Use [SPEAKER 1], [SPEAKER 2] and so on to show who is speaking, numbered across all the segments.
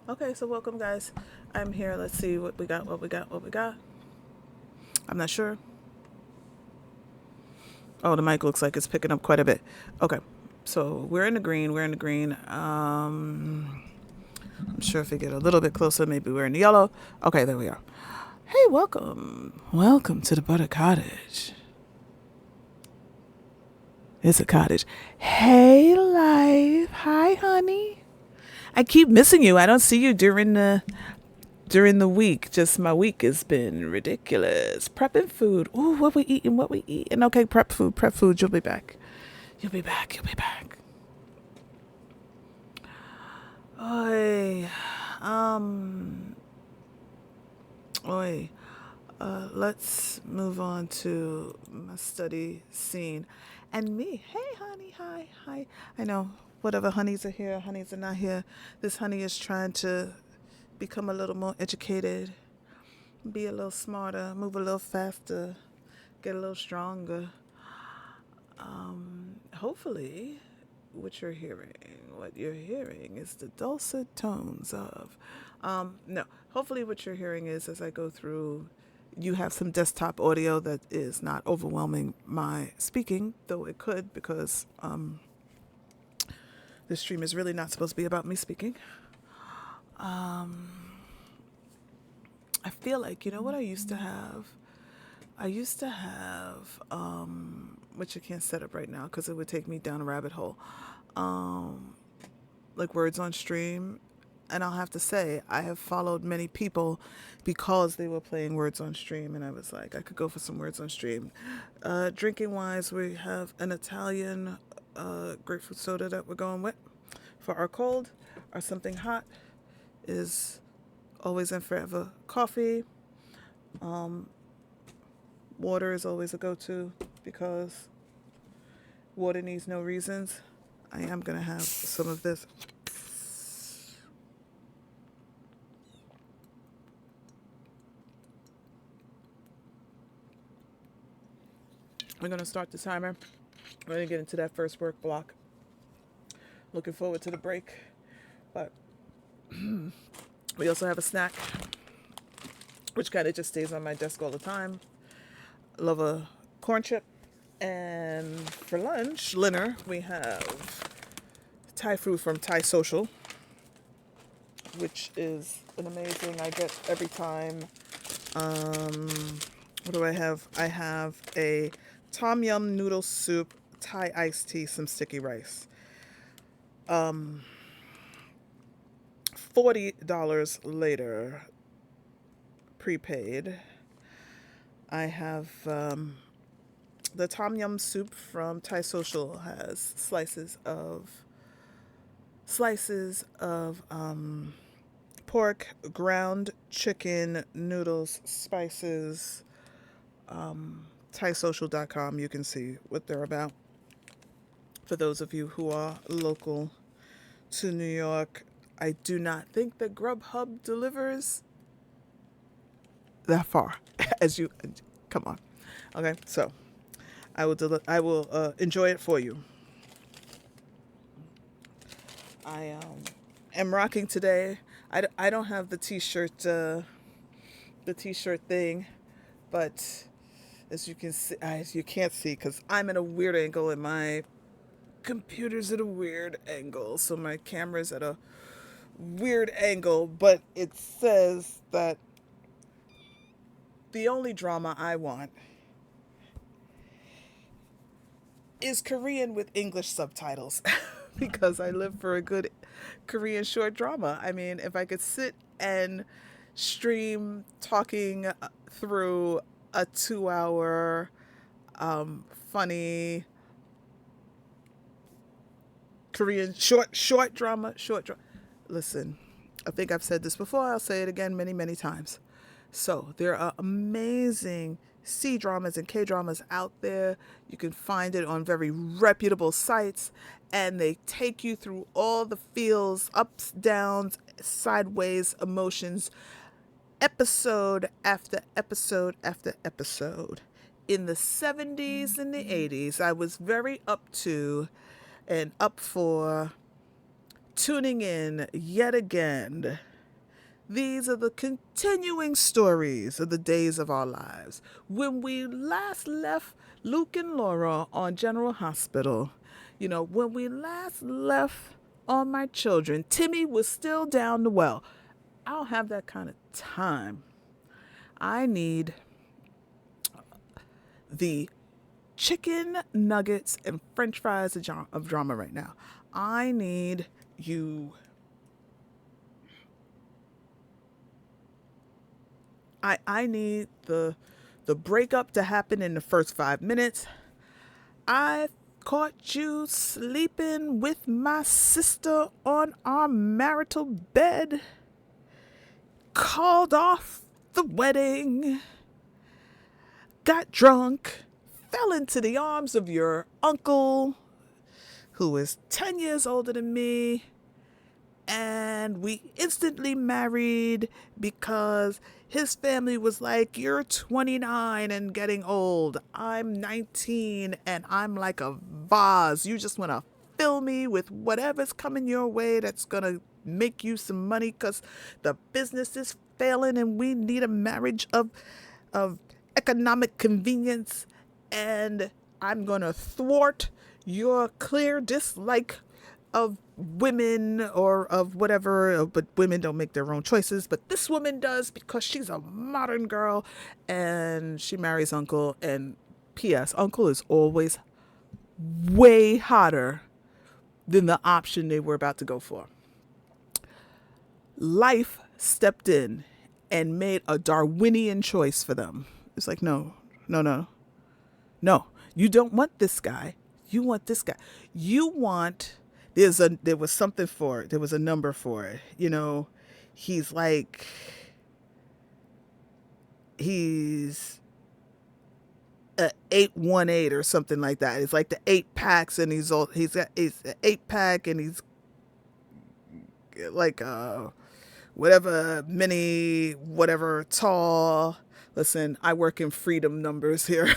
[SPEAKER 1] Okay, so welcome, guys. I'm here. Let's see what we got. I'm not sure. Oh, the mic looks like it's picking up quite a bit. Okay, so we're in the green. I'm sure if we get a little bit closer, maybe we're in the yellow. Okay, there we are. Hey, welcome to the Butter Cottage. It's a cottage. Hey, life. Hi, honey. I keep missing you. I don't see you during the week. Just my week has been ridiculous. Prepping food. Ooh, what we eating. Okay, prep food. You'll be back. Oi. Um, oi. Let's move on to my study scene. And me. Hey, honey. Hi. I know. Whatever honeys are here, honeys are not here. This honey is trying to become a little more educated, be a little smarter, move a little faster, get a little stronger. Hopefully, what you're hearing is the dulcet tones of. No, hopefully, what you're hearing is as I go through, you have some desktop audio that is not overwhelming my speaking, though it could because this stream is really not supposed to be about me speaking. I feel like, you know what I used to have? Which I can't set up right now because it would take me down a rabbit hole. Like words on stream. And I'll have to say, I have followed many people because they were playing words on stream. And I was like, I could go for some words on stream. Drinking wise, we have an Italian grapefruit soda that we're going with. For our cold, our something hot is always and forever coffee. Water is always a go-to because water needs no reasons. I am going to have some of this. We're going to start the timer. We're going to get into that first work block. Looking forward to the break. But we also have a snack, which kind of just stays on my desk all the time. Love a corn chip. And for lunch, dinner, we have Thai food from Thai Social, which is an amazing, I get every time. Um, what do I have? I have a tom yum noodle soup, Thai iced tea, some sticky rice. $40 later, prepaid. I have the tom yum soup from Thai Social has slices of pork, ground chicken, noodles, spices. ThaiSocial.com. You can see what they're about. For those of you who are local to New York, I do not think that Grubhub delivers that far. As you come on, okay. So I will enjoy it for you. I am rocking today. I don't have the t-shirt thing, but as you can't see because I'm at a weird angle and my computer's at a weird angle, so my camera's at a weird angle. But it says that the only drama I want is Korean with English subtitles because I live for a good Korean short drama. I mean, if I could sit and stream talking through a 2 hour funny Korean short drama. Listen, I think I've said this before. I'll say it again many, many times. So there are amazing C dramas and K dramas out there. You can find it on very reputable sites, and they take you through all the feels, ups, downs, sideways emotions, episode after episode after episode. In the 70s and the 80s, I was very up to and up for tuning in yet again. These are the continuing stories of the days of our lives. When we last left Luke and Laura on General Hospital, when we last left all my children, Timmy was still down the well. I don't have that kind of time. I need the chicken nuggets and french fries of drama right now. I need you. I need the breakup to happen in the first 5 minutes. I caught you sleeping with my sister on our marital bed. Called off the wedding. Got drunk. Fell into the arms of your uncle, who is 10 years older than me. And we instantly married because his family was like, you're 29 and getting old. I'm 19 and I'm like a vase. You just want to fill me with whatever's coming your way that's going to make you some money because the business is failing and we need a marriage of economic convenience. And I'm going to thwart your clear dislike of women or of whatever, but women don't make their own choices. But this woman does because she's a modern girl and she marries Uncle. And P.S. Uncle is always way hotter than the option they were about to go for. Life stepped in and made a Darwinian choice for them. It's like, no. You don't want this guy. You want this guy. You want... There was something for it. There was a number for it. He's like, he's a 818 or something like that. It's like the 8 packs, and he's an 8 pack, and he's like whatever mini whatever tall. Listen, I work in freedom numbers here.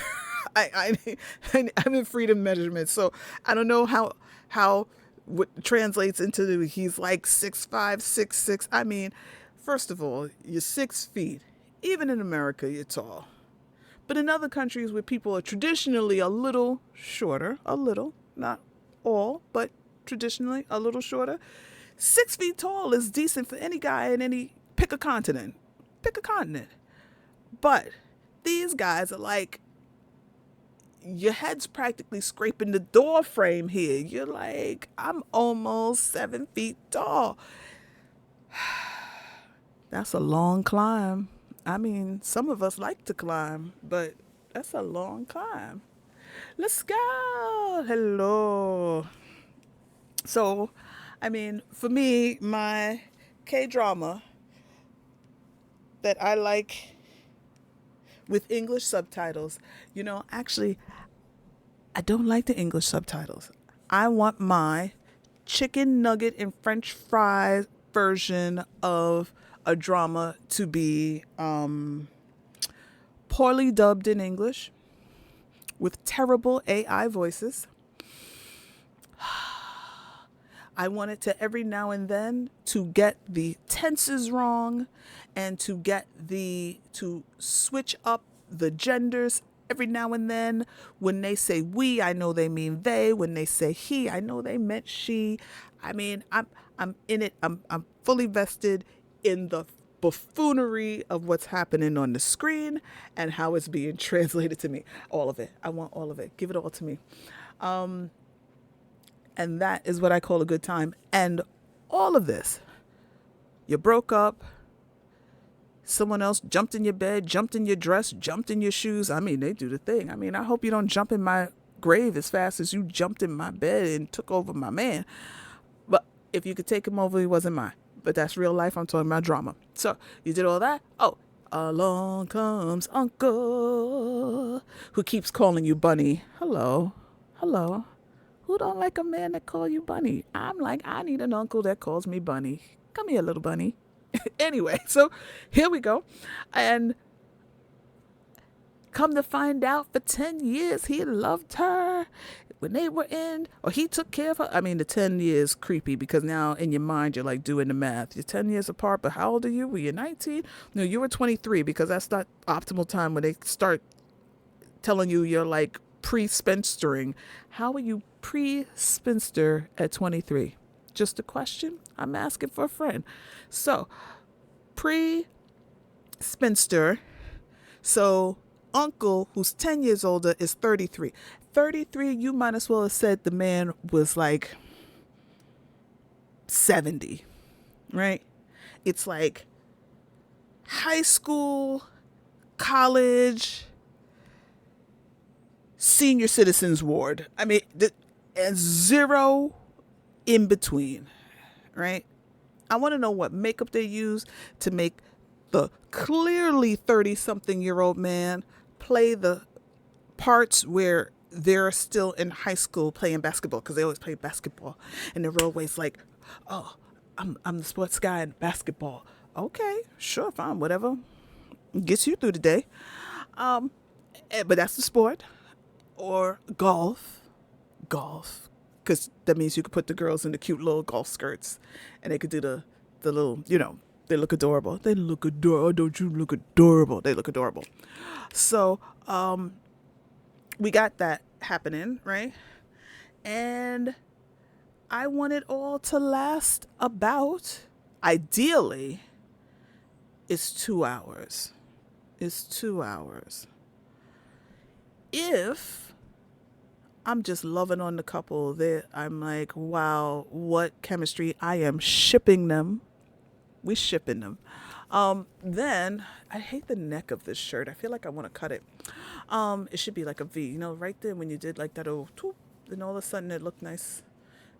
[SPEAKER 1] I'm in freedom measurements, so I don't know how what translates into he's like 6'5", 6'6". I mean, first of all, you're 6 feet. Even in America, you're tall. But in other countries where people are traditionally a little shorter, a little, not all, but traditionally a little shorter, 6 feet tall is decent for any guy in any, pick a continent. Pick a continent. But these guys are like, your head's practically scraping the door frame here. You're like, I'm almost 7 feet tall. That's a long climb. I mean, some of us like to climb, but that's a long climb. Let's go. Hello. So, I mean, for me, my K drama that I like with English subtitles, actually, I don't like the English subtitles. I want my chicken nugget and French fries version of a drama to be poorly dubbed in English with terrible AI voices. I want it to every now and then to get the tenses wrong and to switch up the genders every now and then. When they say we, I know they mean they. When they say he, I know they meant she. I mean, I'm in it. I'm fully vested in the buffoonery of what's happening on the screen and how it's being translated to me. All of it. I want all of it. Give it all to me. And that is what I call a good time. And all of this, you broke up, someone else jumped in your bed, jumped in your dress, jumped in your shoes. I mean, they do the thing. I mean, I hope you don't jump in my grave as fast as you jumped in my bed and took over my man. But if you could take him over, he wasn't mine. But that's real life. I'm talking about drama. So you did all that. Oh, along comes Uncle, who keeps calling you Bunny. Hello. Hello. Who don't like a man that call you Bunny? I'm like, I need an uncle that calls me Bunny. Come here, little bunny. Anyway, so here we go. And come to find out, for 10 years, he loved her. When they were in, or he took care of her. I mean, the 10 years creepy because now in your mind, you're like doing the math. You're 10 years apart, but how old are you? Were you 19? No, you were 23 because that's not optimal time when they start telling you you're like pre-spinstering. How are you pre-spinster at 23? Just a question. I'm asking for a friend. So, pre-spinster. So, uncle, who's 10 years older, is 33. 33, you might as well have said the man was like 70, right? It's like high school, college, senior citizens ward. I mean, and zero in between, right? I want to know what makeup they use to make the clearly 30-something-year-old man play the parts where they're still in high school playing basketball, because they always play basketball. And they're always like, oh, I'm the sports guy in basketball. Okay, sure, fine, whatever. Gets you through the day. But that's the sport. Or golf, because that means you could put the girls in the cute little golf skirts, and they could do the little, they look adorable. They look adorable. Don't you look adorable? They look adorable. So, we got that happening, right? And I want it all to last about, ideally, it's 2 hours. It's 2 hours. If I'm just loving on the couple, that I'm like, wow, what chemistry. I am shipping them. We shipping them. Then I hate the neck of this shirt. I feel like I want to cut it. It should be like a V, right there when you did like that old toop, then all of a sudden it looked nice,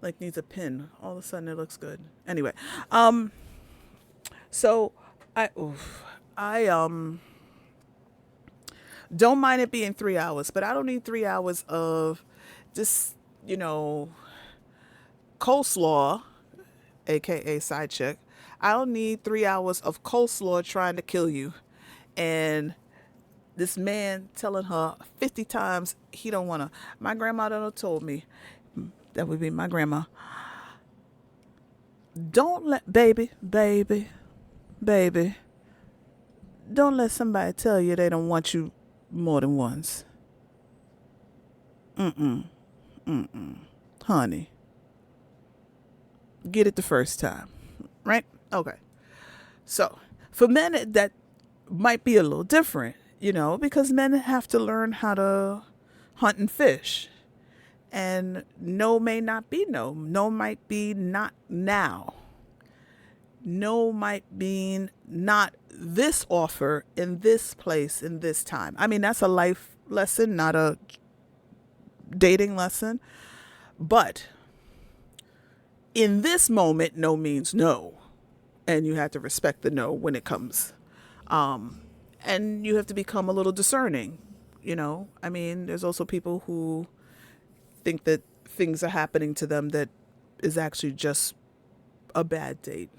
[SPEAKER 1] like needs a pin. All of a sudden it looks good. Anyway, so I don't mind it being 3 hours, but I don't need 3 hours of just, coleslaw, aka side chick. I don't need 3 hours of coleslaw trying to kill you. And this man telling her 50 times he don't want to. My grandma done told me, that would be my grandma, don't let, baby, don't let somebody tell you they don't want you more than once. Honey, get it the first time, right? Okay. So for men, that might be a little different, because men have to learn how to hunt and fish. And no may not be no. No might be not now. No might mean not this offer in this place in this time. I mean, that's a life lesson, not a dating lesson. But in this moment, no means no. And you have to respect the no when it comes. And you have to become a little discerning. I mean, there's also people who think that things are happening to them that is actually just a bad date.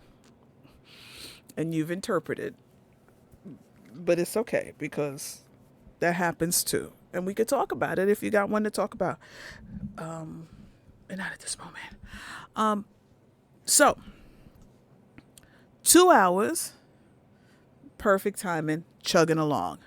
[SPEAKER 1] And you've interpreted. But it's okay because that happens too. And we could talk about it if you got one to talk about. And not at this moment. So, 2 hours, perfect timing, chugging along.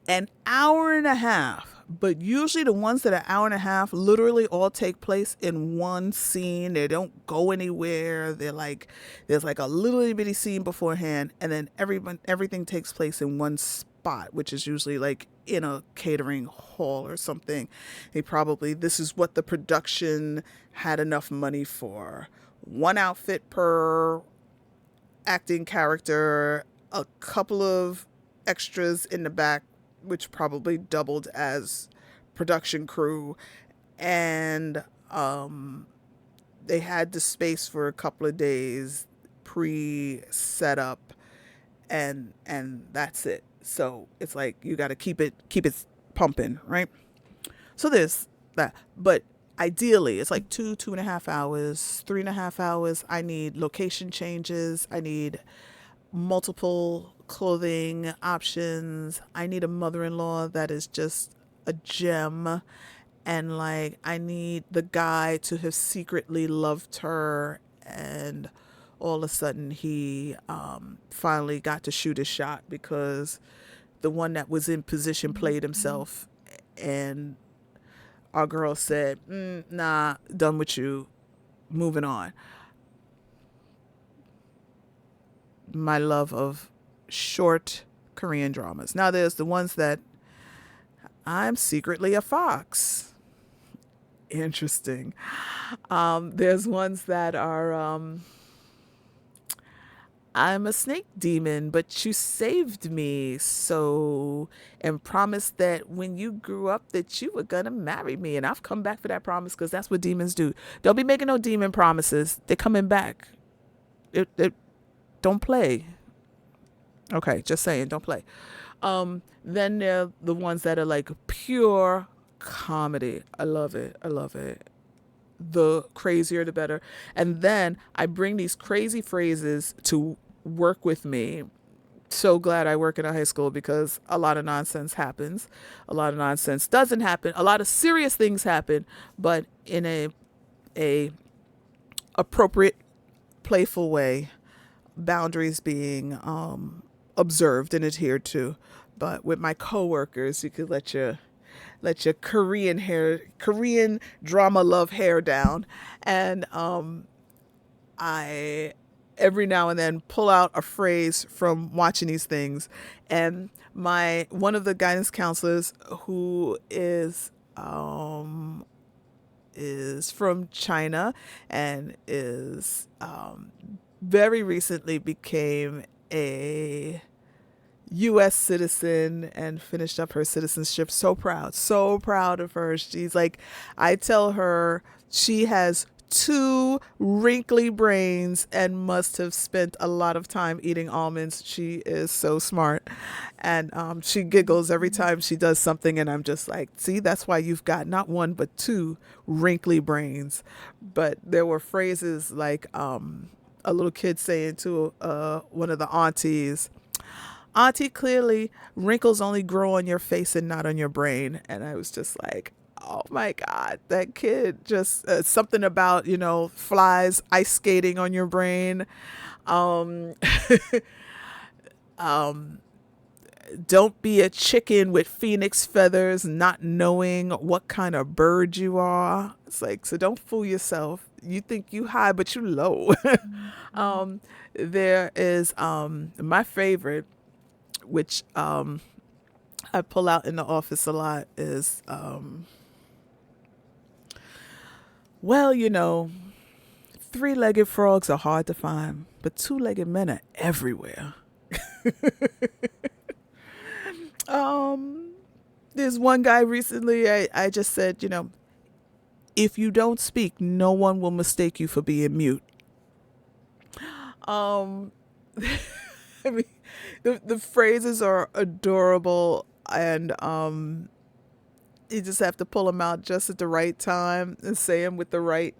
[SPEAKER 1] An hour and a half, but usually the ones that are hour and a half literally all take place in one scene. They don't go anywhere. They're like, there's like a little bitty scene beforehand, and then everything takes place in one spot, which is usually like in a catering hall or something. This is what the production had enough money for. One outfit per acting character, a couple of extras in the back, which probably doubled as production crew, and they had the space for a couple of days pre-set up, and that's it. So it's like you got to keep it pumping, right? So there's that, but ideally it's like 2.5 hours, 3.5 hours. I need location changes. I need multiple clothing options. I need a mother-in-law that is just a gem. And like, I need the guy to have secretly loved her, and all of a sudden he finally got to shoot his shot because the one that was in position played himself, and our girl said, nah, done with you, moving on. My love of short Korean dramas. Now there's the ones that I'm secretly a fox. Interesting. There's ones that are I'm a snake demon, but you saved me, so, and promised that when you grew up that you were gonna marry me, and I've come back for that promise because that's what demons do. Don't be making no demon promises. They're coming back. It don't play. Okay, just saying, don't play. Then there are the ones that are like pure comedy. I love it. I love it. The crazier, the better. And then I bring these crazy phrases to work with me. So glad I work in a high school because a lot of nonsense happens. A lot of nonsense doesn't happen. A lot of serious things happen, but in a appropriate, playful way. Boundaries being observed and adhered to. But with my coworkers, you could let your Korean drama love hair down, and I every now and then pull out a phrase from watching these things, and my one of the guidance counselors who is from China and is very recently became a U.S. citizen and finished up her citizenship. So proud of her. She's like, I tell her she has two wrinkly brains and must have spent a lot of time eating almonds. She is so smart. And she giggles every time she does something. And I'm just like, see, that's why you've got not one, but two wrinkly brains. But there were phrases like a little kid saying to one of the aunties, Auntie, clearly wrinkles only grow on your face and not on your brain. And I was just like, oh my God, that kid just something about, flies ice skating on your brain. Um, Don't be a chicken with phoenix feathers, not knowing what kind of bird you are. It's like, so don't fool yourself. You think you high, but you low. um, there is my favorite, which I pull out in the office a lot, is well, three-legged frogs are hard to find, but two-legged men are everywhere. Um, there's one guy recently, I just said, if you don't speak, no one will mistake you for being mute. Um, I mean, the phrases are adorable, and you just have to pull them out just at the right time and say them with the right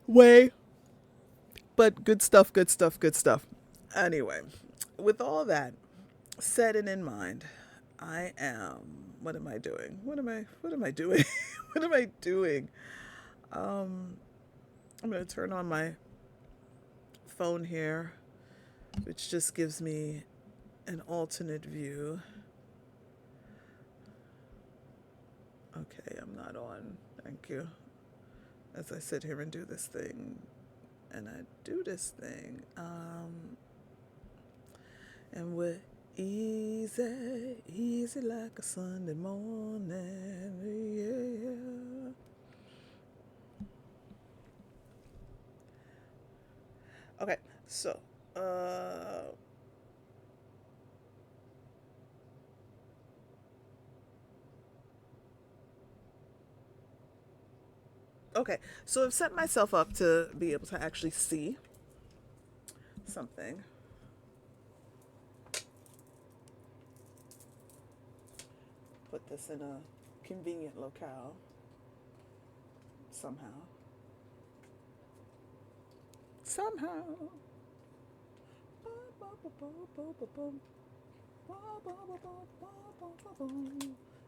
[SPEAKER 1] way. But good stuff, good stuff, good stuff. Anyway, with all that said and in mind, I am. What am I doing? What am I doing? What am I doing? Um, I'm gonna turn on my phone here, which just gives me an alternate view. Okay, I'm not on. Thank you. As I sit here and do this thing, and I do this thing, and we're easy, easy like a Sunday morning. Yeah. Okay, so, okay, so I've set myself up to be able to actually see something. Put this in a convenient locale somehow. Somehow.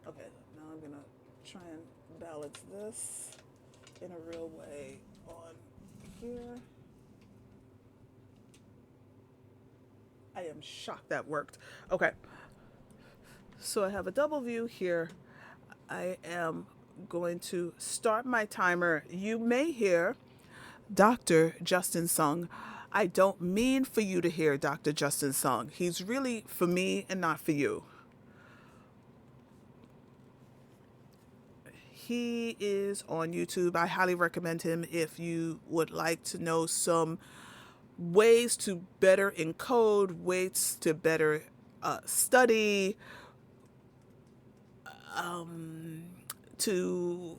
[SPEAKER 1] Okay, now I'm gonna try and balance this in a real way on here. I am shocked that worked. Okay, so I have a double view here. I am going to start my timer. You may hear Dr. Justin Sung. I don't mean for you to hear Dr. Justin Sung. He's really for me and not for you. He is on YouTube. I highly recommend him if you would like to know some ways to better encode, ways to better study, to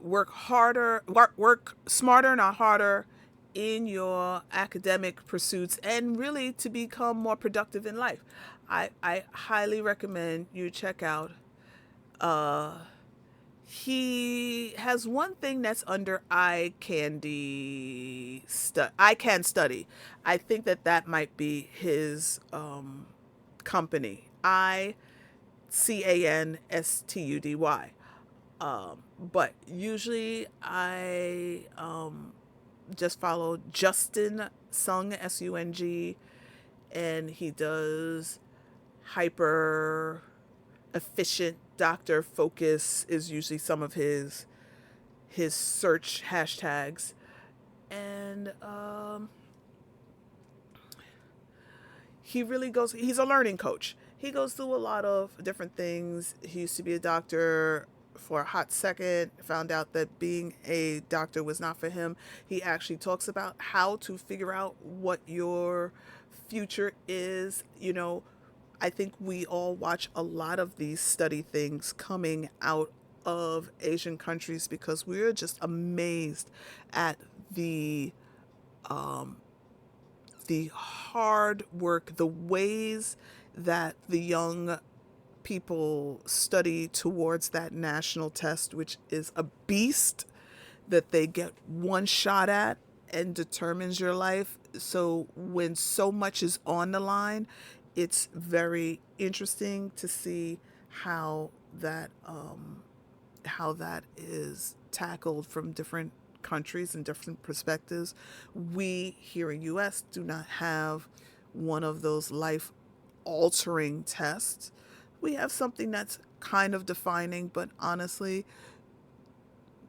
[SPEAKER 1] work harder, work smarter, not harder in your academic pursuits, and really to become more productive in life. I highly recommend you check out. He has one thing that's under eye candy. I can study. I think that might be his company. ICANSTUDY. But usually I just follow Justin Sung, Sung, and he does hyper efficient doctor focus is usually some of his search hashtags, and he really goes. He's a learning coach. He goes through a lot of different things. He used to be a doctor for a hot second, found out that being a doctor was not for him. He actually talks about how to figure out what your future is. I think we all watch a lot of these study things coming out of Asian countries because we're just amazed at the hard work, the ways that the young people study towards that national test, which is a beast that they get one shot at and determines your life. So when so much is on the line, it's very interesting to see how that is tackled from different countries and different perspectives. We here in US do not have one of those life altering tests. We have something that's kind of defining, but honestly,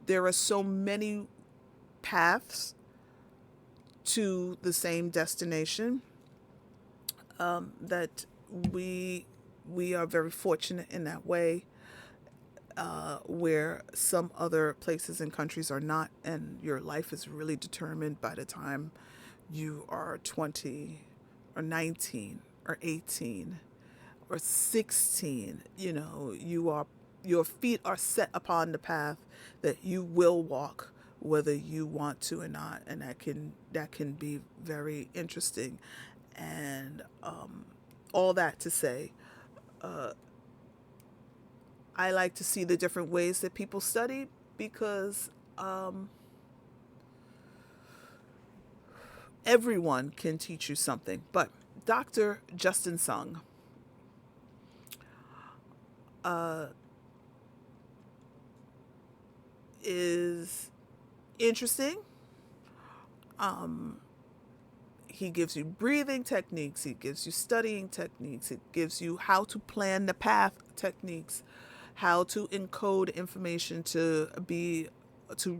[SPEAKER 1] there are so many paths to the same destination, that we we are very fortunate in that way, where some other places and countries are not, and your life is really determined by the time you are 20 or 19 or 18 or 16. Your feet are set upon the path that you will walk whether you want to or not, and that can be very interesting. And all that to say, I like to see the different ways that people study, because everyone can teach you something. But Dr. Justin Sung is interesting. He gives you breathing techniques, he gives you studying techniques, it gives you how to plan the path techniques, how to encode information to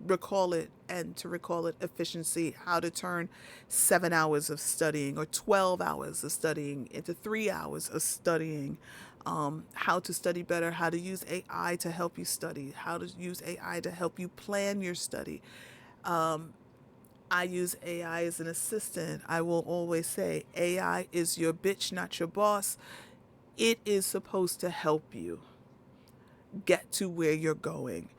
[SPEAKER 1] recall it, and to recall it efficiency, how to turn 7 hours of studying or 12 hours of studying into 3 hours of studying, how to study better, how to use AI to help you study, how to use AI to help you plan your study. I use AI as an assistant. I will always say AI is your bitch, not your boss. It is supposed to help you get to where you're going.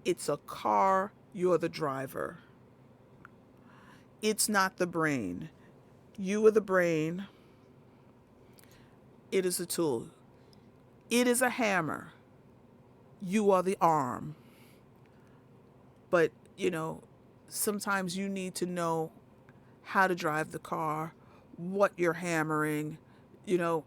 [SPEAKER 1] It's a car, you're the driver. It's not the brain. You are the brain. It is a tool. It is a hammer. You are the arm. But, sometimes you need to know how to drive the car, what you're hammering. You know,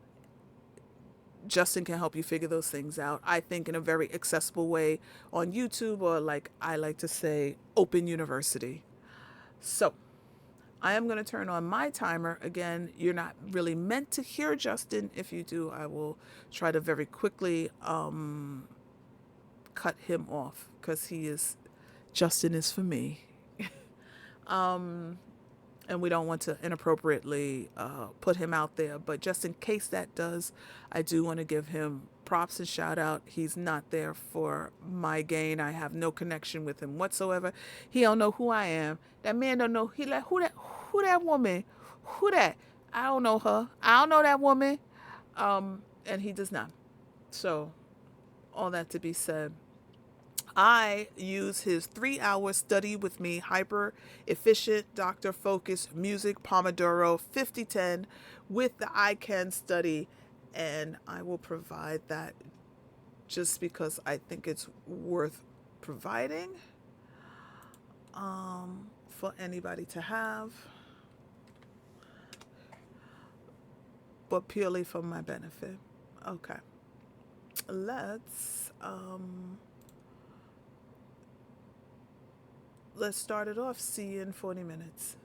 [SPEAKER 1] Justin can help you figure those things out, I think, in a very accessible way on YouTube, or, like I like to say, Open University. So, I am going to turn on my timer. Again, you're not really meant to hear Justin. If you do, I will try to very quickly cut him off, because Justin is for me. And we don't want to inappropriately put him out there. But just in case that does, I do want to give him props and shout out. He's not there for my gain. I have no connection with him whatsoever. He don't know who I am. That man don't know. He like, who that woman? Who that? I don't know her. I don't know that woman. And he does not. So all that to be said, I use his 3 hour study with me, hyper efficient, Dr. Focus music, Pomodoro 5010 with the I Can study. And I will provide that just because I think it's worth providing for anybody to have, but purely for my benefit. Okay. Let's start it off. See you in 40 minutes.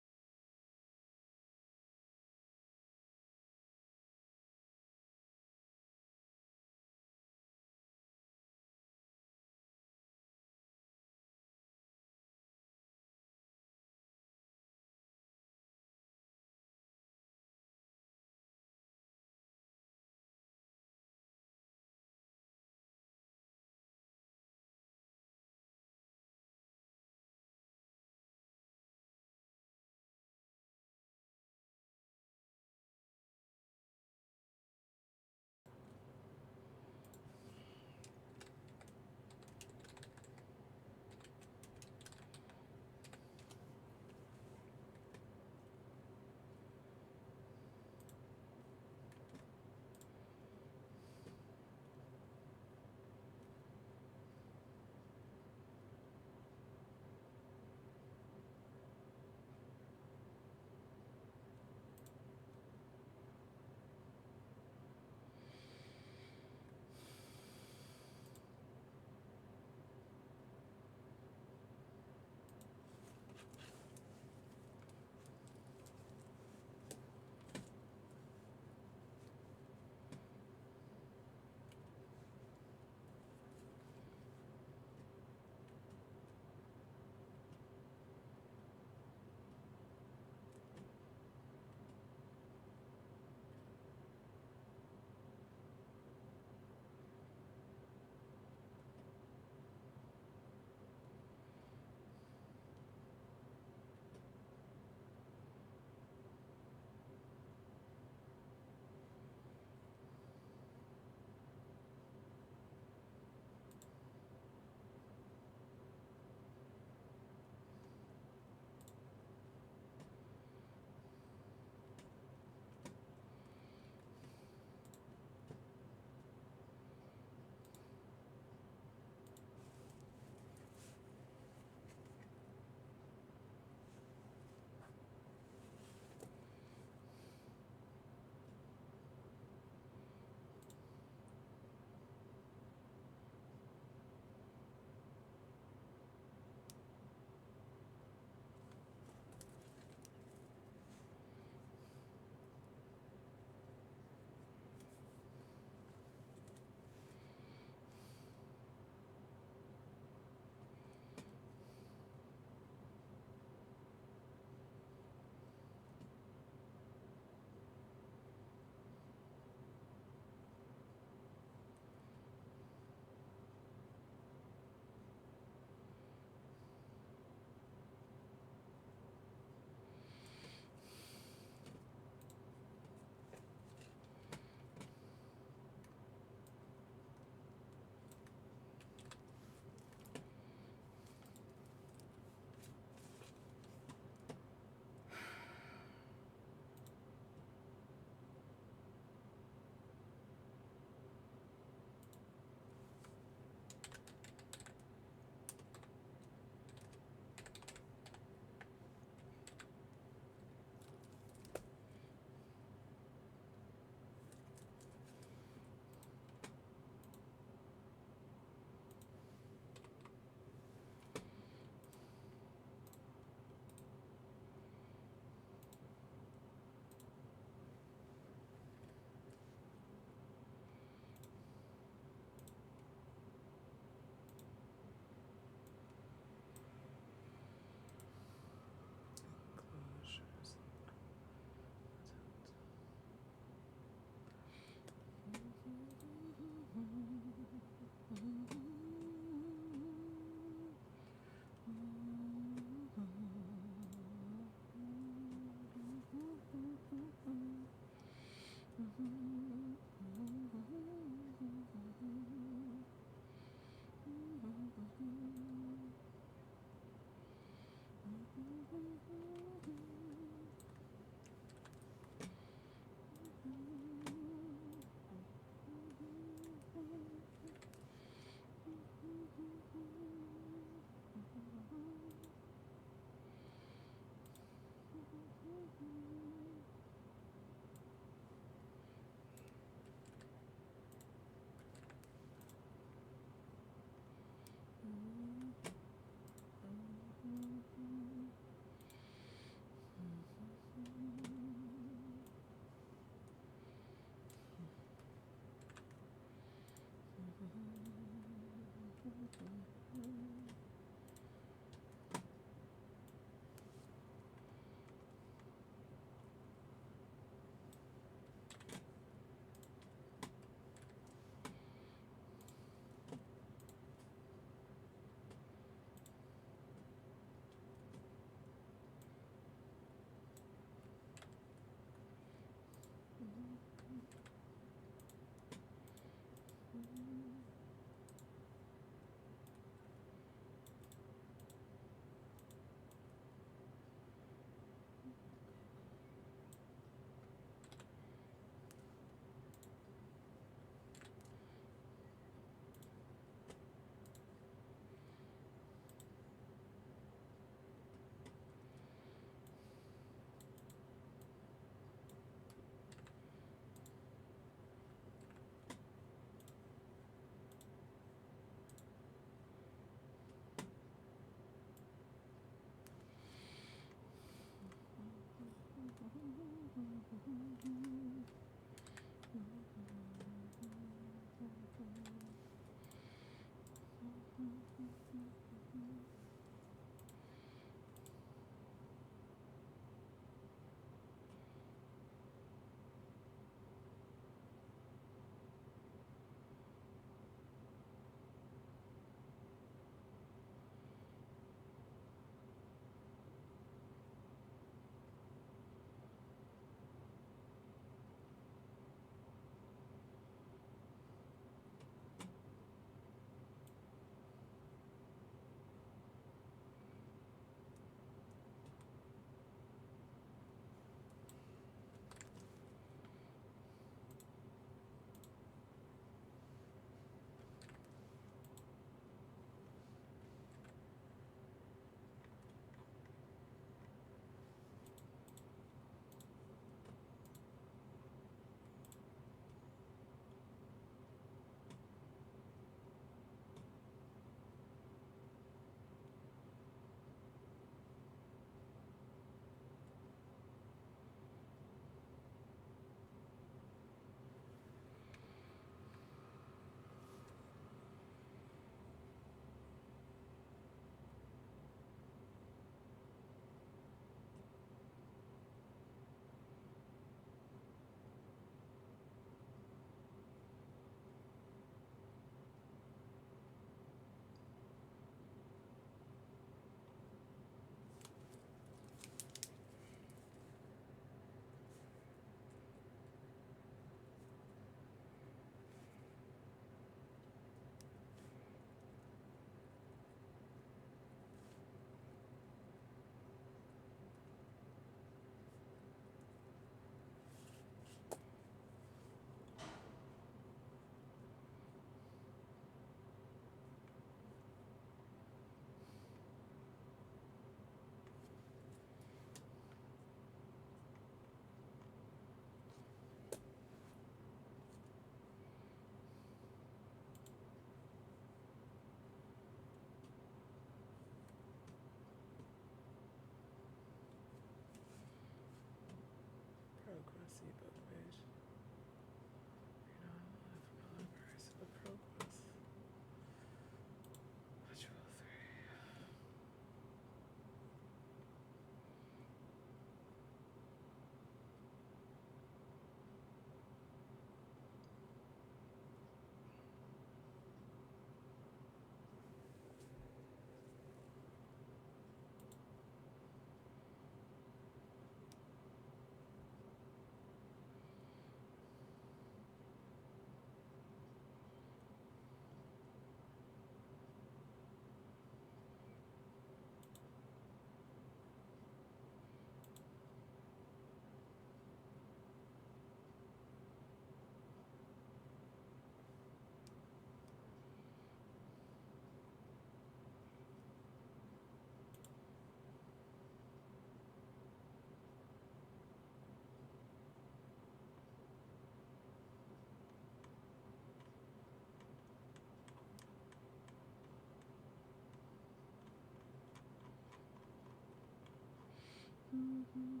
[SPEAKER 1] Got it.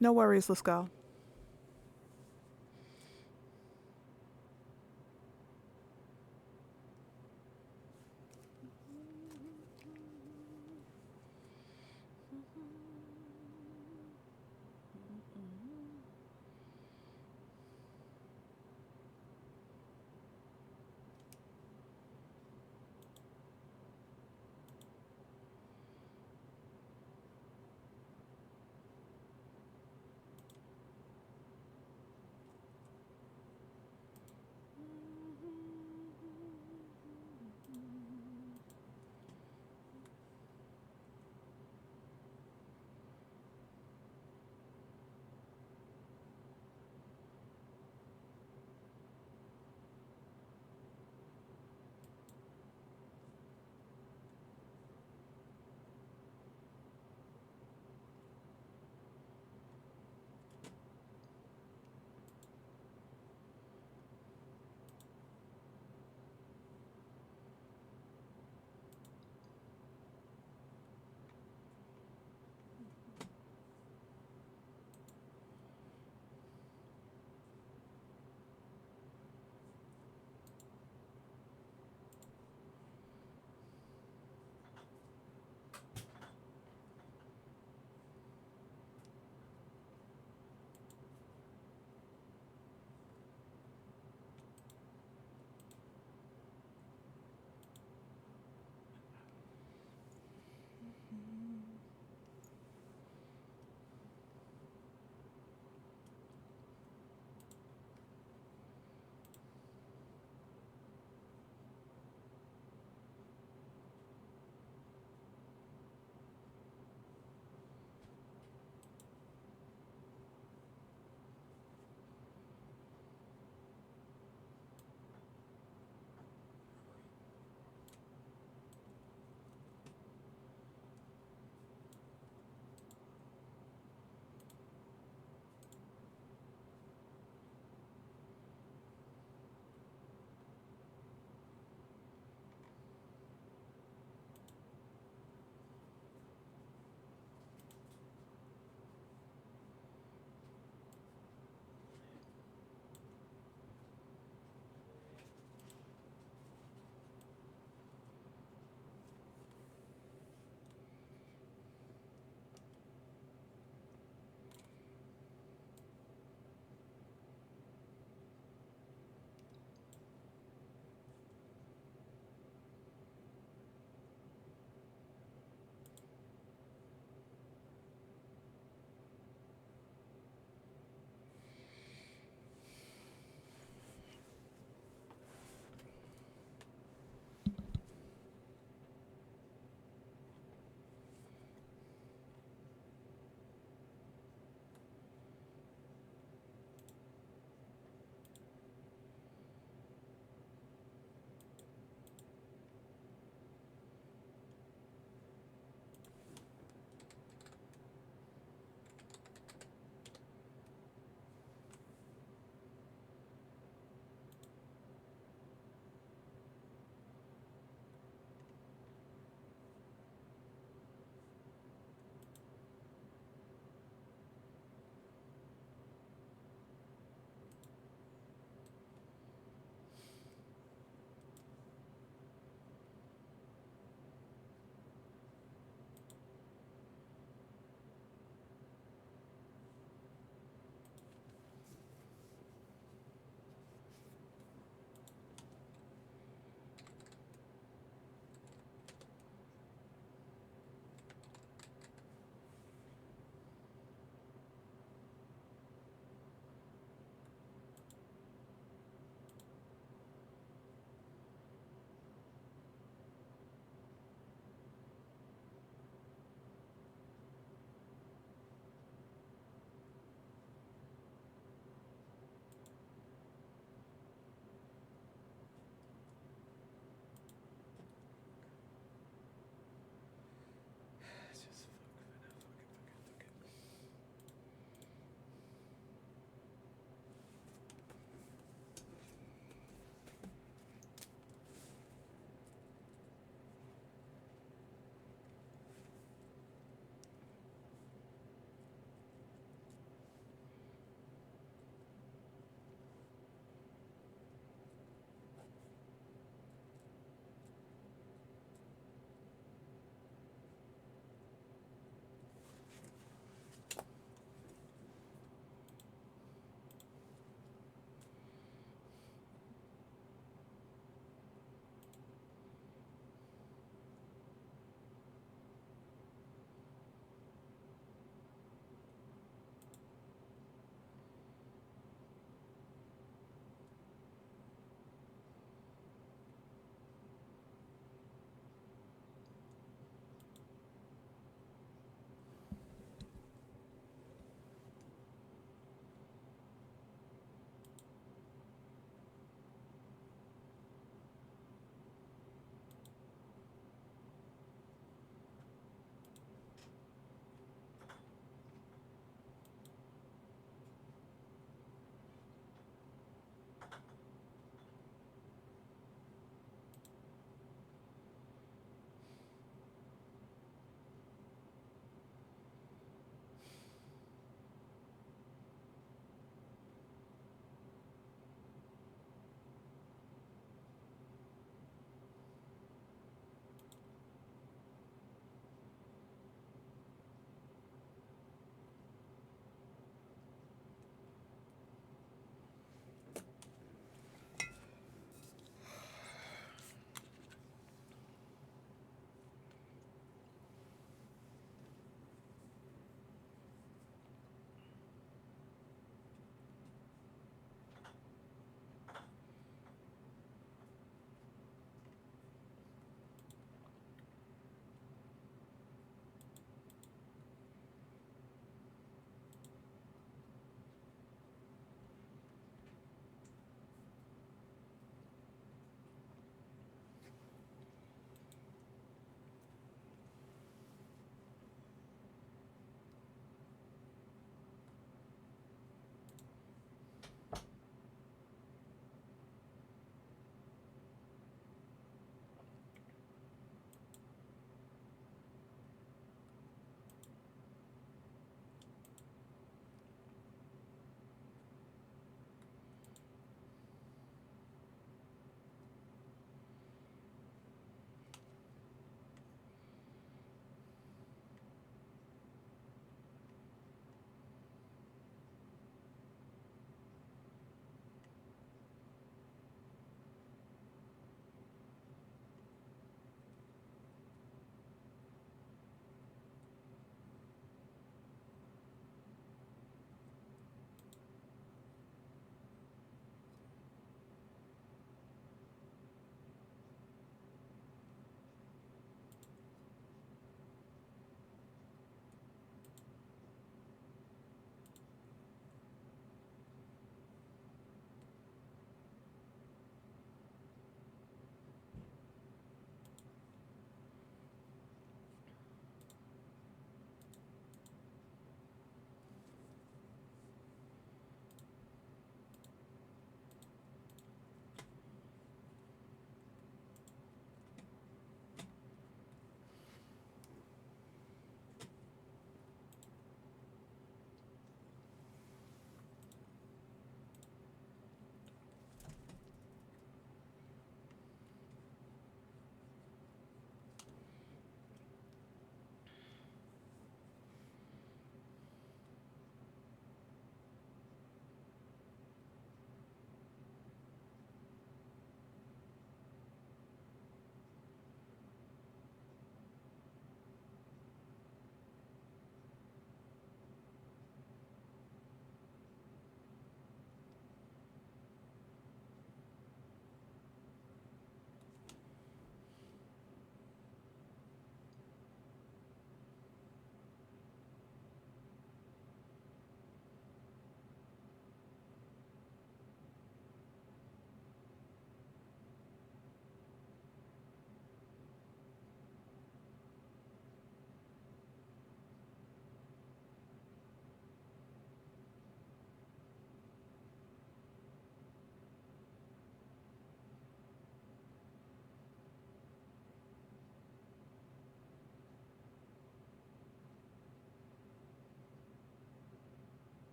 [SPEAKER 1] No worries, let's go.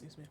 [SPEAKER 1] Excuse me.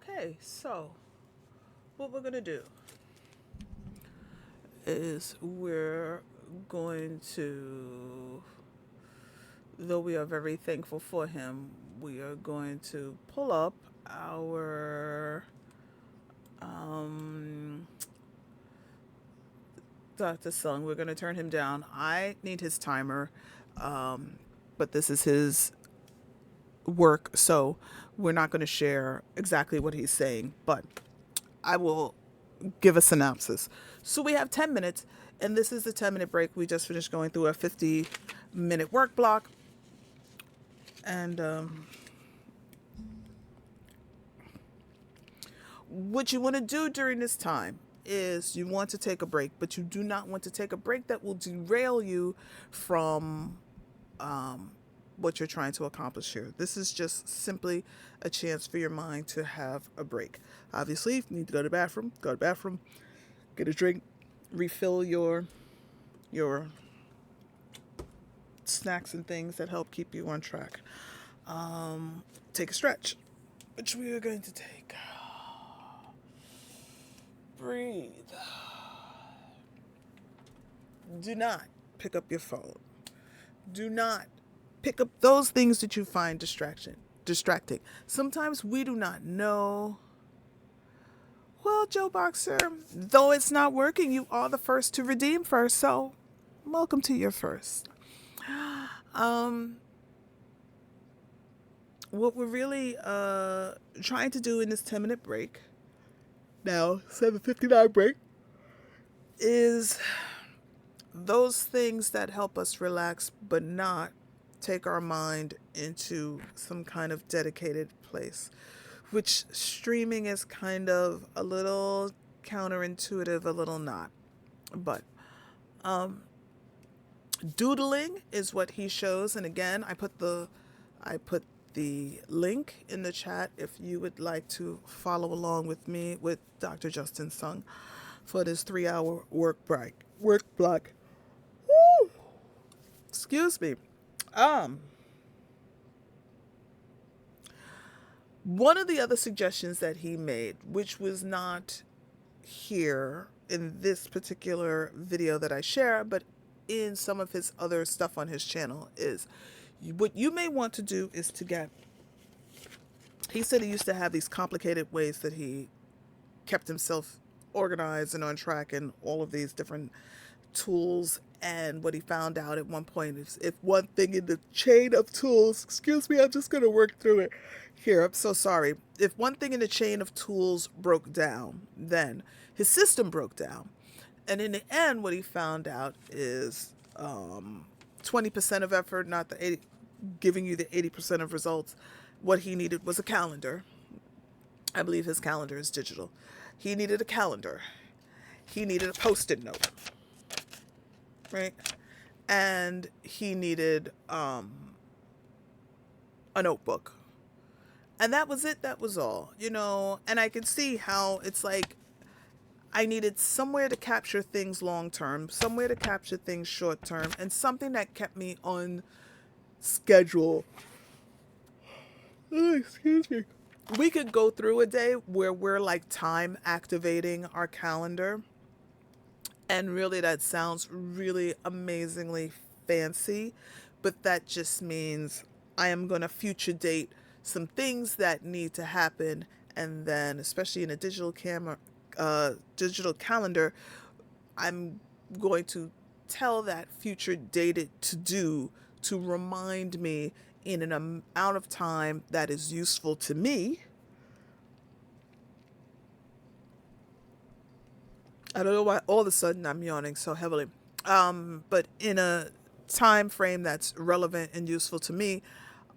[SPEAKER 1] Okay, so what we're going to do is we're going to, though we are very thankful for him, we are going to pull up our um, Dr. Sung. We're going to turn him down. I need his timer, but this is his work, so we're not going to share exactly what he's saying, but I will give a synopsis. So we have 10 minutes, and this is the 10-minute break. We just finished going through a 50-minute work block, and what you want to do during this time is you want to take a break, but you do not want to take a break that will derail you from what you're trying to accomplish here. This is just simply a chance for your mind to have a break. Obviously, if you need to go to the bathroom, go to the bathroom, get a drink, refill your snacks and things that help keep you on track. Take a stretch, which we are going to take. Breathe. Do not pick up your phone. Do not pick up those things that you find distracting. Sometimes we do not know. Well, Joe Boxer, though it's not working, you are the first to redeem first, so welcome to your first. What we're really trying to do in this 10-minute break, now 7:59 break, is those things that help us relax but not take our mind into some kind of dedicated place, which streaming is kind of a little counterintuitive, a little not. But doodling is what he shows, and again, I put the link in the chat if you would like to follow along with me with Dr. Justin Sung for this 3-hour work block. Woo! Excuse me. One of the other suggestions that he made, which was not here in this particular video that I share, but in some of his other stuff on his channel, is what you may want to do is to get, he said he used to have these complicated ways that he kept himself organized and on track and all of these different tools. And what he found out at one point is if one thing in the chain of tools, excuse me, I'm just going to work through it here. I'm so sorry. If one thing in the chain of tools broke down, then his system broke down. And in the end, what he found out is 20% of effort, not the 80, giving you the 80% of results. What he needed was a calendar. I believe his calendar is digital. He needed a calendar. He needed a Post-it note. Right? And he needed a notebook. And that was it. That was all. And I could see how it's like I needed somewhere to capture things long term, somewhere to capture things short term, and something that kept me on schedule. Oh, excuse me. We could go through a day where we're like time activating our calendar. And really, that sounds really amazingly fancy, but that just means I am going to future date some things that need to happen, and then, especially in a digital calendar, I'm going to tell that future dated to do to remind me in an amount of time that is useful to me. I don't know why all of a sudden I'm yawning so heavily. But in a time frame that's relevant and useful to me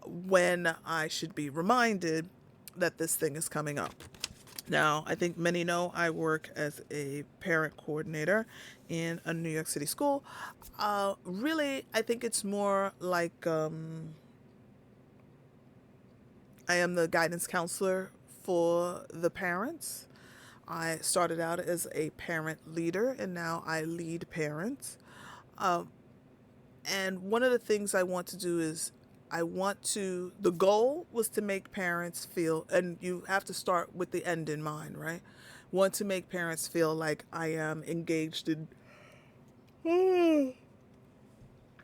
[SPEAKER 1] when I should be reminded that this thing is coming up. Now, I think many know I work as a parent coordinator in a New York City school. Really, I think it's more like I am the guidance counselor for the parents. I started out as a parent leader, and now I lead parents. And one of the things I want to do is the goal was to make parents feel, and you have to start with the end in mind, right? Want to make parents feel like I am engaged in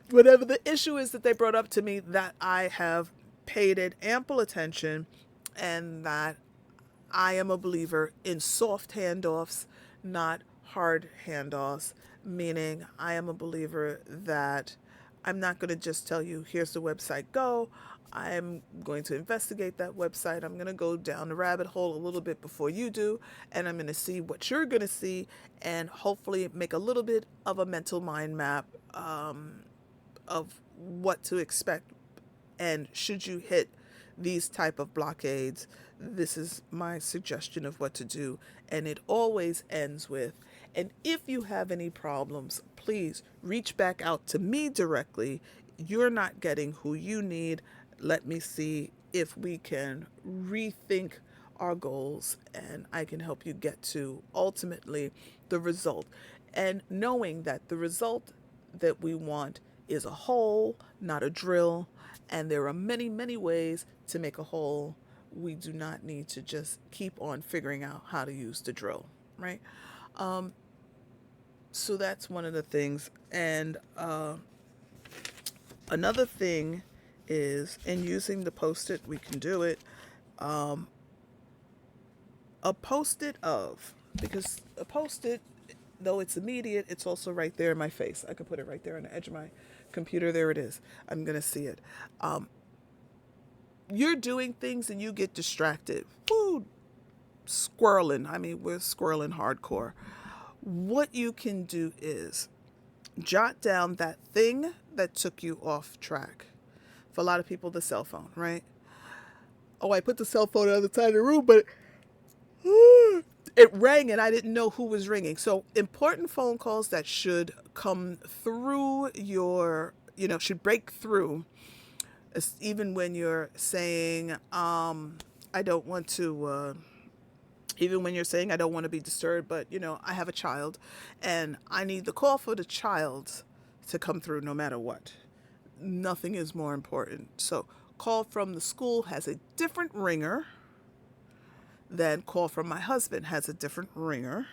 [SPEAKER 1] whatever the issue is that they brought up to me, that I have paid it ample attention, and that I am a believer in soft handoffs, not hard handoffs, meaning I am a believer that I'm not going to just tell you, here's the website, go. I'm going to investigate that website. I'm going to go down the rabbit hole a little bit before you do, and I'm going to see what you're going to see, and hopefully make a little bit of a mental mind map of what to expect. And should you hit these type of blockades, this is my suggestion of what to do. And it always ends with, and if you have any problems, please reach back out to me directly. You're not getting who you need. Let me see if we can rethink our goals, and I can help you get to ultimately the result. And knowing that the result that we want is a hole, not a drill. And there are many, many ways to make a hole. We do not need to just keep on figuring out how to use the drill, right? So that's one of the things. And another thing is, in using the post-it, we can do it. A post-it of, because a post-it, though it's immediate, it's also right there in my face. I could put it right there on the edge of my computer. There it is. I'm going to see it. You're doing things and you get distracted. Food, squirreling. I mean, we're squirreling hardcore. What you can do is jot down that thing that took you off track. For a lot of people, the cell phone, right? Oh, I put the cell phone on the other side of the room, but it rang and I didn't know who was ringing. So important phone calls that should come through should break through, even when you're saying, I don't want to, even when you're saying, I don't want to be disturbed, but, I have a child and I need the call for the child to come through no matter what. Nothing is more important. So call from the school has a different ringer. Then call from my husband has a different ringer.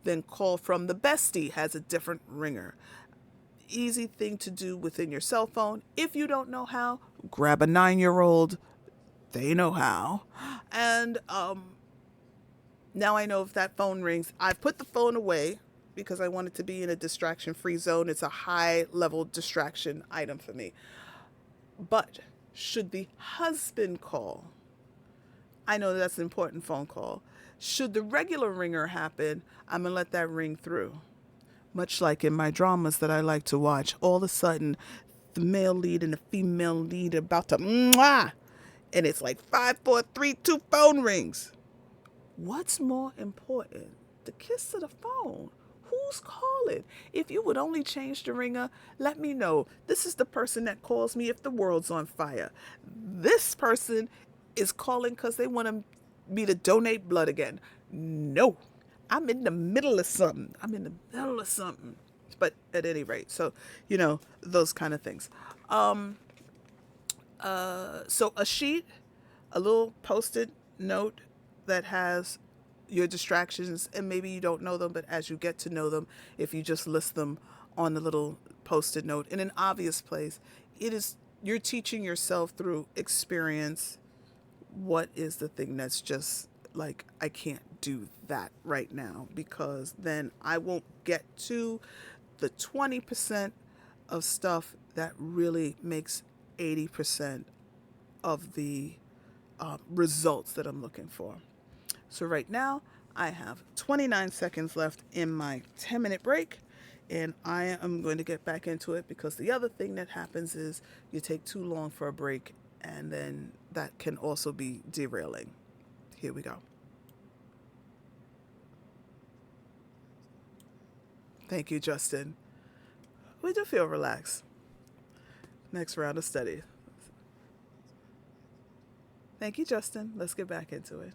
[SPEAKER 1] Then call from the bestie has a different ringer. Easy thing to do within your cell phone. If you don't know how, grab a 9-year-old. They know how. And now I know if that phone rings, I've put the phone away because I want it to be in a distraction-free zone. It's a high-level distraction item for me. But should the husband call, I know that's an important phone call. Should the regular ringer happen, I'm going to let that ring through. Much like in my dramas that I like to watch, all of a sudden, the male lead and the female lead are about to mwah! And it's like 5, 4, 3, 2 phone rings. What's more important? The kiss to the phone. Who's calling? If you would only change the ringer, let me know. This is the person that calls me if the world's on fire. This person is calling because they want me to donate blood again. No, I'm in the middle of something. But at any rate, so, those kind of things. So a sheet, a little post-it note that has your distractions, and maybe you don't know them, but as you get to know them, if you just list them on the little post-it note in an obvious place, you're teaching yourself through experience what is the thing that's just like, I can't do that right now, because then I won't get to the 20% of stuff that really makes 80% of the results that I'm looking for. So right now, I have 29 seconds left in my 10-minute break, and I am going to get back into it, because the other thing that happens is you take too long for a break, and then that can also be derailing. Here we go. Thank you, Justin. We do feel relaxed. Next round of study. Thank you, Justin. Let's get back into it.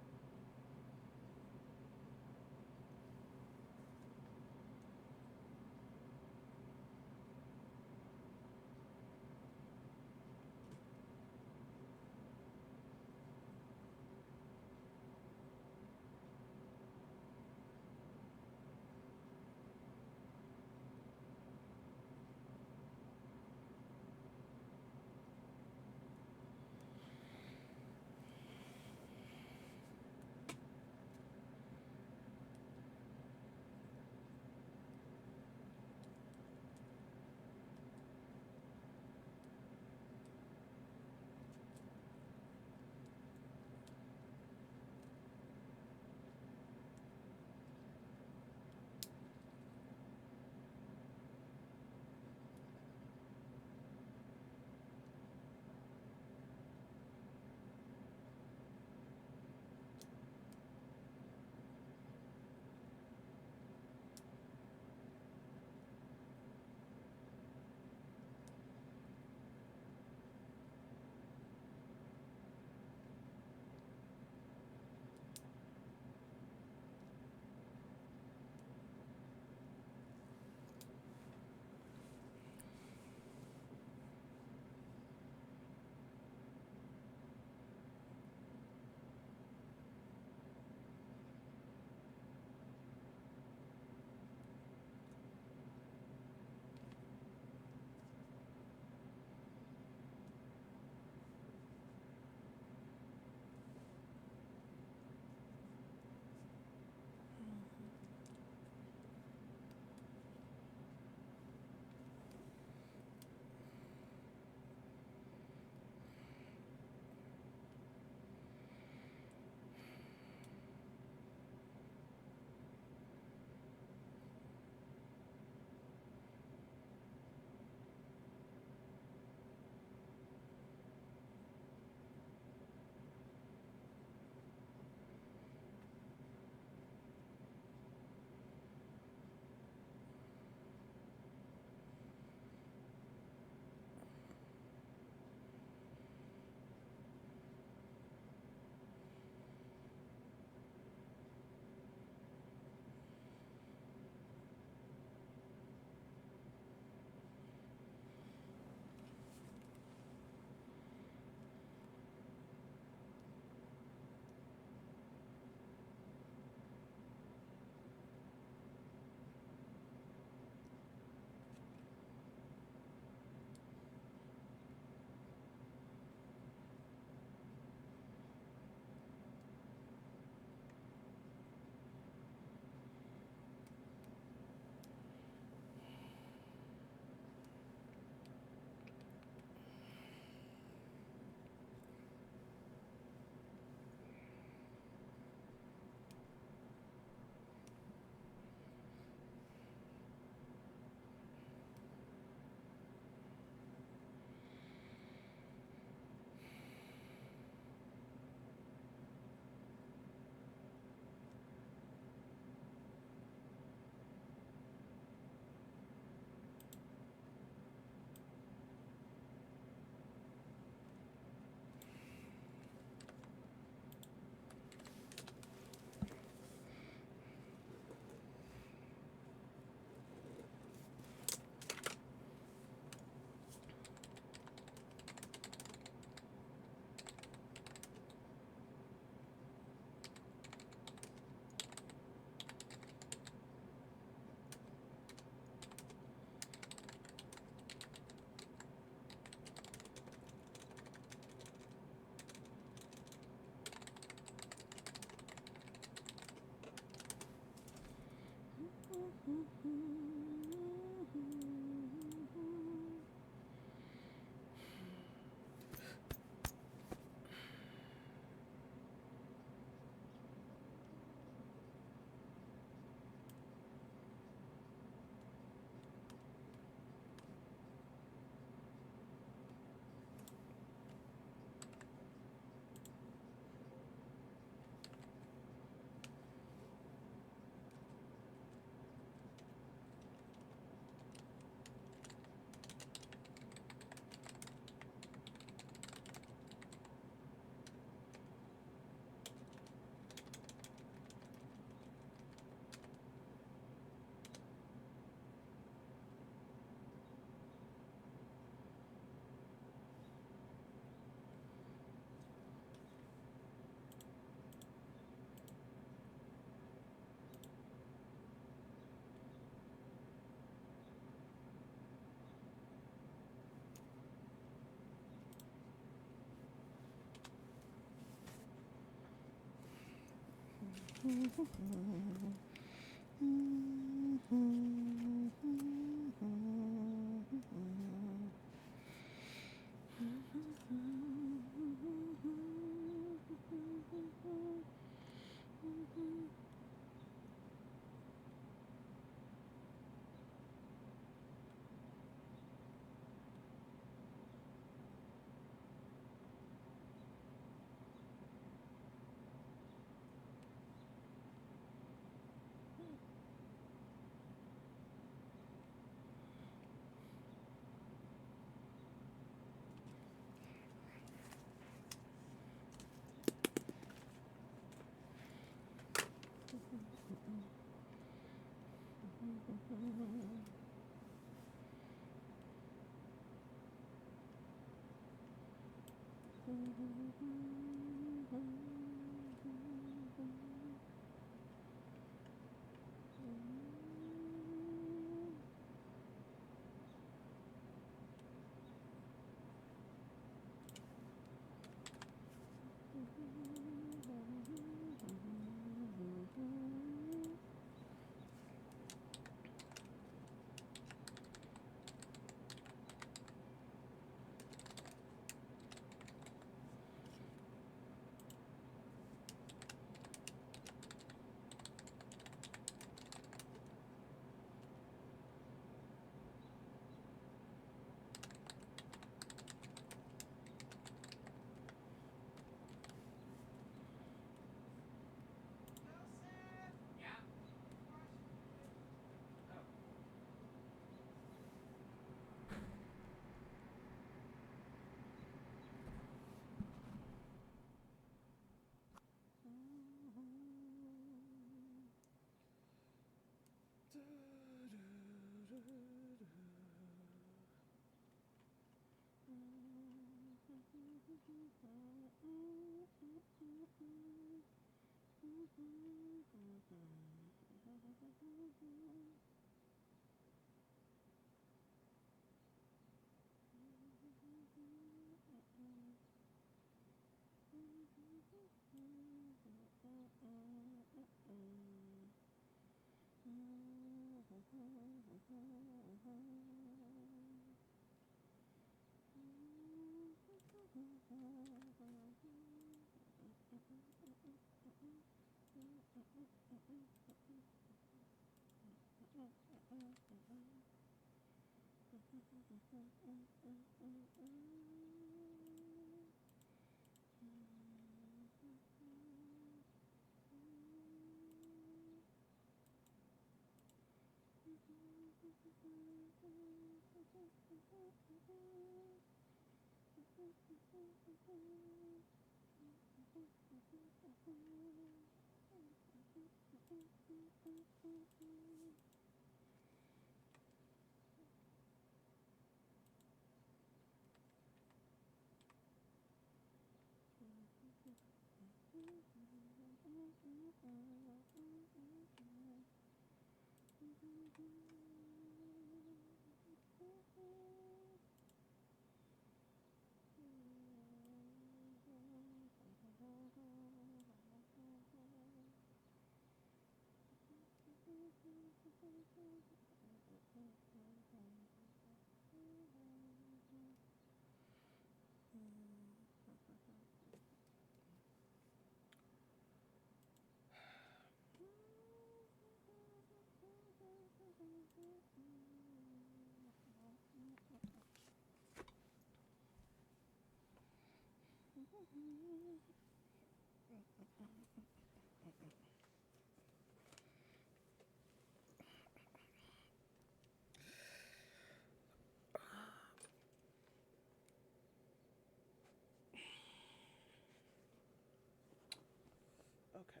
[SPEAKER 1] Okay.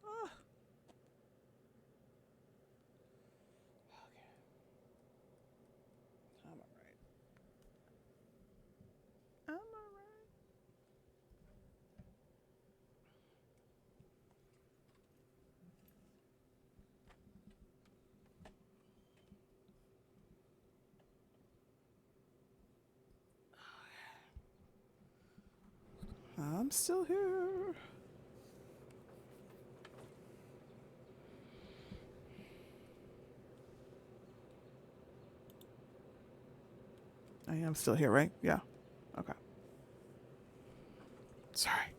[SPEAKER 1] Ah, okay. I'm all right. I'm all right. I'm still here. I am still here, right? Yeah. Okay. Sorry.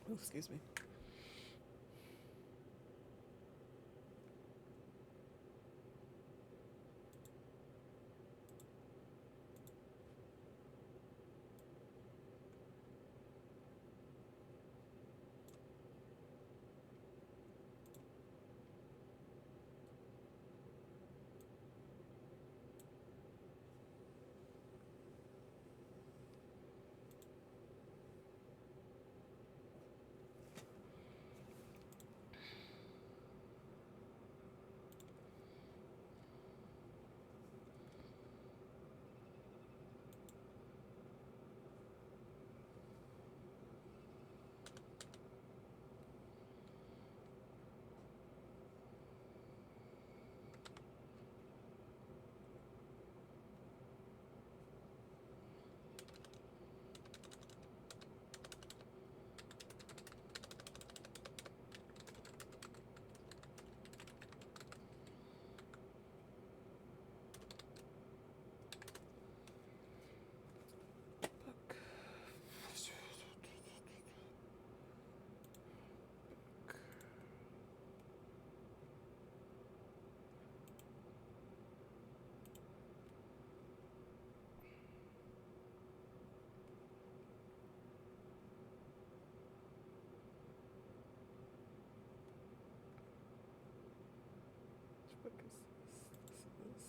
[SPEAKER 1] Oh, excuse me. Which book is this? This is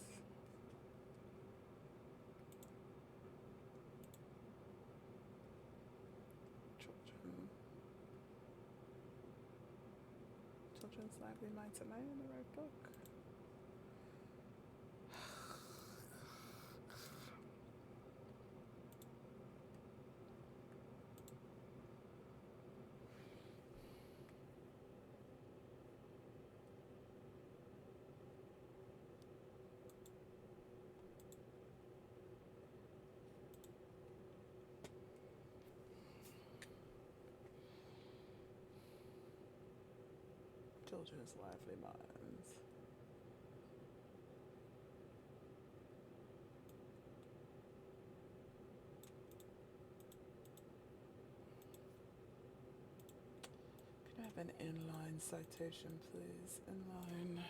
[SPEAKER 1] Children. Children's Lively Minds. Am I in the right book? Children's Lively Minds. Could I have an inline citation, please? Inline.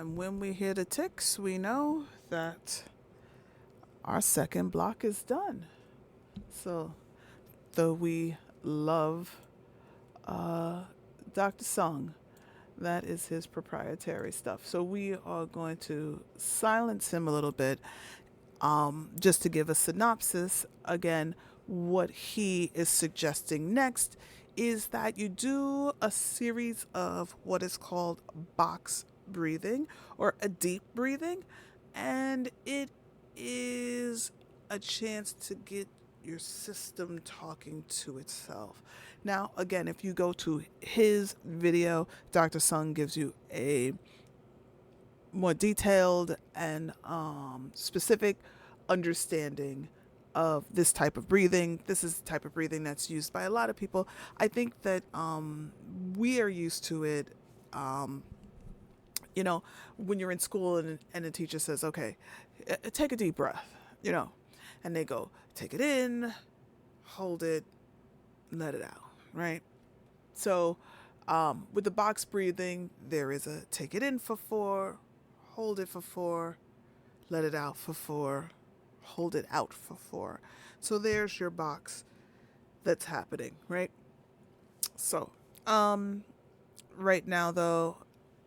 [SPEAKER 1] And when we hear the ticks, we know that our second block is done. So, though we love Dr. Sung, that is his proprietary stuff. So, we are going to silence him a little bit just to give a synopsis. Again, what he is suggesting next is that you do a series of what is called box breathing or a deep breathing, and it is a chance to get your system talking to itself. Now, again, if you go to his video, Dr. Sung gives you a more detailed and specific understanding of this type of breathing. This is the type of breathing that's used by a lot of people. I think that we are used to it. Um, when you're in school and the teacher says, okay, take a deep breath, and they go, take it in, hold it, let it out, right? So with the box breathing, there is a take it in for 4, hold it for 4, let it out for 4, hold it out for 4. So there's your box that's happening, right? So, right now though,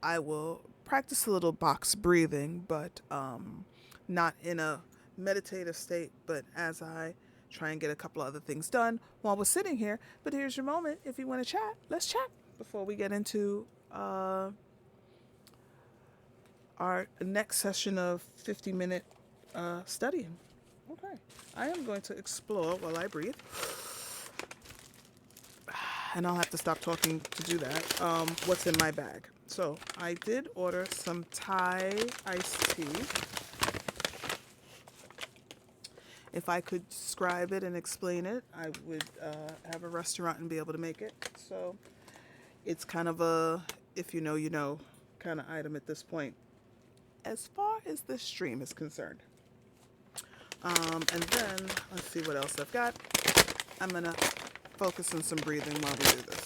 [SPEAKER 1] I will practice a little box breathing, but not in a meditative state, but as I try and get a couple of other things done while we're sitting here. But here's your moment. If you want to chat, let's chat before we get into our next session of 50-minute studying. Okay. I am going to explore while I breathe. And I'll have to stop talking to do that. What's in my bag? So I did order some Thai iced tea. If I could describe it and explain it, I would have a restaurant and be able to make it. So it's kind of a, if you know, you know, kind of item at this point, as far as this stream is concerned. And then, let's see what else I've got. I'm going to focus on some breathing while we do this.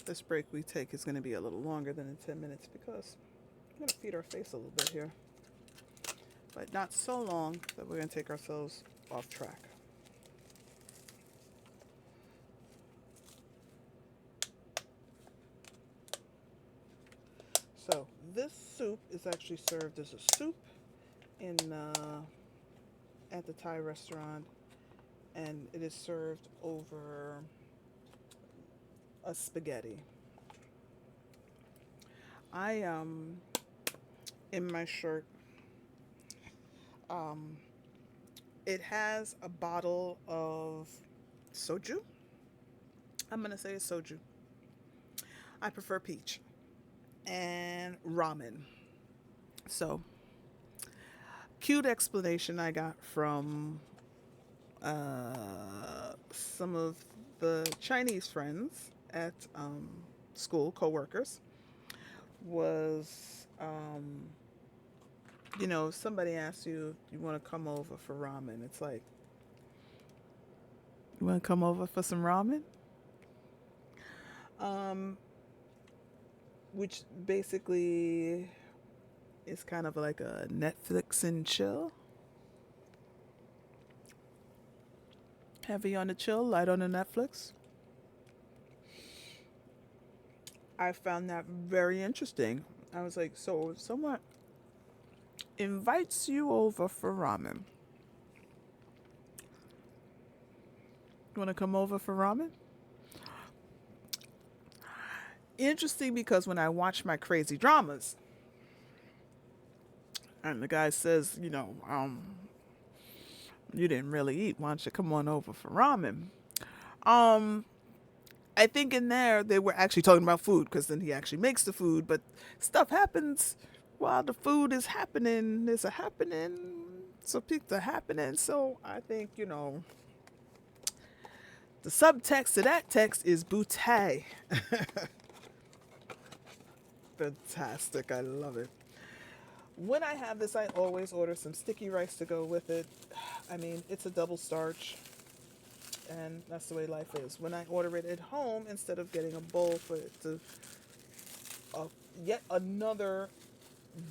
[SPEAKER 1] This break we take is going to be a little longer than in 10 minutes because I'm going to feed our face a little bit here. But not so long that we're going to take ourselves off track. So this soup is actually served as a soup in at the Thai restaurant, and it is served over a spaghetti. I in my shirt. Um, it has a bottle of soju. I'm going to say it's soju. I prefer peach. And ramen. So, cute explanation I got from some of the Chinese friends at school, co-workers, was somebody asks you, you want to come over for ramen. It's like, you want to come over for some ramen? Um, which basically is kind of like a Netflix and chill. Heavy on the chill, light on the Netflix. I found that very interesting. I was like, so if someone invites you over for ramen, you want to come over for ramen? Interesting because when I watch my crazy dramas, and the guy says, you didn't really eat. Why don't you come on over for ramen? Um, I think in there they were actually talking about food because then he actually makes the food, but stuff happens while the food is happening. There's a happening, so pizza happening. So I think the subtext to that text is bootay. Fantastic, I love it. When I have this, I always order some sticky rice to go with it. I mean, it's a double starch, and that's the way life is. When I order it at home, instead of getting a bowl for it to uh, yet another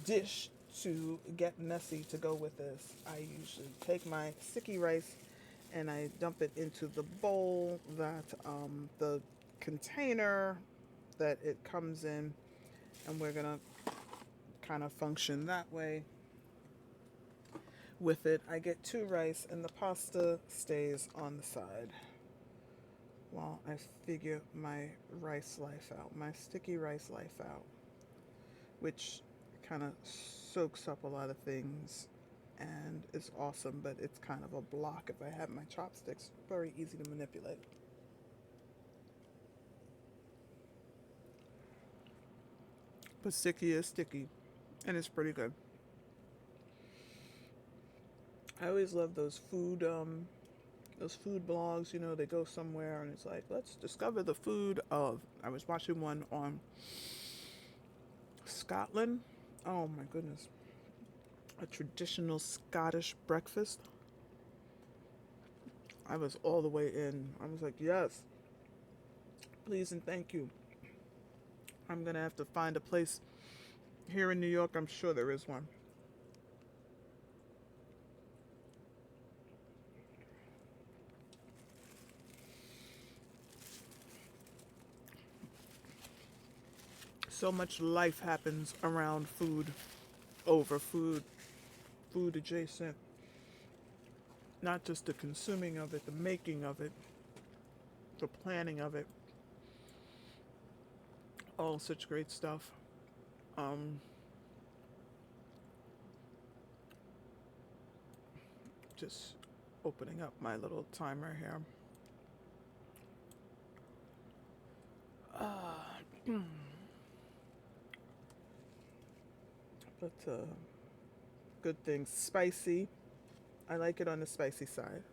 [SPEAKER 1] dish to get messy to go with this, I usually take my sticky rice and I dump it into the bowl that the container that it comes in, and we're gonna kind of function that way with it. I get two rice and the pasta stays on the side while I figure my rice life out, my sticky rice life out, which kind of soaks up a lot of things and is awesome, but it's kind of a block if I have my chopsticks. Very easy to manipulate. But sticky is sticky, and it's pretty good. I always love those food blogs. They go somewhere and it's like, let's discover the food of. I was watching one on Scotland. Oh my goodness, a traditional Scottish breakfast. I was all the way in. I was like, yes, please and thank you. I'm gonna have to find a place here in New York. I'm sure there is one. So much life happens around food, over food, food adjacent. Not just the consuming of it, the making of it, the planning of it. All such great stuff. Um, just opening up my little timer here. But good things. Spicy. I like it on the spicy side.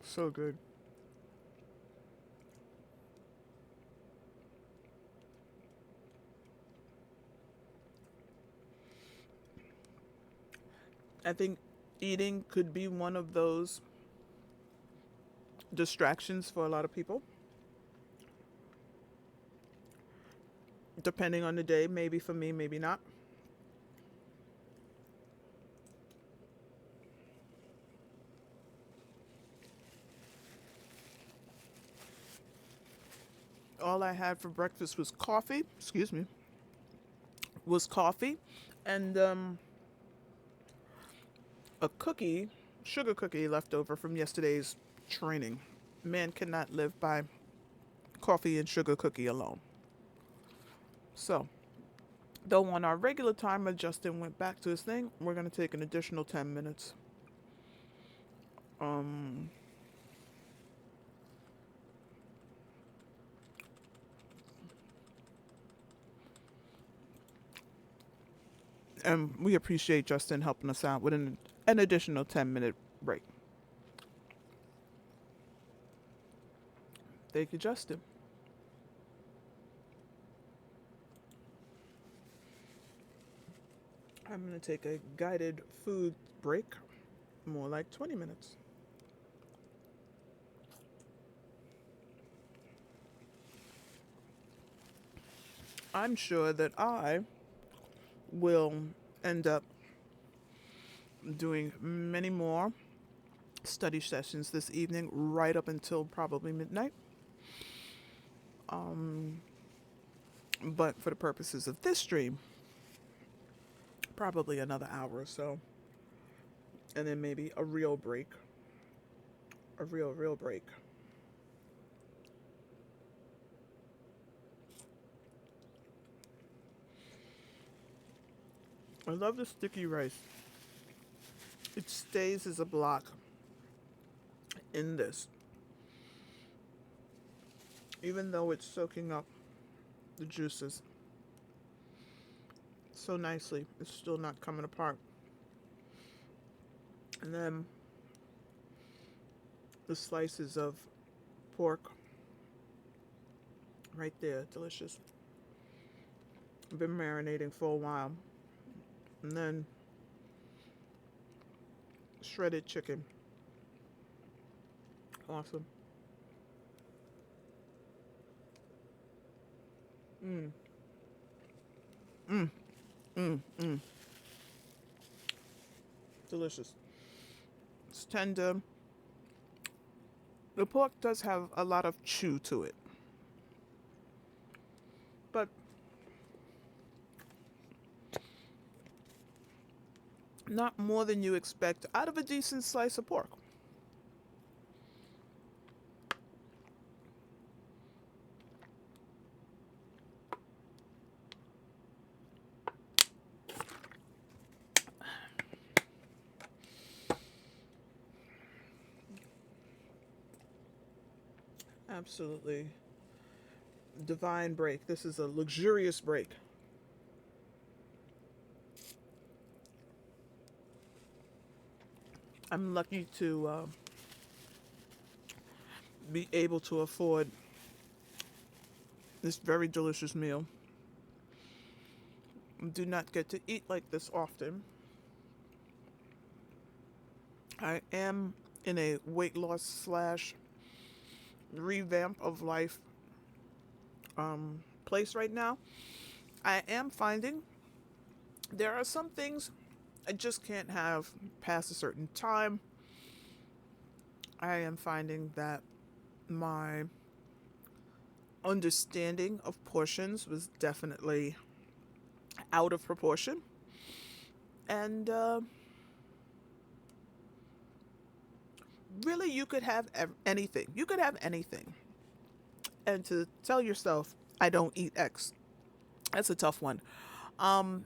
[SPEAKER 1] So good. I think eating could be one of those distractions for a lot of people. Depending on the day, maybe for me, maybe not. All I had for breakfast was coffee. Excuse me. Was coffee, and a cookie, sugar cookie left over from yesterday's training. Man cannot live by coffee and sugar cookie alone. So, though on our regular timer, Justin went back to his thing, we're going to take an additional 10 minutes. Um, and we appreciate Justin helping us out with an additional 10-minute break. Thank you, Justin. I'm going to take a guided food break, more like 20 minutes. I'm sure that I will end up doing many more study sessions this evening, right up until probably midnight. But for the purposes of this stream, probably another hour or so. And then maybe a real break. A real break. I love the sticky rice. It stays as a block in this. Even though it's soaking up the juices so nicely, it's still not coming apart. And then the slices of pork right there, delicious. I've been marinating for a while. And then shredded chicken. Awesome. Mmm. Mmm. Mmm. Mmm. Delicious. It's tender. The pork does have a lot of chew to it. But not more than you expect out of a decent slice of pork. Absolutely divine break. This is a luxurious break. I'm lucky to be able to afford this very delicious meal. Do not get to eat like this often. I am in a weight loss slash revamp of life place right now. I am finding there are some things I just can't have past a certain time. I am finding that my understanding of portions was definitely out of proportion. And really, you could have anything. You could have anything. And to tell yourself, I don't eat X, that's a tough one. Um,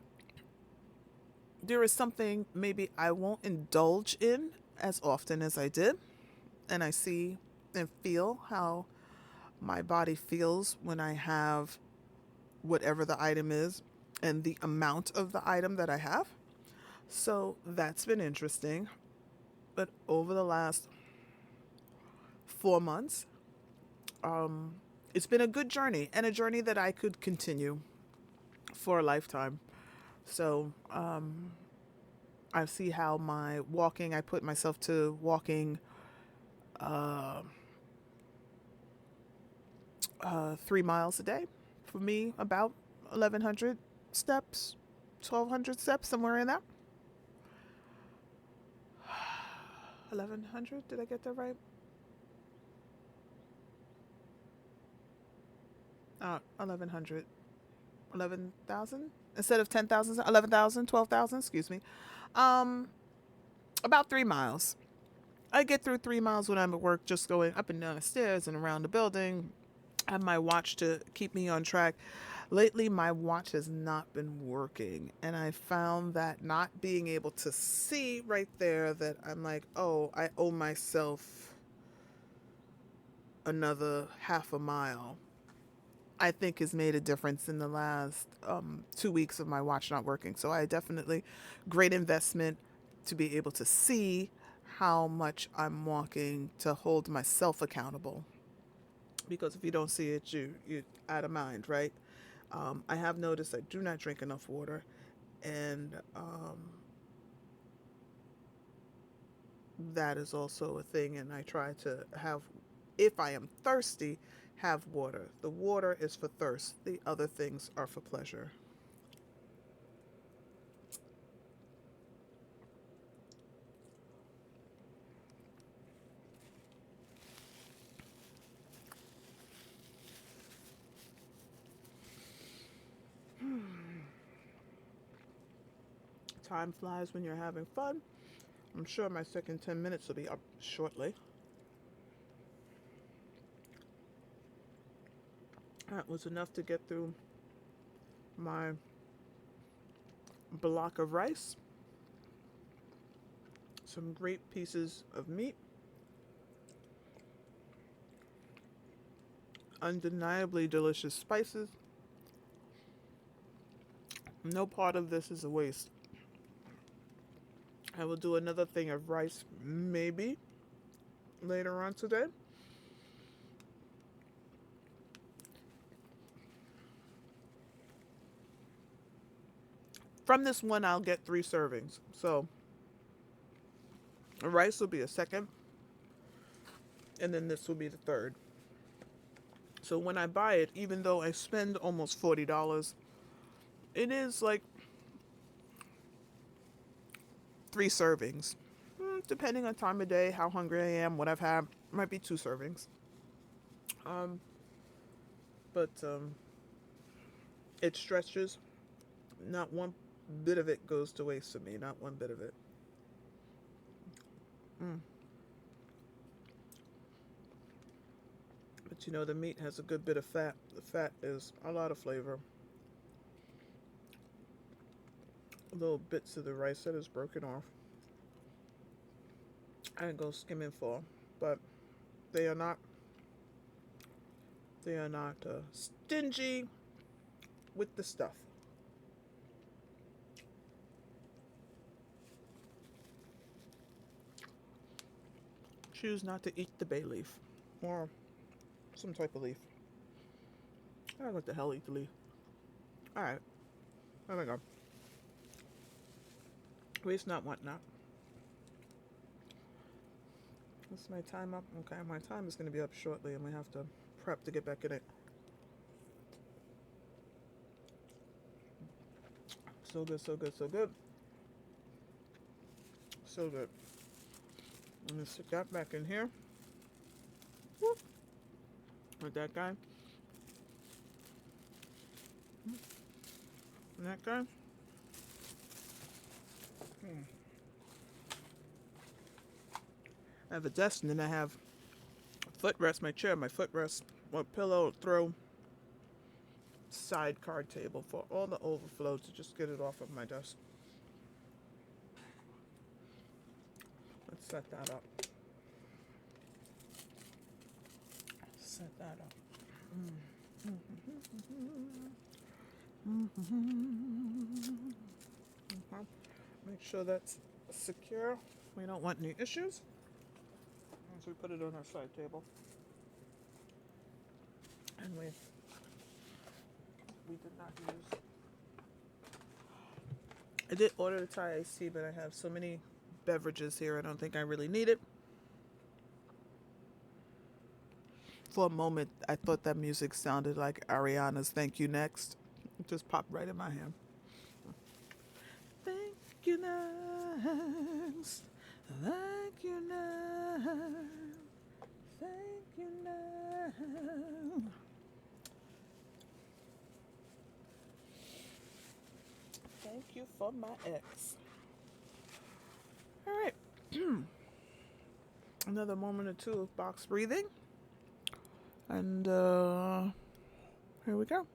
[SPEAKER 1] there is something maybe I won't indulge in as often as I did. And I see and feel how my body feels when I have whatever the item is and the amount of the item that I have. So that's been interesting. But over the last 4 months, it's been a good journey and a journey that I could continue for a lifetime. So I see how my walking, I put myself to walking uh, 3 miles a day. For me, about 1,100 steps, 1,200 steps, somewhere in that. 1,100, did I get that right? 1,100. 11,000? Instead of 10,000, 11,000, 12,000, excuse me. Um, about 3 miles. I get through 3 miles when I'm at work, just going up and down the stairs and around the building. I have my watch to keep me on track. Lately, my watch has not been working, and I found that not being able to see right there, that I'm like, oh, I owe myself another half a mile, I think has made a difference in the last 2 weeks of my watch not working. So I definitely, great investment to be able to see how much I'm walking, to hold myself accountable. Because if you don't see it, you out of mind, right? I have noticed I do not drink enough water, and that is also a thing. And I try to have, if I am thirsty, have water. The water is for thirst. The other things are for pleasure. Time flies when you're having fun. I'm sure my second 10 minutes will be up shortly. That was enough to get through my block of rice, some great pieces of meat, undeniably delicious spices. No part of this is a waste. I will do another thing of rice maybe later on today. From this one, I'll get 3 servings. So the rice will be a second, and then this will be the third. So when I buy it, even though I spend almost $40, it is like 3 servings. Depending on time of day, how hungry I am, what I've had, might be 2 servings. Um, but it stretches. Not one bit of it goes to waste for me. Not one bit of it. But you know, the meat has a good bit of fat. The fat is a lot of flavor. Little bits of the rice that is broken off. I go skimming for, but they are not. They are not stingy with the stuff. Choose not to eat the bay leaf, or some type of leaf. I don't know what the hell eat the leaf. All right, there we go. Waste not, want not. Is my time up? Okay, my time is going to be up shortly, and we have to prep to get back in it. So good, so good, so good. So good. I'm going to stick that back in here. Whoop. With that guy. And that guy. I have a desk, and then I have a footrest, my chair, my footrest, one pillow, throw, side card table for all the overflow to just get it off of my desk. Let's set that up. Set that up. Okay. Make sure that's secure. We don't want any issues. So we put it on our side table. And we did not use. I did order the Thai iced tea, but I have so many beverages here, I don't think I really need it. For a moment, I thought that music sounded like Ariana's Thank You Next. It just popped right in my hand. Thank you next. Thank you next. Thank you next. Thank you for my ex. All right. Another moment or two of box breathing. And here we go.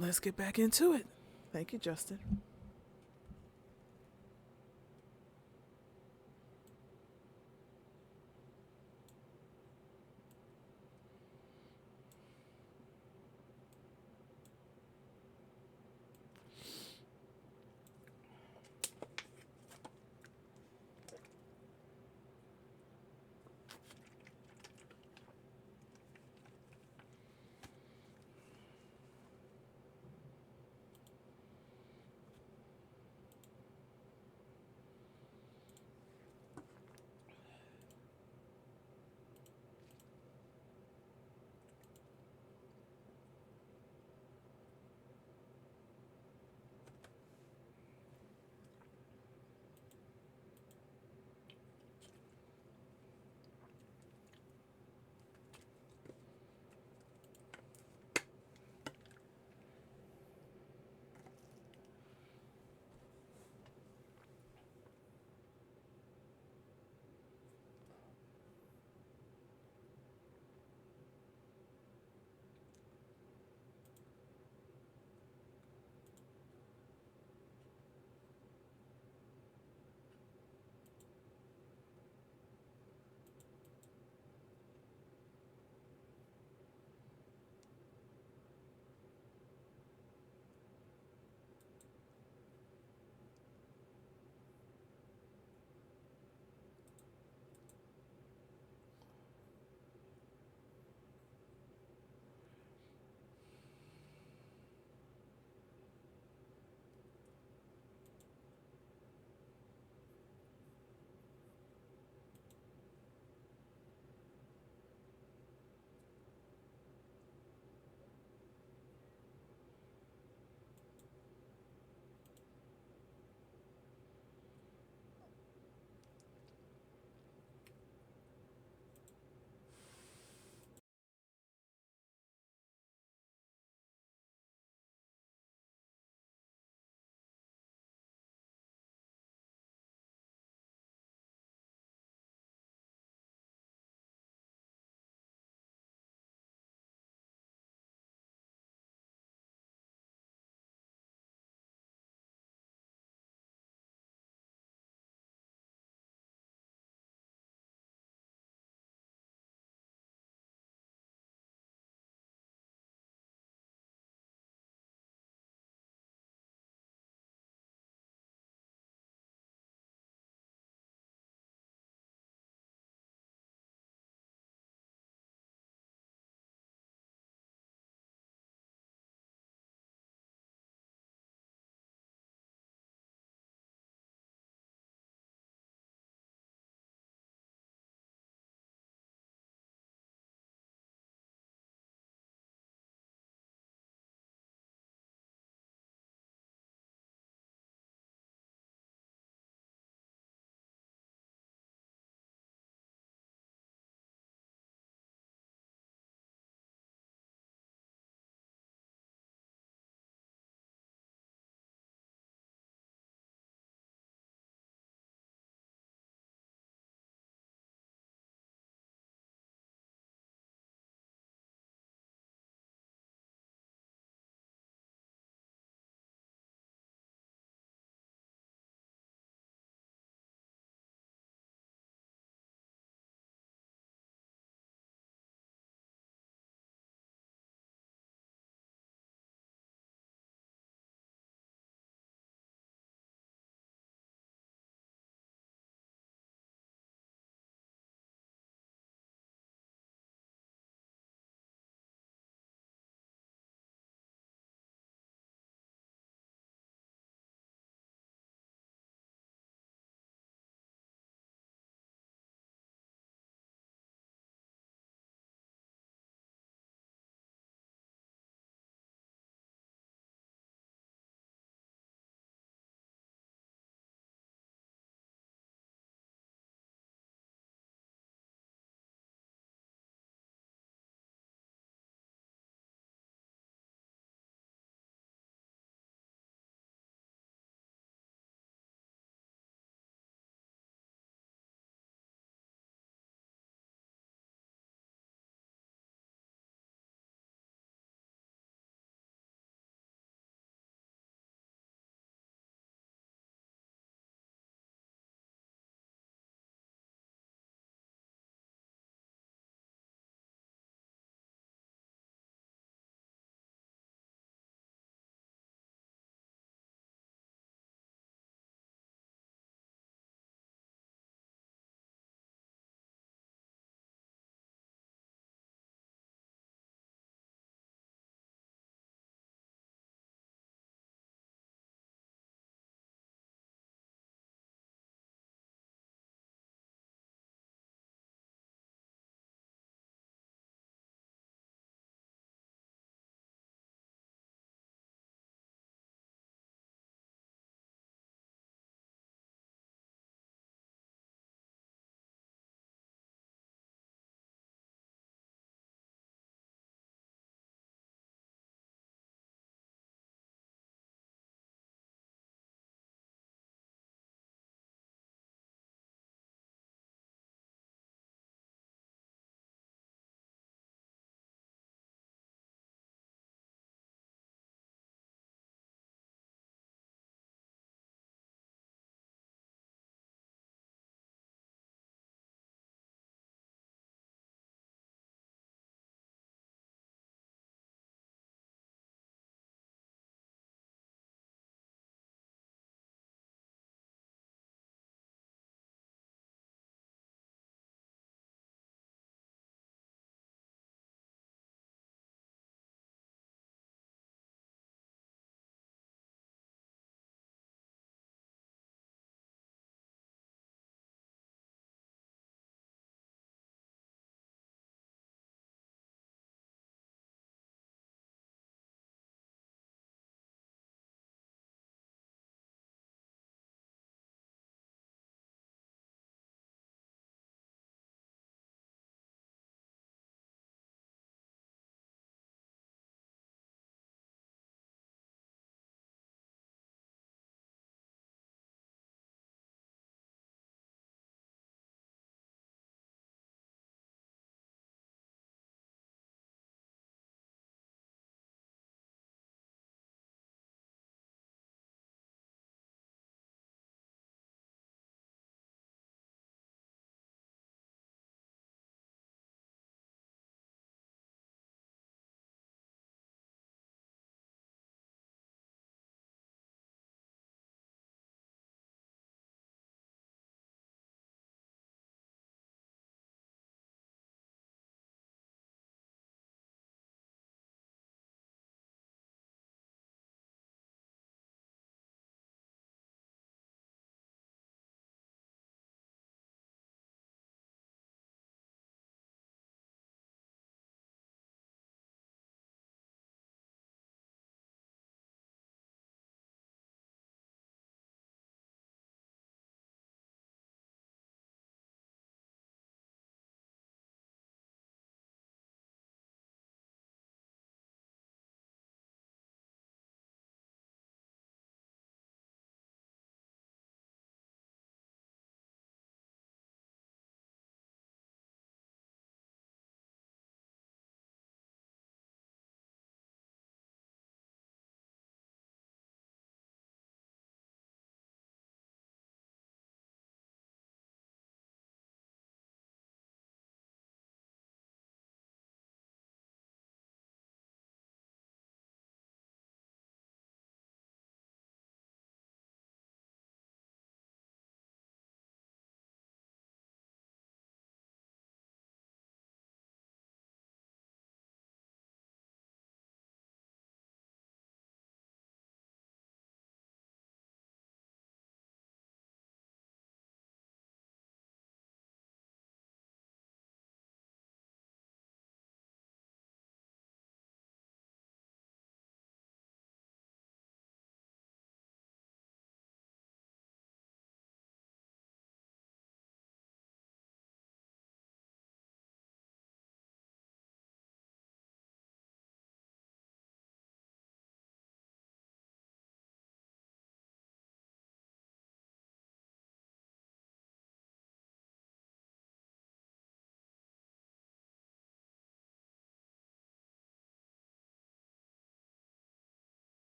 [SPEAKER 1] let's get back into it. Thank you, Justin.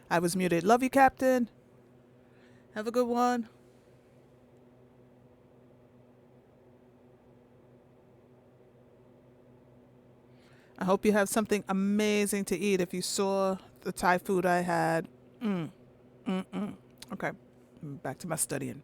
[SPEAKER 1] I was muted. Love you, Captain. Have a good one. I hope you have something amazing to eat. If you saw the Thai food I had, okay, back to my studying.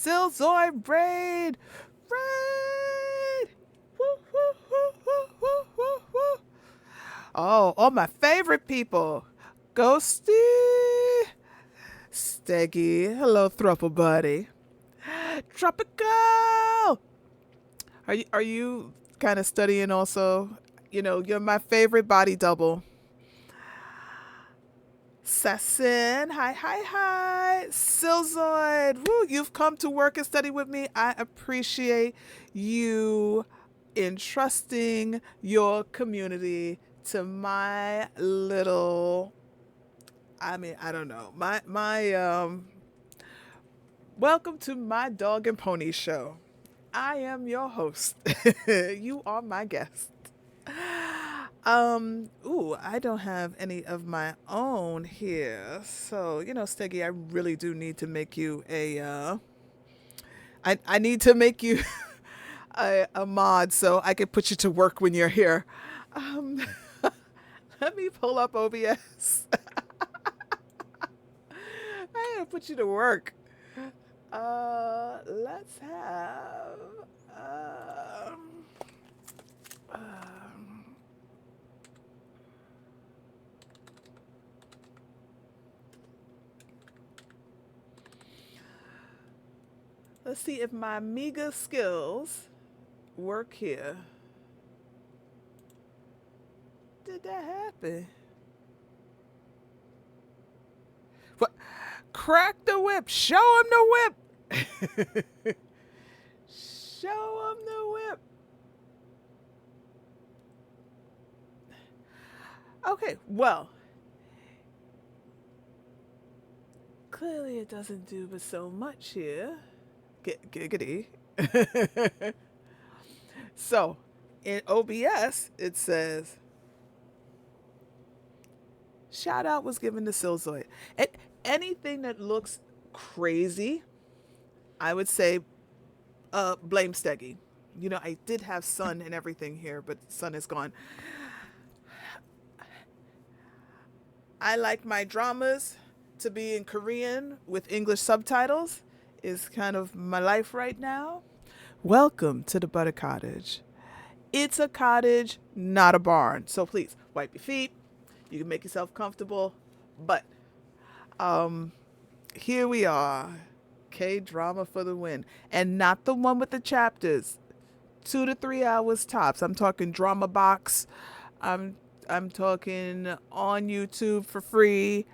[SPEAKER 1] Silzoid braid. Braid. Woo, woo, woo, woo, woo, woo, woo. Oh, all my favorite people. Ghosty. Steggy. Hello, Thruple Buddy. Tropical. Are you kind of studying also? You know, you're my favorite body double. Sassin, hi, hi, hi. Silzoid, woo, you've come to work and study with me. I appreciate you entrusting your community to my little, I mean, I don't know, welcome to my dog and pony show. I am your host. You are my guest. Ooh, I don't have any of my own here. So, Steggy, I really do need to make you I need to make you a mod so I can put you to work when you're here. Um, Let me pull up OBS. I gotta put you to work. Let's have, um, let's see if my Amiga skills work here. Did that happen? What? Crack the whip. Show him the whip. Show him the whip. Okay, well, clearly it doesn't do but so much here. Giggity. So, in OBS, it says, shout out was given to Silzoid. And anything that looks crazy, I would say, blame Steggy. I did have Sun and everything here, but Sun is gone. I like my dramas to be in Korean with English subtitles. Is kind of my life right now. Welcome to the Butter Cottage. It's a cottage, not a barn. So please wipe your feet. You can make yourself comfortable. But here we are. K-drama for the win. And not the one with the chapters. 2 to 3 hours tops. I'm talking drama box. I'm talking on YouTube for free.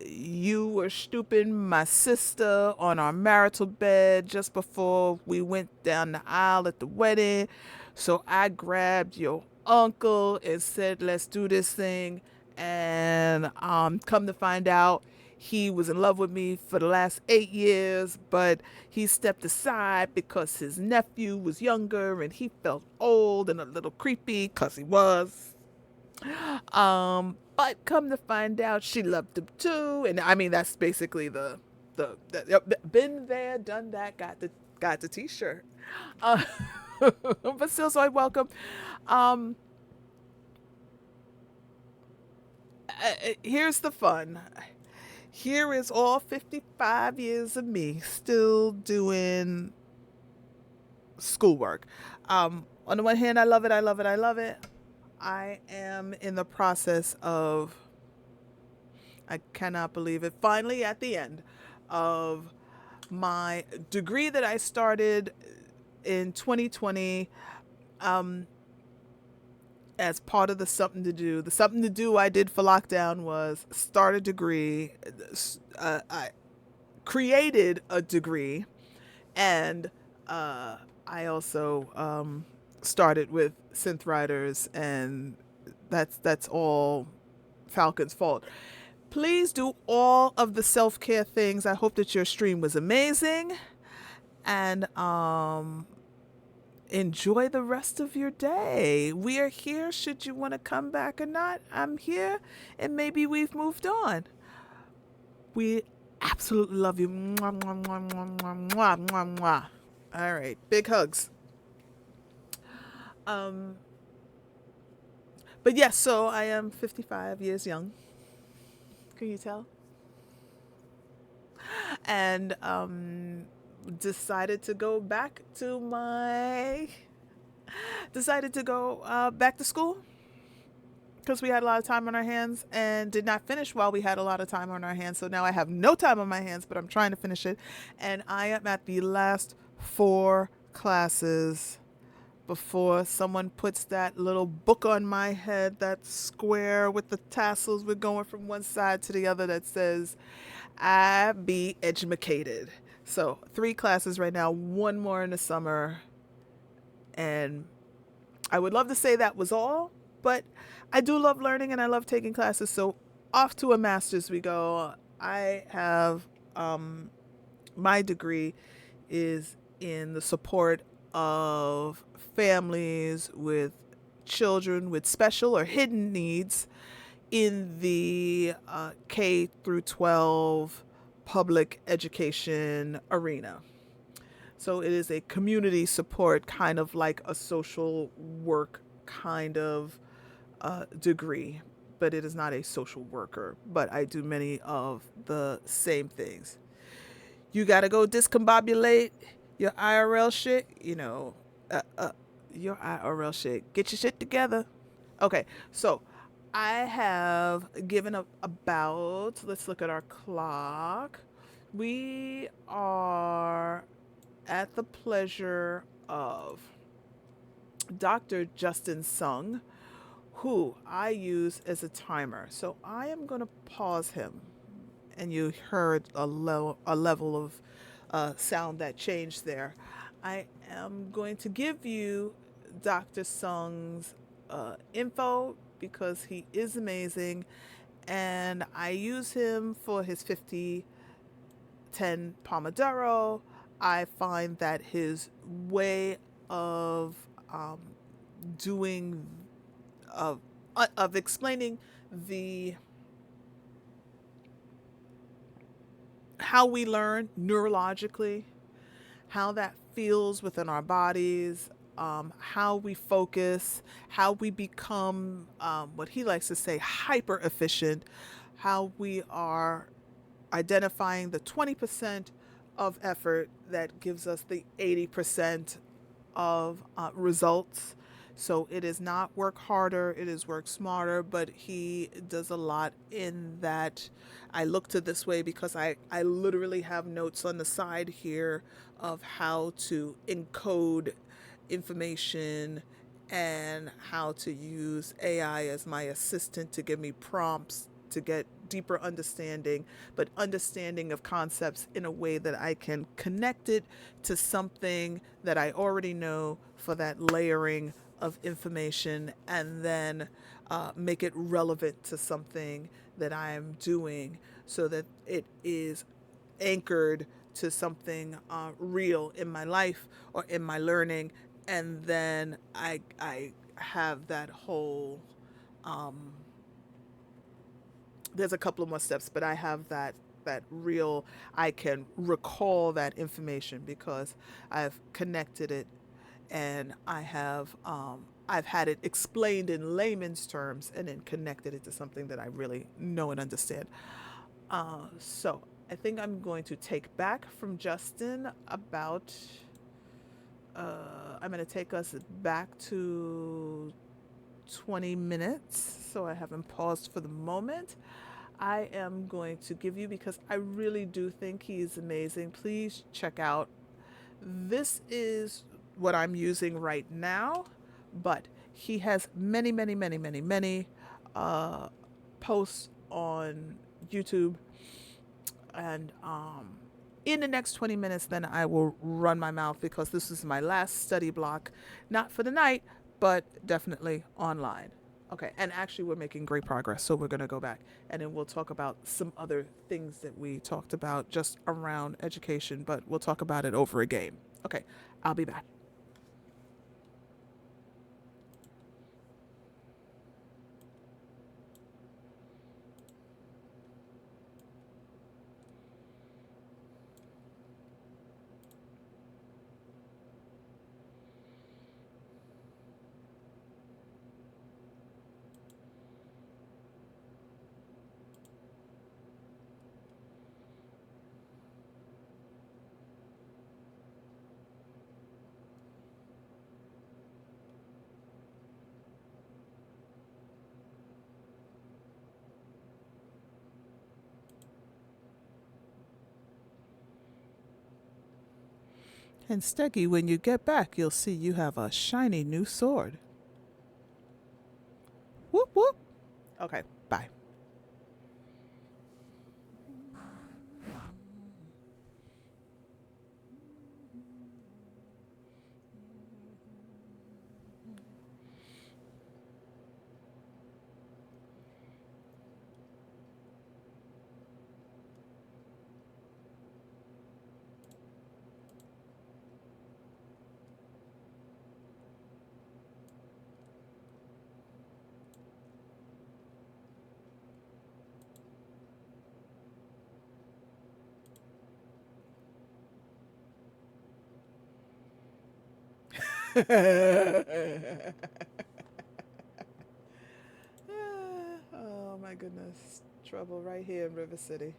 [SPEAKER 1] You were stooping my sister on our marital bed just before we went down the aisle at the wedding. So I grabbed your uncle and said, let's do this thing. And come to find out, he was in love with me for the last 8 years, but he stepped aside because his nephew was younger and he felt old and a little creepy because he was. But come to find out, she loved him too, and I mean that's basically been there, done that, got the T-shirt. Uh, but still, so I welcome. Um, Here's the fun. Here is all 55 years of me still doing schoolwork. On the one hand, I love it. I love it. I love it. I am in the process of, I cannot believe it, finally at the end of my degree that I started in 2020 as part of the something to do. The something to do I did for lockdown was start a degree. I created a degree, and I also started with synth riders, and that's all Falcon's fault. Please do all of the self-care things. I hope that your stream was amazing, and enjoy the rest of your day. We are here should you want to come back or not. I'm here, and maybe we've moved on. We absolutely love you. Mwah, mwah, mwah, mwah, mwah, mwah, mwah, mwah. All right, big hugs. Um, but yes, so I am 55 years young. Can you tell? and decided to go back to my decided to go back to school because we had a lot of time on our hands and did not finish while we had a lot of time on our hands. So now I have no time on my hands, but I'm trying to finish it. And I am at the last 4 classes before someone puts that little book on my head, that square with the tassels. We're going from one side to the other that says, I be educated. So 3 classes right now, one more in the summer. And I would love to say that was all, but I do love learning and I love taking classes. So off to a master's we go. I have my degree is in the support of families with children with special or hidden needs in the K through 12 public education arena. So it is a community support, kind of like a social work kind of degree, but it is not a social worker. But I do many of the same things. You got to go discombobulate your IRL shit, uh, uh, your IRL shit. Get your shit together. Okay, so I have given about, let's look at our clock. We are at the pleasure of Dr. Justin Sung, who I use as a timer. So I am going to pause him. And you heard a level of sound that changed there. I am going to give you Dr. Sung's info because he is amazing. And I use him for his 50-10 Pomodoro. I find that his way of doing of explaining the how we learn neurologically, how that feels within our bodies, how we focus, how we become what he likes to say hyper efficient, how we are identifying the 20% of effort that gives us the 80% of results. So it is not work harder, it is work smarter, but he does a lot in that. I look to this way because I literally have notes on the side here of how to encode information and how to use AI as my assistant to give me prompts to get deeper understanding, but understanding of concepts in a way that I can connect it to something that I already know for that layering of information and then make it relevant to something that I am doing so that it is anchored to something real in my life or in my learning. And then I have that whole there's a couple of more steps, but I have that real, I can recall that information because I've connected it and I've had it explained in layman's terms and then connected it to something that I really know and understand. So I think I'm going to take back from Justin about I'm going to take us back to 20 minutes, so I haven't paused for the moment. I am going to give you, because I really do think he is amazing. Please check out. This is what I'm using right now, but he has many, many, many, many, many posts on YouTube. And in the next 20 minutes, then I will run my mouth because this is my last study block, not for the night, but definitely online. Okay, and actually, we're making great progress, so we're going to go back and then we'll talk about some other things that we talked about just around education, but we'll talk about it over a game. Okay, I'll be back. And Steggy, when you get back, you'll see you have a shiny new sword. Whoop whoop. Okay, bye. Oh my goodness. Trouble right here in River City.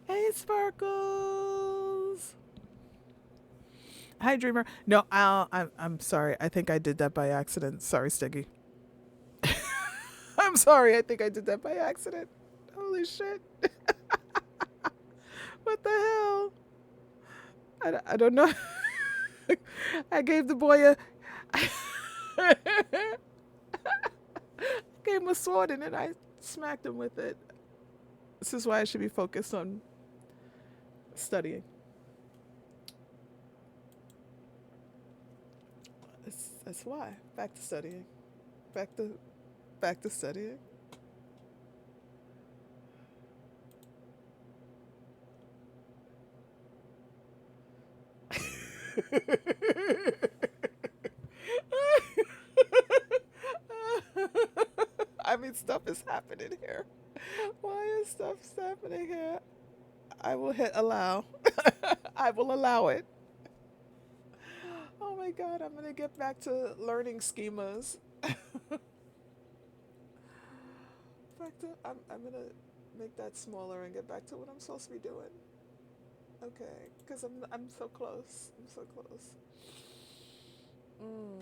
[SPEAKER 1] Hey, Sparkles. Hi, Dreamer. No, I'm sorry. I think I did that by accident. Sorry, Steggy. I'm sorry. I think I did that by accident. Holy shit. What the hell? I don't know. I gave the boy a gave him a sword and then I smacked him with it. This is why I should be focused on studying. That's why. Back to studying. Back to back to studying. I mean, stuff is happening here. Why is stuff happening here? I will hit allow. I will allow it. Oh my god, I'm gonna get back to learning schemas. Back to I'm gonna make that smaller and get back to what I'm supposed to be doing. Okay, because I'm so close. I'm so close. Mm.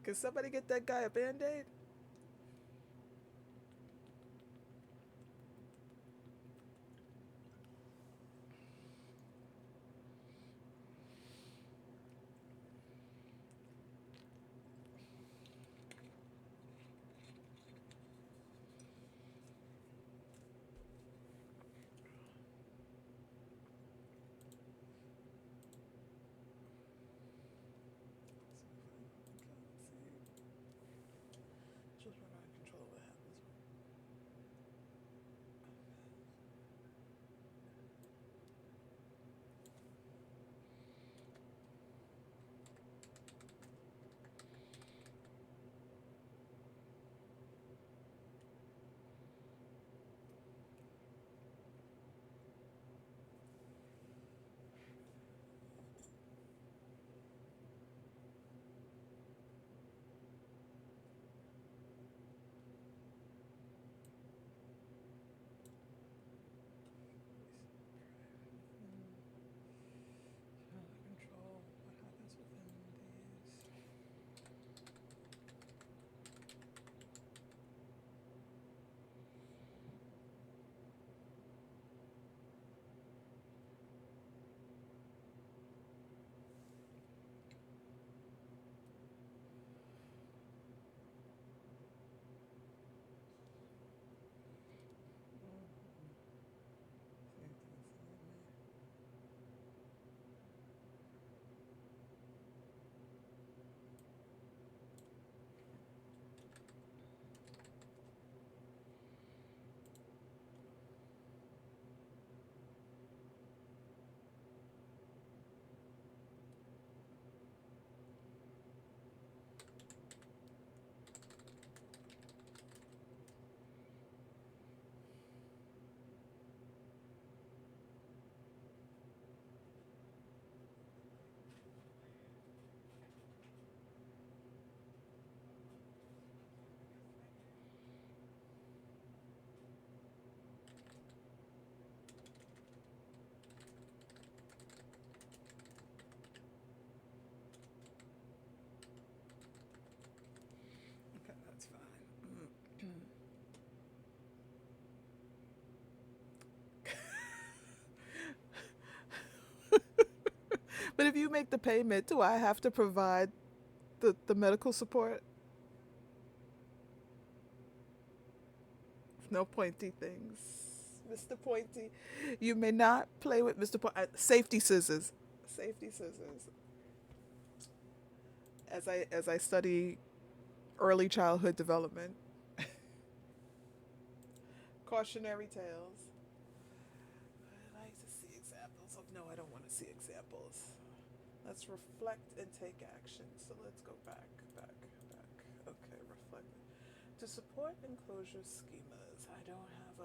[SPEAKER 1] Can somebody get that guy a band-aid? Just provide control of what happens. Control what happens within these. Okay, that's fine. But if you make the payment, do I have to provide the medical support? No pointy things. Mr. Pointy. You may not play with Mr. Safety scissors. Safety scissors. As I study early childhood development. Cautionary tales. I like to see examples of no, I don't want to see examples. Let's reflect and take action. So let's go back, back, back. Okay, reflect. To support enclosure schemas, I don't have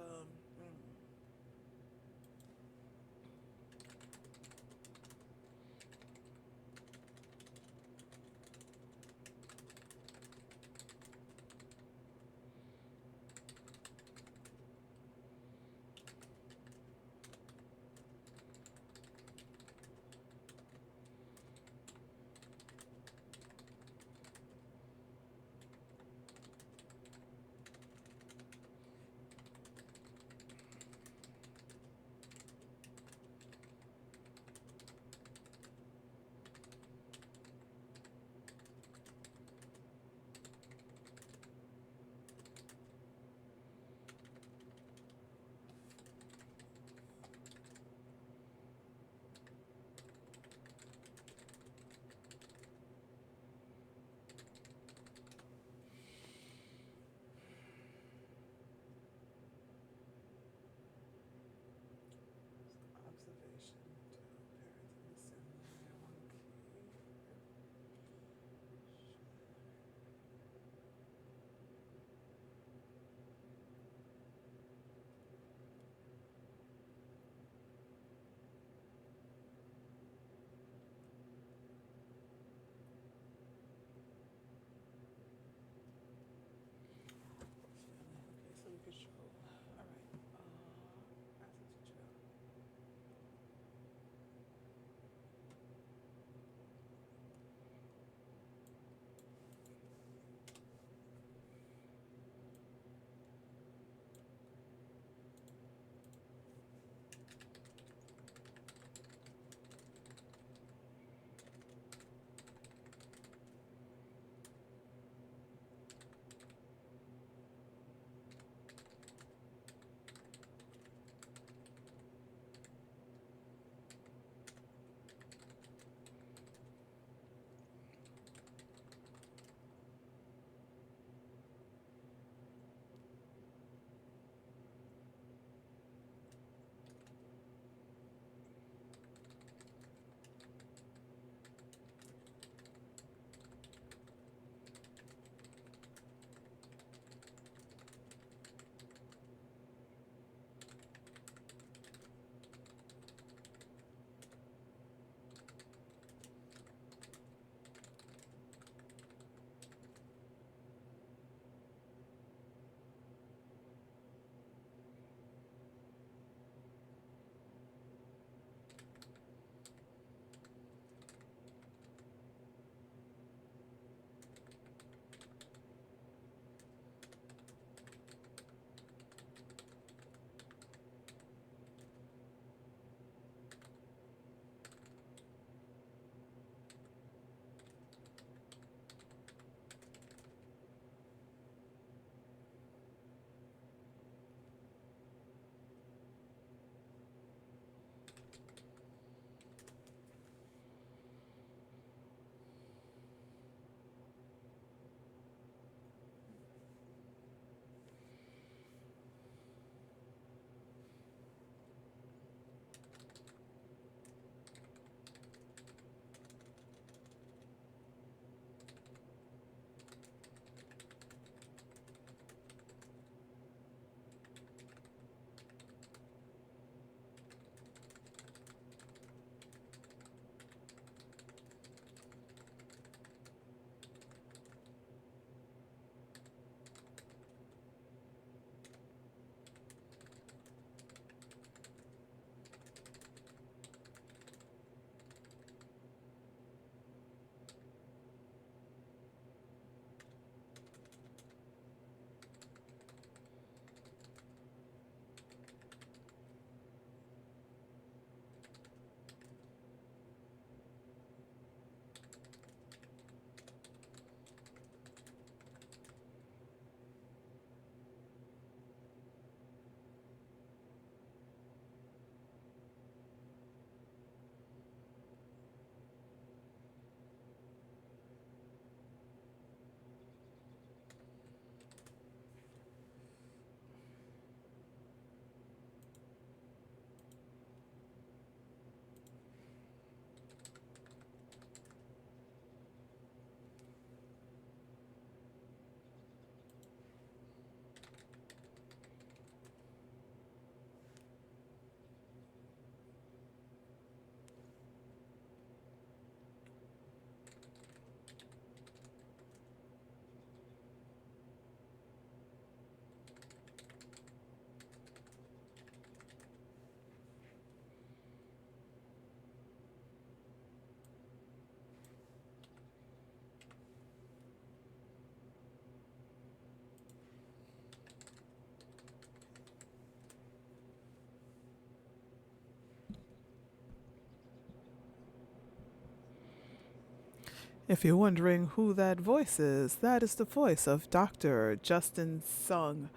[SPEAKER 1] If you're wondering who that voice is, that is the voice of Dr. Justin Sung.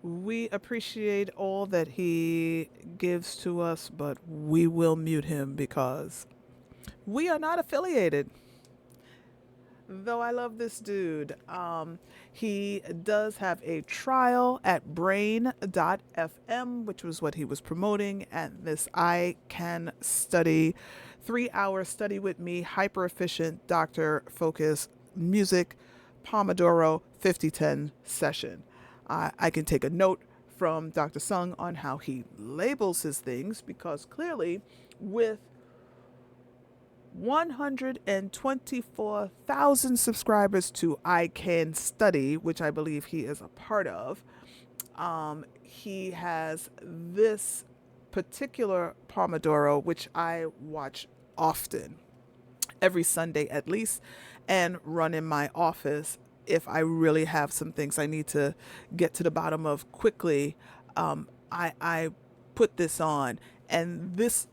[SPEAKER 1] We appreciate all that he gives to us, but we will mute him because we are not affiliated. Though I love this dude, he does have a trial at brain.fm, which was what he was promoting, and this I Can Study 3 hour study with me, hyper efficient doctor focus music, Pomodoro 50-10 session. I can take a note from Dr. Sung on how he labels his things because clearly, with 124,000 subscribers to I Can Study, which I believe he is a part of. He has this particular Pomodoro, which I watch often, every Sunday at least, and run in my office if I really have some things I need to get to the bottom of quickly. I put this on, and this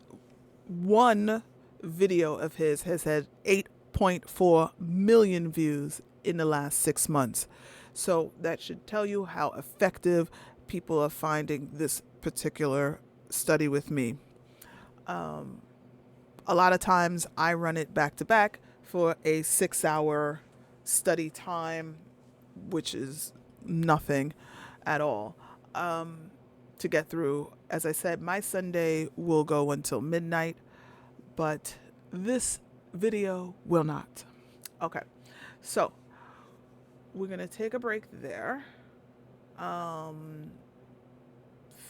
[SPEAKER 1] one video of his has had 8.4 million views in the last 6 months. So that should tell you how effective people are finding this particular study with me. A lot of times I run it back to back for a 6 hour study time, which is nothing at all to get through. As I said, my Sunday will go until midnight, but this video will not. Okay, so we're gonna take a break there.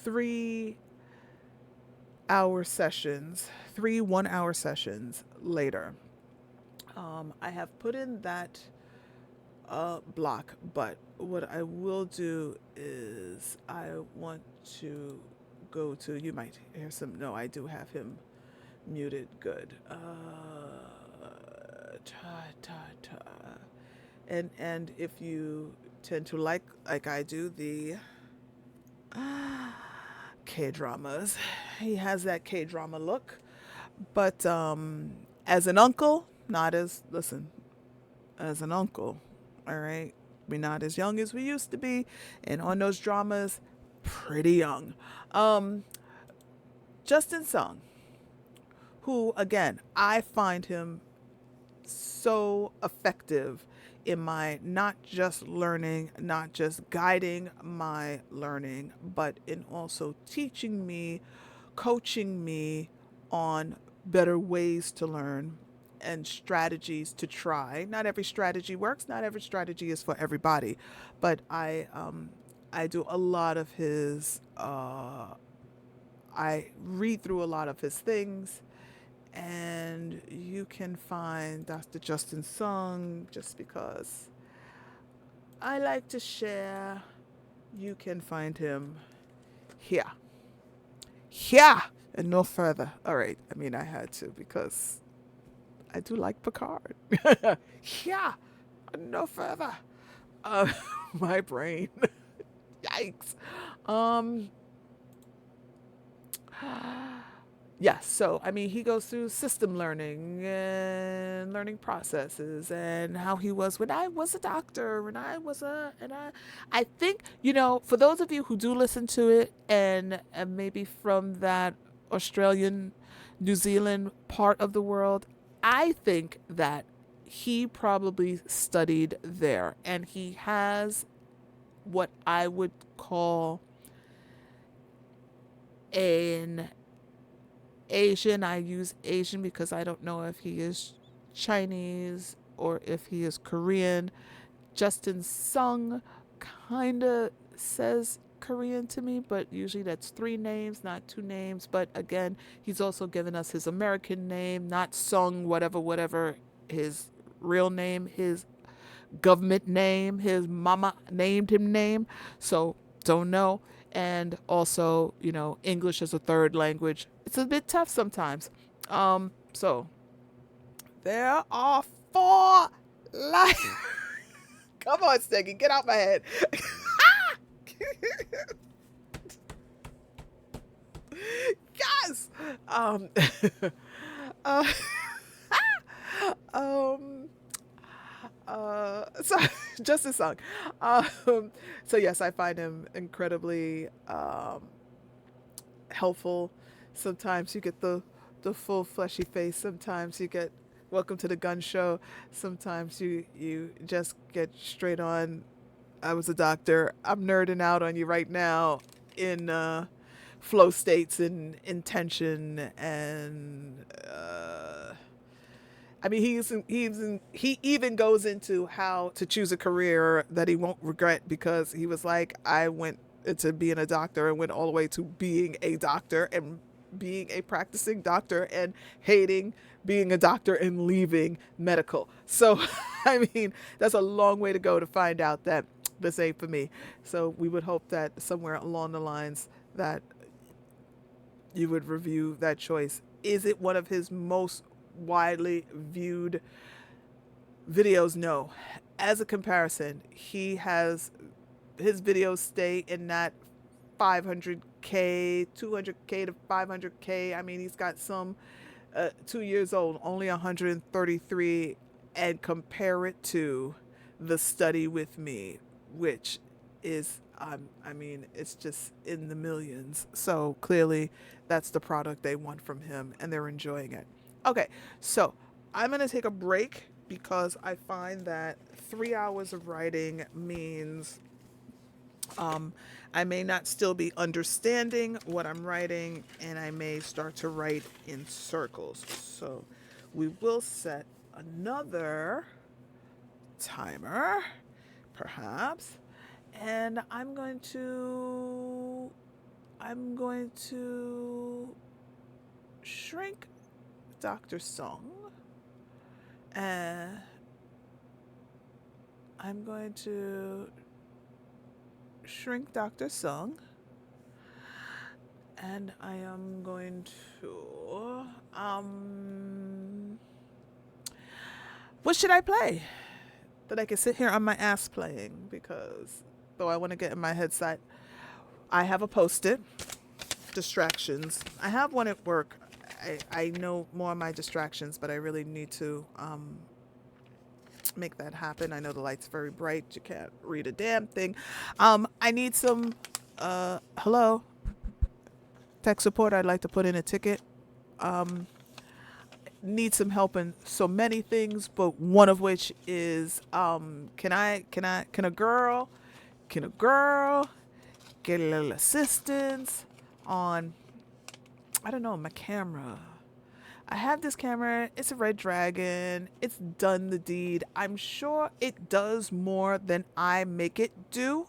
[SPEAKER 1] 3 hour sessions, 3 1 hour sessions later. I have put in that block, but what I will do is I want to go to, you might hear some, no, I do have him muted. Good. And if you tend to like I do, the K-dramas, he has that K-drama look. But as an uncle, not as, listen, as an uncle, all right, we're not as young as we used to be, and on those dramas, pretty young. Justin Sung, who, again, I find him so effective in my not just learning, not just guiding my learning, but in also teaching me, coaching me on better ways to learn and strategies to try. Not every strategy works, not every strategy is for everybody, but I do a lot of his, I read through a lot of his things, and you can find Dr. Justin Sung just because I like to share. You can find him here. Here! And no further. All right. I mean, I had to because I do like Picard. Here! No further. My brain. Yikes. Yes, so I mean, he goes through system learning and learning processes and how he was when I was a doctor, when I was I think, for those of you who do listen to it and maybe from that Australian, New Zealand part of the world, I think that he probably studied there, and he has what I would call an Asian. I use Asian because I don't know if he is Chinese or if he is Korean. Justin Sung kind of says Korean to me, but usually that's 3 names, not 2 names. But again, he's also given us his American name, not Sung, whatever his real name, his government name, his mama named him name. So don't know. And also, English as a third language. It's a bit tough sometimes. So there are 4 life. Come on, Steggy, get out my head. Yes. uh, So just a song. So yes, I find him incredibly helpful. Sometimes you get the full fleshy face. Sometimes you get welcome to the gun show. Sometimes you just get straight on. I was a doctor. I'm nerding out on you right now in flow states and intention and I mean, he even goes into how to choose a career that he won't regret because he was like, I went into being a doctor and went all the way to being a doctor and being a practicing doctor and hating being a doctor and leaving medical. So, I mean, that's a long way to go to find out that this ain't for me. So, we would hope that somewhere along the lines that you would review that choice. Is it one of his most widely viewed videos? No. As a comparison, he has his videos stay in that 500K, 200K to 500K. I mean, he's got some 2 years old, only 133, and compare it to the study with me, which is I mean, it's just in the millions. So clearly, that's the product they want from him, and they're enjoying it. Okay, so I'm gonna take a break because I find that 3 hours of writing means um, I may not still be understanding what I'm writing, and I may start to write in circles. So we will set another timer, perhaps, and I'm going to shrink Dr. Song, and I'm going to shrink Dr. Sung, and I am going to what should I play that I can sit here on my ass playing? Because though I want to get in my headset, I have a post-it distractions. I have one at work. I know more of my distractions, but I really need to make that happen. I know the light's very bright. You can't read a damn thing. I need some hello, tech support. I'd like to put in a ticket. Need some help in so many things, but one of which is can a girl get a little assistance on, I don't know, my camera. I have this camera. It's a Red Dragon. It's done the deed. I'm sure it does more than I make it do.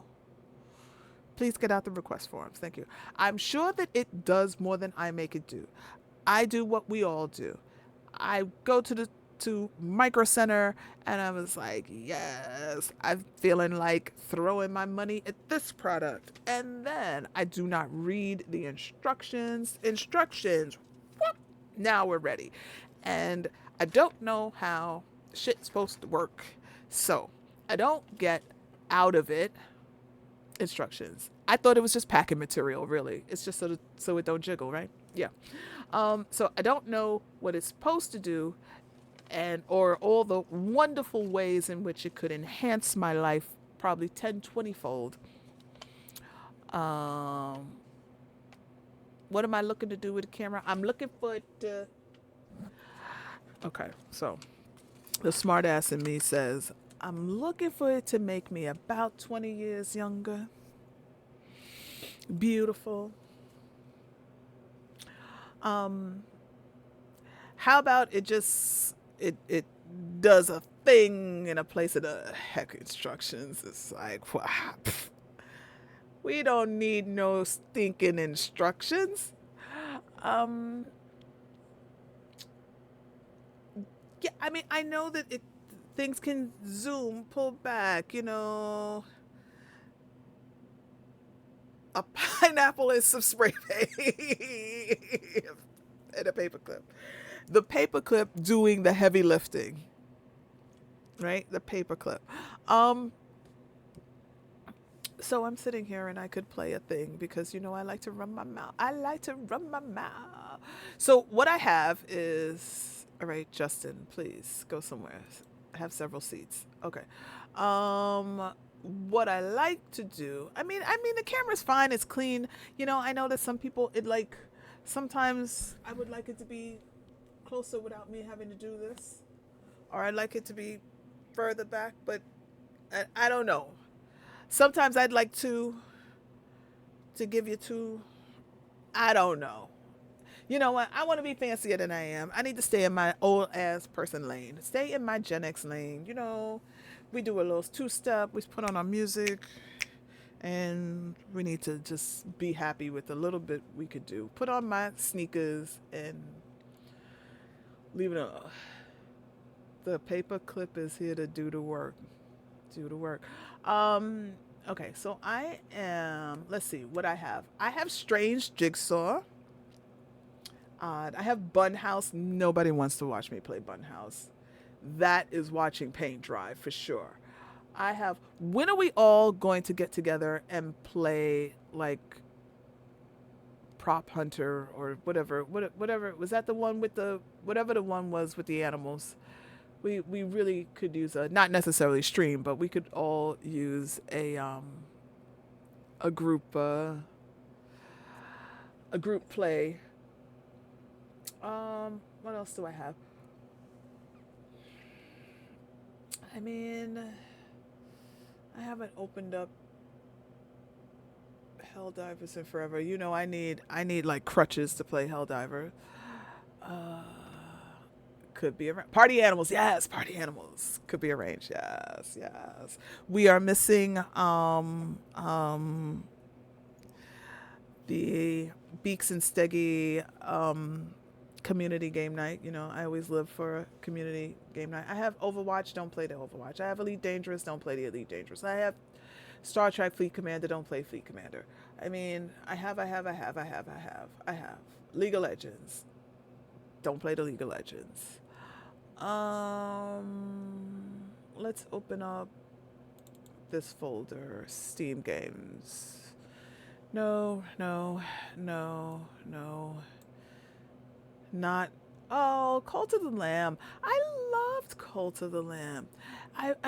[SPEAKER 1] Please get out the request forms. Thank you. I'm sure that it does more than I make it do. I do what we all do. I go to Micro Center and I was like, yes, I'm feeling like throwing my money at this product. And then I do not read the instructions. Whoop, now we're ready. And I don't know how shit's supposed to work. So I don't get out of it instructions. I thought it was just packing material, really. It's just so it don't jiggle, right? Yeah. So I don't know what it's supposed to do, and or all the wonderful ways in which it could enhance my life, probably 10, 20 fold. Um, what am I looking to do with the camera? I'm looking for it to. Okay, so the smartass in me says I'm looking for it to make me about 20 years younger, beautiful. Um, how about it does a thing in a place of the heck instructions? It's like, wow, we don't need no stinking instructions. Um, yeah, I mean, I know that things can zoom, pull back, a pineapple and some spray paint and a paperclip. The paperclip doing the heavy lifting, right? The paperclip. Um, so I'm sitting here and I could play a thing because I like to run my mouth. I like to run my mouth. So what I have is, all right, Justin, please go somewhere. I have several seats. Okay. Um, what I like to do, I mean, the camera's fine. It's clean. I know that some people, sometimes I would like it to be closer without me having to do this, or I'd like it to be further back, but I don't know. Sometimes I'd like to give you two. I don't know. You know what? I want to be fancier than I am. I need to stay in my old ass person lane. Stay in my Gen X lane. We do a little two step. We put on our music, and we need to just be happy with the little bit we could do. Put on my sneakers and leave it alone. The paper clip is here to do the work. Do the work. Um. Okay, so I am. Let's see what I have. I have Strange Jigsaw. I have Bunhouse. Nobody wants to watch me play Bunhouse. That is watching paint dry for sure. I have. When are we all going to get together and play like Prop Hunter or whatever? Whatever was that the one with the whatever the one was with the animals? We really could use a not necessarily stream, but we could all use a group a group play. What else do I have? I mean, I haven't opened up Helldivers in forever. I need like crutches to play Helldiver. Uh, could be arranged. Party animals, yes. Party animals could be arranged, yes, yes. We are missing the Beaks and Steggy community game night. I always live for a community game night. I have Overwatch, don't play the Overwatch. I have Elite Dangerous, don't play the Elite Dangerous. I have Star Trek Fleet Commander, don't play Fleet Commander. I have League of Legends, don't play the League of Legends. Let's open up this folder, Steam games. No, no, no, no. Not. Oh, Cult of the Lamb. I loved Cult of the Lamb.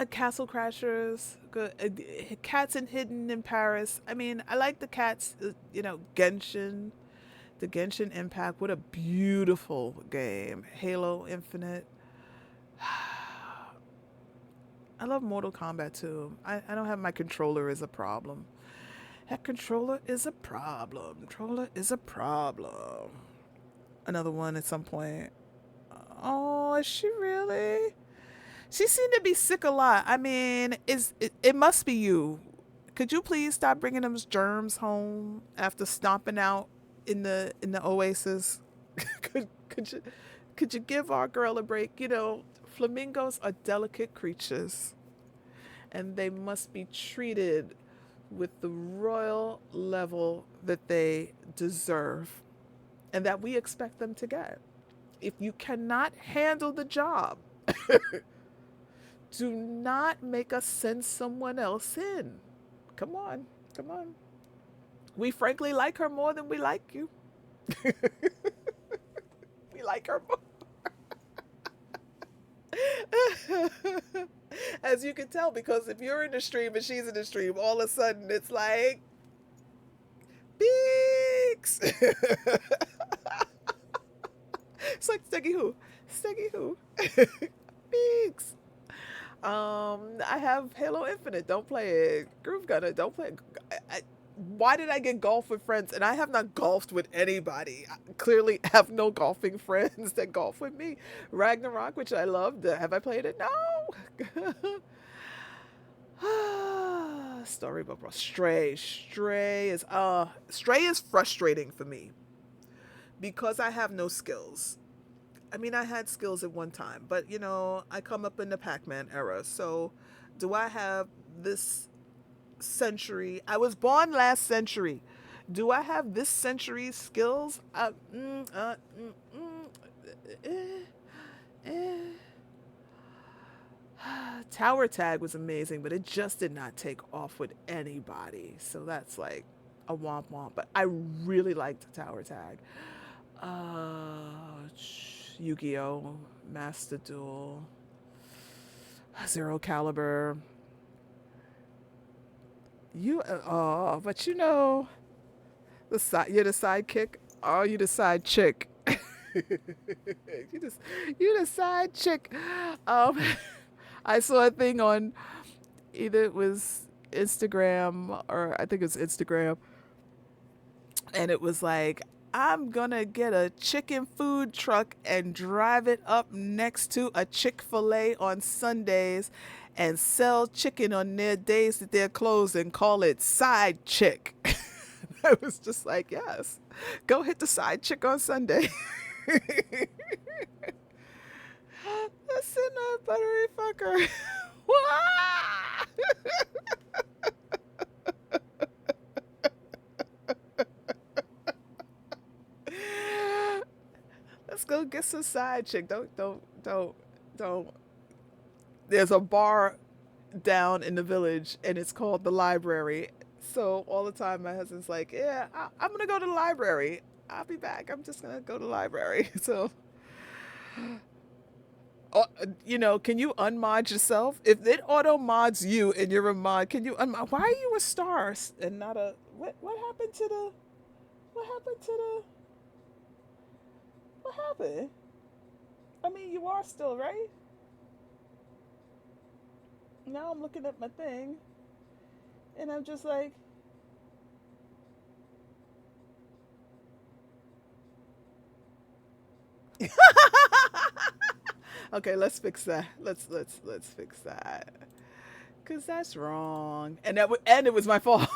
[SPEAKER 1] Castle Crashers, good. Cats and Hidden in Paris. I like the cats. Genshin, the Genshin Impact. What a beautiful game. Halo Infinite. I love Mortal Kombat too. I don't have my controller is a problem. That controller is a problem. Controller is a problem. Another one at some point. Oh, is she really? She seemed to be sick a lot. It must be you. Could you please stop bringing those germs home after stomping out in the oasis? Could you give our girl a break? Flamingos are delicate creatures, and they must be treated with the royal level that they deserve and that we expect them to get. If you cannot handle the job, do not make us send someone else in. Come on, come on. We frankly like her more than we like you. We like her more. As you can tell, because if you're in the stream and she's in the stream, all of a sudden it's like, Beaks! It's like, Steggy who? Steggy who? Beaks! I have Halo Infinite. Don't play it. Groove Gunner. Don't play it. Why did I get golf with friends? And I have not golfed with anybody. I clearly have no golfing friends that golf with me. Ragnarok, which I loved. Have I played it? No. Storybook Bro. Stray is frustrating for me because I have no skills. I had skills at one time, but I come up in the Pac-Man era. So, do I have this century? I was born last century. Do I have this century's skills? Eh. Tower Tag was amazing, but it just did not take off with anybody. So that's like a womp womp. But I really liked Tower Tag. Yu-Gi-Oh! Master Duel. Zero Caliber. But you know, you're the sidekick. Oh, you the side chick. you just you the side chick. Um, I saw a thing on either it was Instagram or I think it was Instagram, and it was like, I'm gonna get a chicken food truck and drive it up next to a Chick-fil-A on Sundays and sell chicken on their days that they're closed and call it Side Chick. I was just like, yes, go hit the Side Chick on Sunday. Listen up, buttery fucker. Let's go get some side chick. Don't. There's a bar down in the village, and it's called the library. So all the time, my husband's like, "Yeah, I'm gonna go to the library. I'll be back. I'm just gonna go to the library." So, can you unmod yourself? If it auto mods you and you're a mod, can you unmod? Why are you a star and not a what? What happened to the? What happened to the? What happened? I mean, you are still right. Now I'm looking at my thing, and I'm just like, okay, let's fix that. Let's fix that. Cause that's wrong, and and it was my fault.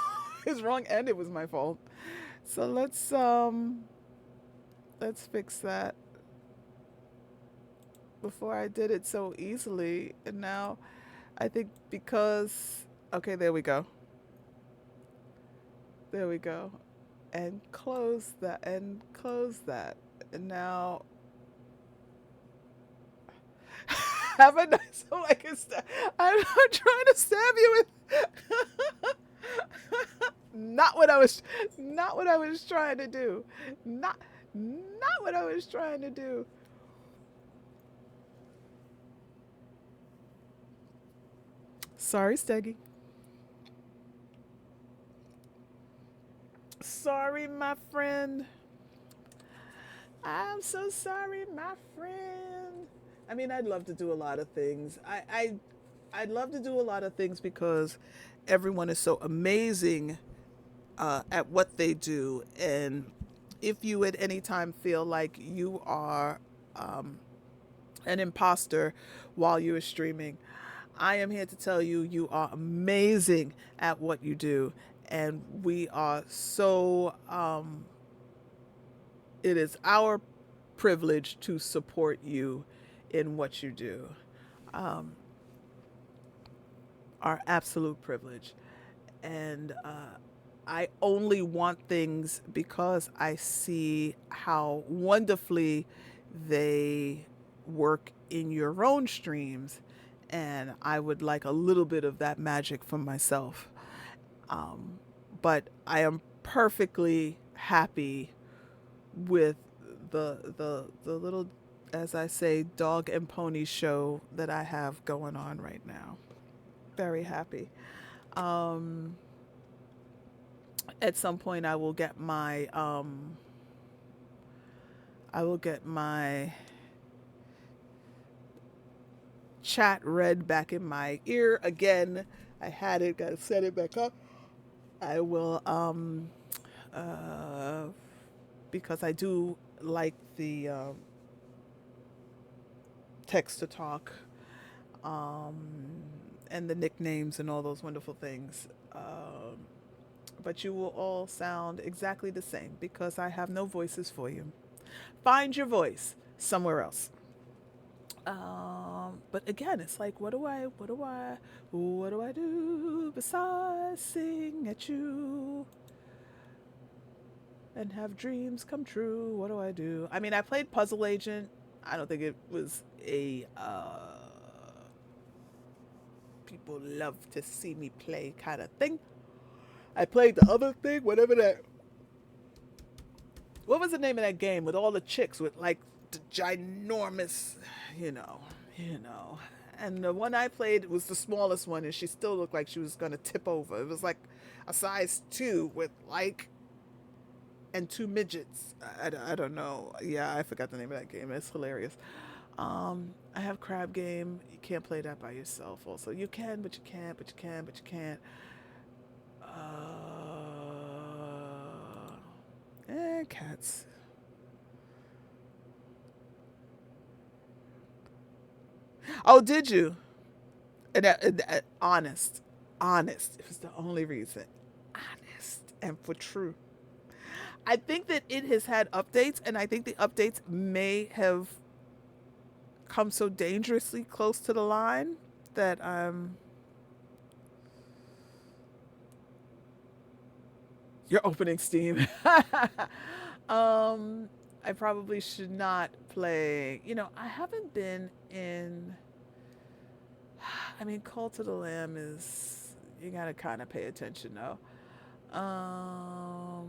[SPEAKER 1] It's wrong, and it was my fault. So let's fix that before I did it so easily, and now I think because okay, there we go, and close that, and now have a nice so I can I'm not trying to stab you with not what I was trying to do. Not what I was trying to do. Sorry, Steggy. Sorry, my friend. I'm so sorry, my friend. I mean, I'd love to do a lot of things. I'd love to do a lot of things because everyone is so amazing at what they do. And if you at any time feel like you are an imposter while you are streaming, I am here to tell you you are amazing at what you do. And we are so, it is our privilege to support you in what you do. Um, our absolute privilege. And I only want things because I see how wonderfully they work in your own streams. And I would like a little bit of that magic for myself. Um, but I am perfectly happy with the little, as I say, dog and pony show that I have going on right now. Very happy. Um, at some point, I will get my chat read back in my ear again. I had it, gotta set it back up. I will uh because I do like the text to talk um and the nicknames and all those wonderful things. But you will all sound exactly the same because I have no voices for you. Find your voice somewhere else. But again, it's like, what do I do besides sing at you and have dreams come true? What do I do? I mean, I played Puzzle Agent. I don't think it was a people love to see me play kind of thing. I played the other thing, whatever that. What was the name of that game with all the chicks with like the ginormous, you know, you know. And the one I played was the smallest one, and she still looked like she was going to tip over. It was like a size 2 with like, and two midgets. I don't know. Yeah, I forgot the name of that game. It's hilarious. I have Crab Game. You can't play that by yourself. Also, you can, but you can't, but you can, but you can't. Cats. Oh, did you? Honest, honest. It was the only reason. Honest and for true. I think that it has had updates, and I think the updates may have come so dangerously close to the line that you're opening Steam. I probably should not play. I haven't been in. I mean, Cult of the Lamb is, you gotta kind of pay attention though. I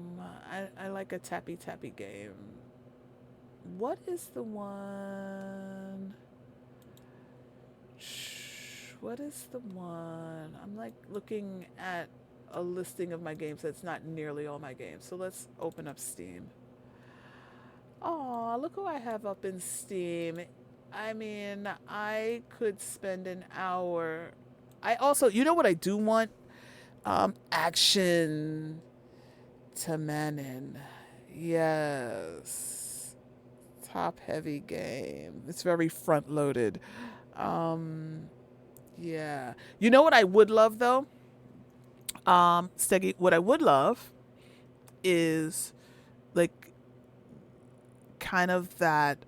[SPEAKER 1] like a tappy tappy game. What is the one? What is the one? I'm like looking at a listing of my games that's not nearly all my games. So let's open up Steam. Oh, look who I have up in Steam. I mean, I could spend an hour. I also, you know what I do want? Action Tamanin. Yes. Top heavy game. It's very front loaded. Um, yeah. You know what I would love though? Steggy, what I would love is like kind of that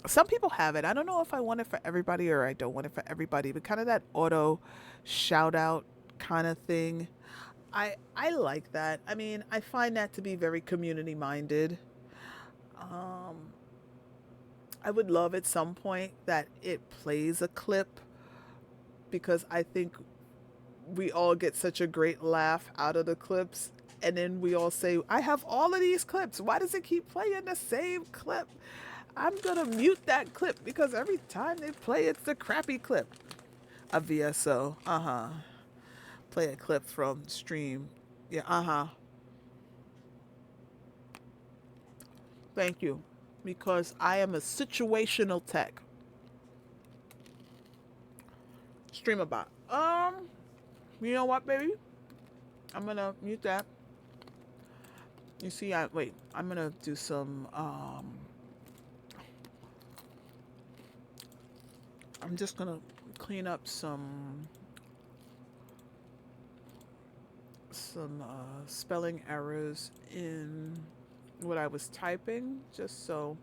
[SPEAKER 1] some people have it. I don't know if I want it for everybody or I don't want it for everybody, but kind of that auto shout out kind of thing. I like that. I mean, I find that to be very community minded. Um, I would love at some point that it plays a clip because I think we all get such a great laugh out of the clips. And then we all say, I have all of these clips. Why does it keep playing the same clip? I'm going to mute that clip because every time they play, it's the crappy clip. A VSO. Uh huh. Play a clip from stream. Yeah, uh huh. Thank you. Because I am a situational tech. Streamer bot. You know what, baby? I'm going to mute that. You see, wait, I'm going to do some, I'm just going to clean up some spelling errors in what I was typing, just so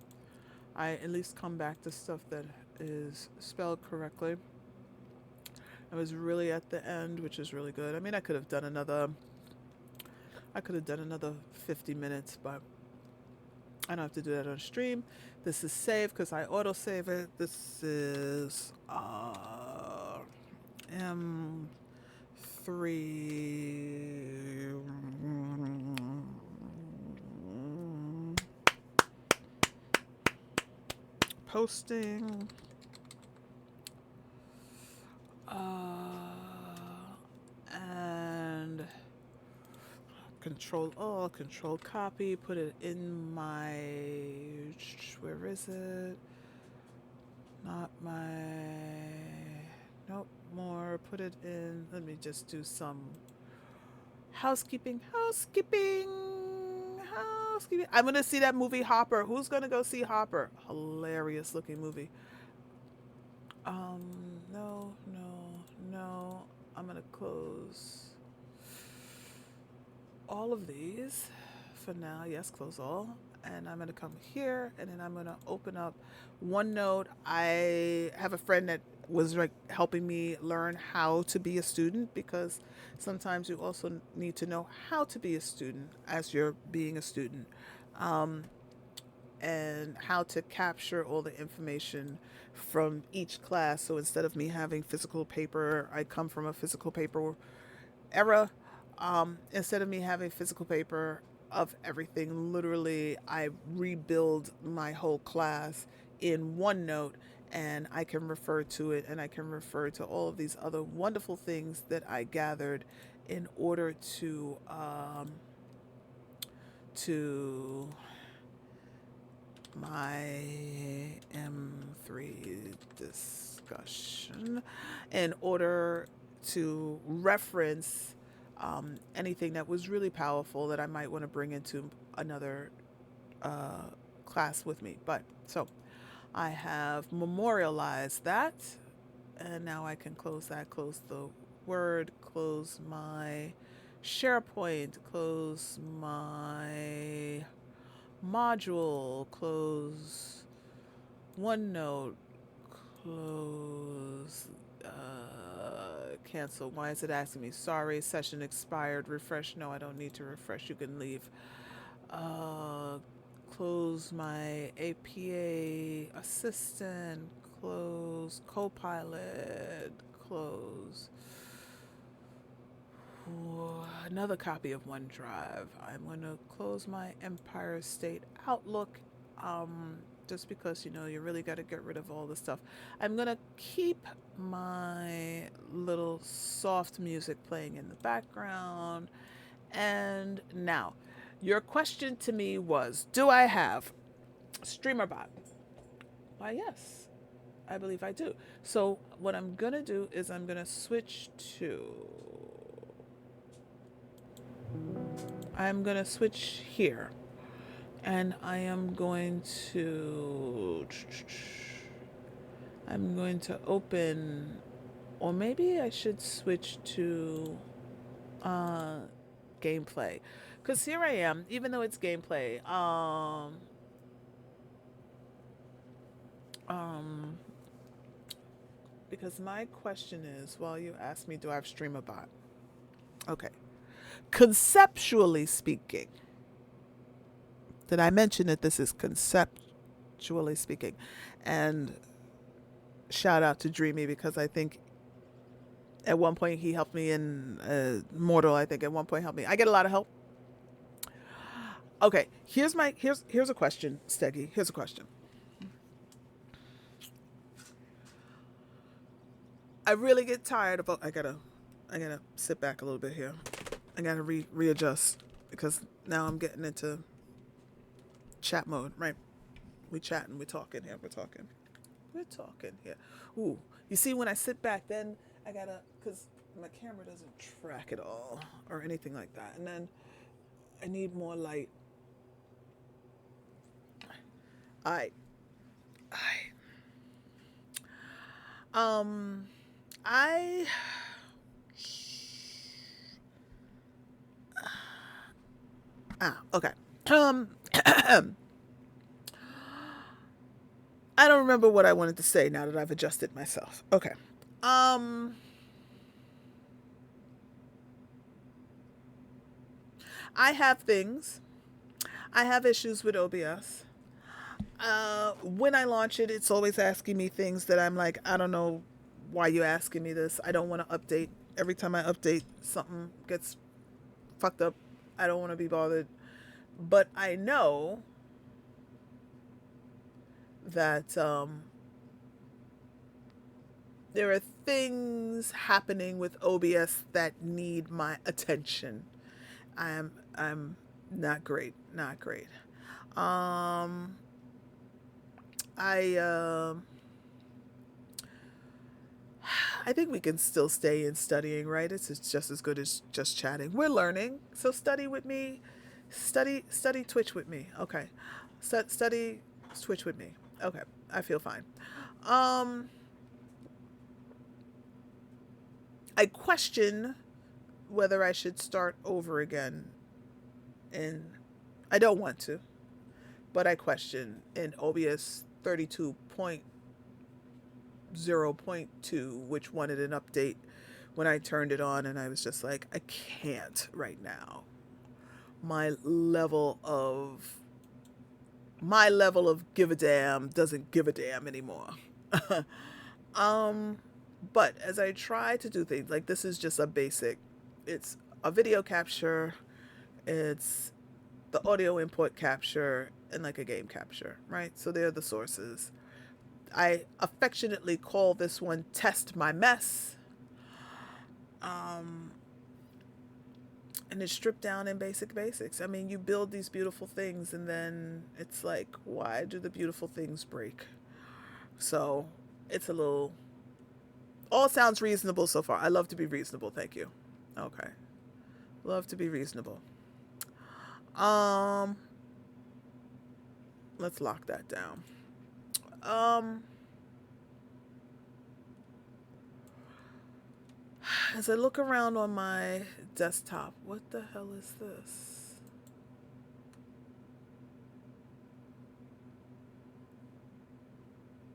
[SPEAKER 1] I at least come back to stuff that is spelled correctly. I was really at the end, which is really good. I mean, I could have done another 50 minutes, but I don't have to do that on stream. This is saved because I auto save it. This is M3 posting. And control copy, put it in my, where is it? Not my, nope, more, put it in, let me just do some housekeeping. I'm gonna see that movie Hopper. Who's gonna go see Hopper? Hilarious looking movie. No, I'm gonna close all of these for now. Yes, close all. And I'm gonna come here and then I'm gonna open up OneNote. I have a friend that was like helping me learn how to be a student because sometimes you also need to know how to be a student as you're being a student. And how to capture all the information from each class. So instead of me having physical paper, I come from a physical paper era. Instead of me having physical paper of everything, literally, I rebuild my whole class in OneNote and I can refer to it, and I can refer to all of these other wonderful things that I gathered in order to my M3 discussion, in order to reference anything that was really powerful that I might want to bring into another class with me. But so I have memorialized that, and now I can close that, close the Word, close my SharePoint, close my module, close OneNote, close, cancel. Why is it asking me? Sorry, session expired. Refresh. No, I don't need to refresh. You can leave. Uh, Close my APA assistant, close Copilot, close another copy of OneDrive. I'm going to close my Empire State Outlook, just because, you really got to get rid of all the stuff. I'm going to keep my little soft music playing in the background. And now, your question to me was, do I have StreamerBot? Why, yes, I believe I do. So what I'm going to do is I'm going to switch here, and I'm going to open, or maybe I should switch to gameplay, because here I am, even though it's gameplay, because my question is, well, you asked me, do I have StreamerBot? Okay. Conceptually speaking, did I mention that this is conceptually speaking? And shout out to Dreamy, because I think at one point he helped me in Mortal. I think at one point helped me. I get a lot of help. Okay, here's a question, Steggy. Here's a question. I really get tired of. I gotta sit back a little bit here. I gotta readjust, because now I'm getting into chat mode. Right? We chatting. We're talking here. We're talking here. Ooh, you see, when I sit back, then I gotta, because my camera doesn't track it all or anything like that, and then I need more light. I okay. I don't remember what I wanted to say now that I've adjusted myself. Okay. I have things. I have issues with OBS. When I launch it, it's always asking me things that I'm like, I don't know why you're asking me this. I don't want to update. Every time I update, something gets fucked up. I don't want to be bothered. But I know that there are things happening with OBS that need my attention. I'm not great. I think we can still stay in studying, right? It's just as good as just chatting. We're learning, so study with me. Study Twitch with me. Okay, study Twitch with me. Okay, I feel fine. I question whether I should start over again, and I don't want to, but I question in OBS 32.0.2, which wanted an update when I turned it on, and I was just like, I can't right now. My level of give a damn doesn't give a damn anymore. But as I try to do things, like this is just a basic, it's a video capture, it's the audio input capture, and like a game capture, right? So they're the sources. I affectionately call this one Test My Mess. And it's stripped down in basic basics. I mean, you build these beautiful things and then it's like, why do the beautiful things break? So it's a little, all sounds reasonable so far. I love to be reasonable. Thank you. Okay. Love to be reasonable. Um, let's lock that down. Um, as I look around on my desktop, what the hell is this?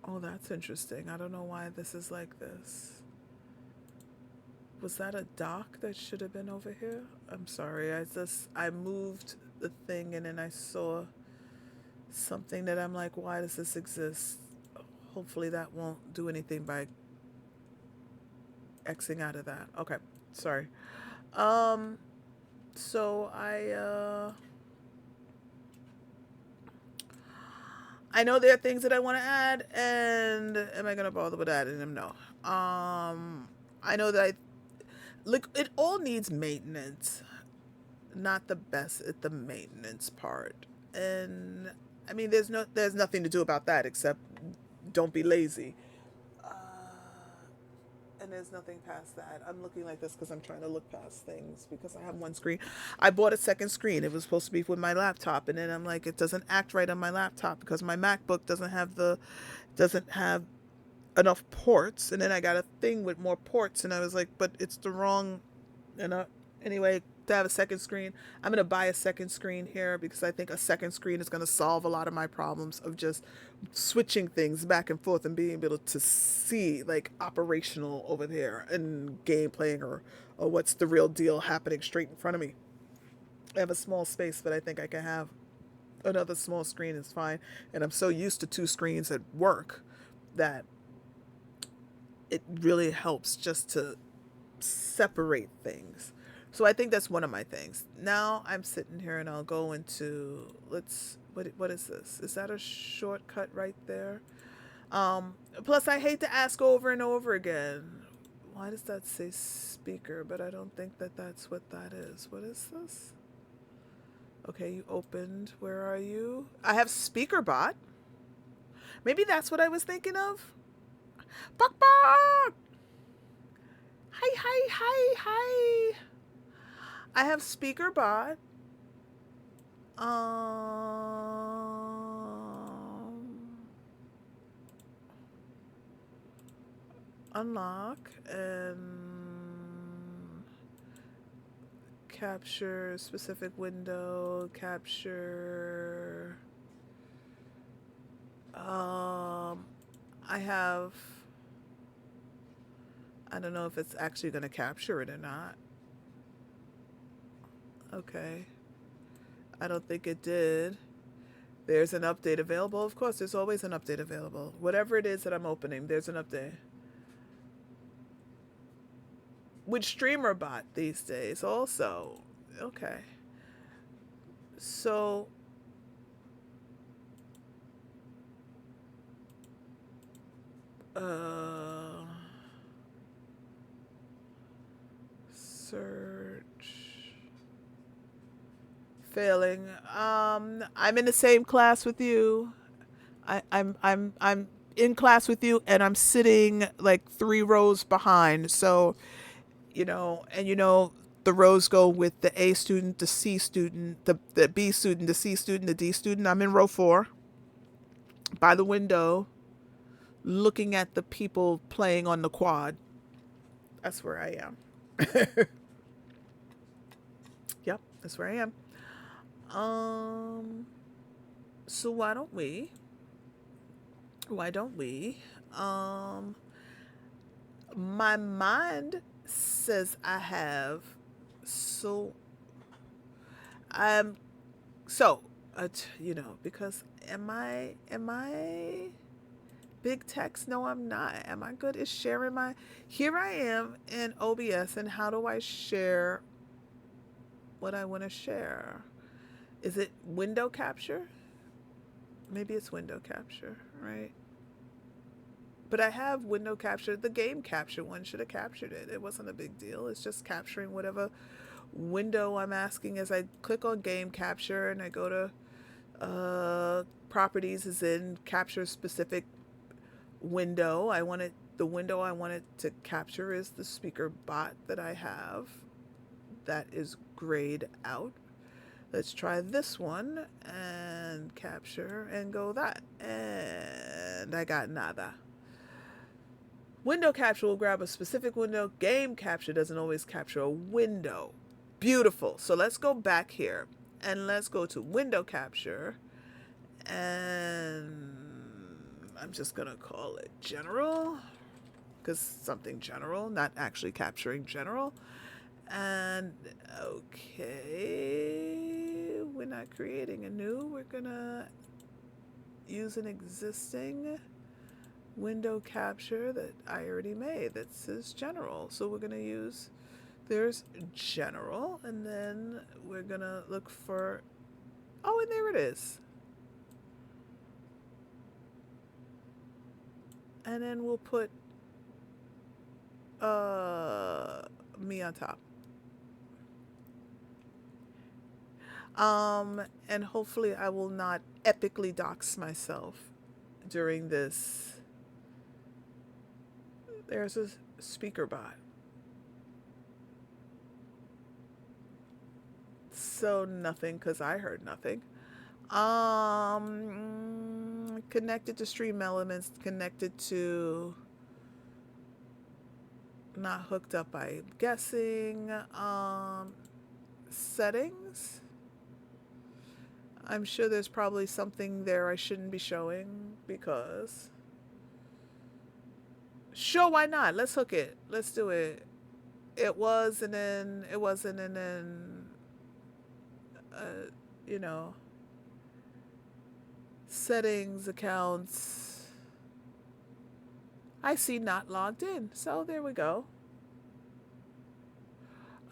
[SPEAKER 1] Oh, that's interesting. I don't know why this is like this. Was that a dock that should have been over here? I'm sorry. I moved the thing and then I saw something that I'm like, why does this exist? Hopefully that won't do anything by Xing out of that. Okay. Sorry. Um so I know there are things that I want to add, and am I gonna bother with adding them? No. I know that I like it all needs maintenance. Not the best at the maintenance part, and I mean, there's nothing to do about that except don't be lazy. Uh, and there's nothing past that. I'm looking like this because I'm trying to look past things because I have one screen. I bought a second screen. It was supposed to be with my laptop, and then I'm like, it doesn't act right on my laptop because my MacBook doesn't have enough ports. And then I got a thing with more ports, and I was like, but it's the wrong. And anyway, to have a second screen, I'm gonna buy a second screen here because I think a second screen is gonna solve a lot of my problems of just switching things back and forth and being able to see like operational over there and gameplay or what's the real deal happening straight in front of me. I have a small space, but I think I can have another small screen is fine. And I'm so used to two screens at work that it really helps just to separate things. So I think that's one of my things. Now I'm sitting here and I'll go into what is this? Is that a shortcut right there? Plus I hate to ask over and over again. Why does that say speaker? But I don't think that that's what that is. What is this? Okay, you opened. Where are you? I have SpeakerBot. Maybe that's what I was thinking of. Bok bok! Hi, hi, hi, hi. I have SpeakerBot. Unlock and capture specific window, capture. I have. I don't know if it's actually going to capture it or not. Okay. I don't think it did. There's an update available. Of course, there's always an update available. Whatever it is that I'm opening, there's an update. With StreamerBot these days, also. Okay. So, search. Failing. I'm in the same class with you. I'm in class with you, and I'm sitting like 3 rows behind. So, and the rows go with the A student, the C student, the B student, the C student, the D student. I'm in row 4 by the window looking at the people playing on the quad. That's where I am. Yep, that's where I am. Um, so why don't we, my mind says I have, so, I'm, so, because am I big text? No, I'm not. Am I good at sharing here I am in OBS, and how do I share what I want to share? Is it window capture? Maybe it's window capture, right? But I have window capture. The game capture one should have captured it. It wasn't a big deal. It's just capturing whatever window I'm asking. As I click on game capture and I go to properties is in capture specific window. The window I want it to capture is the speaker bot that I have that is grayed out. Let's try this one and capture and go that. And I got nada. Window capture will grab a specific window. Game capture doesn't always capture a window. Beautiful. So let's go back here and let's go to window capture. And I'm just going to call it general because something general, not actually capturing general. And okay, we're not creating a new, we're gonna use an existing window capture that I already made that says general. So we're gonna use, there's general, and then we're gonna look for, oh, and there it is. And then we'll put me on top. And hopefully I will not epically dox myself during this. There's a speaker bot. So nothing, because I heard nothing. Connected to stream elements, connected to, not hooked up, I'm guessing. Settings. I'm sure there's probably something there I shouldn't be showing because. Sure, why not? Let's hook it. Let's do it. It was, and then it wasn't, and then, you know, settings, accounts. I see not logged in. So there we go.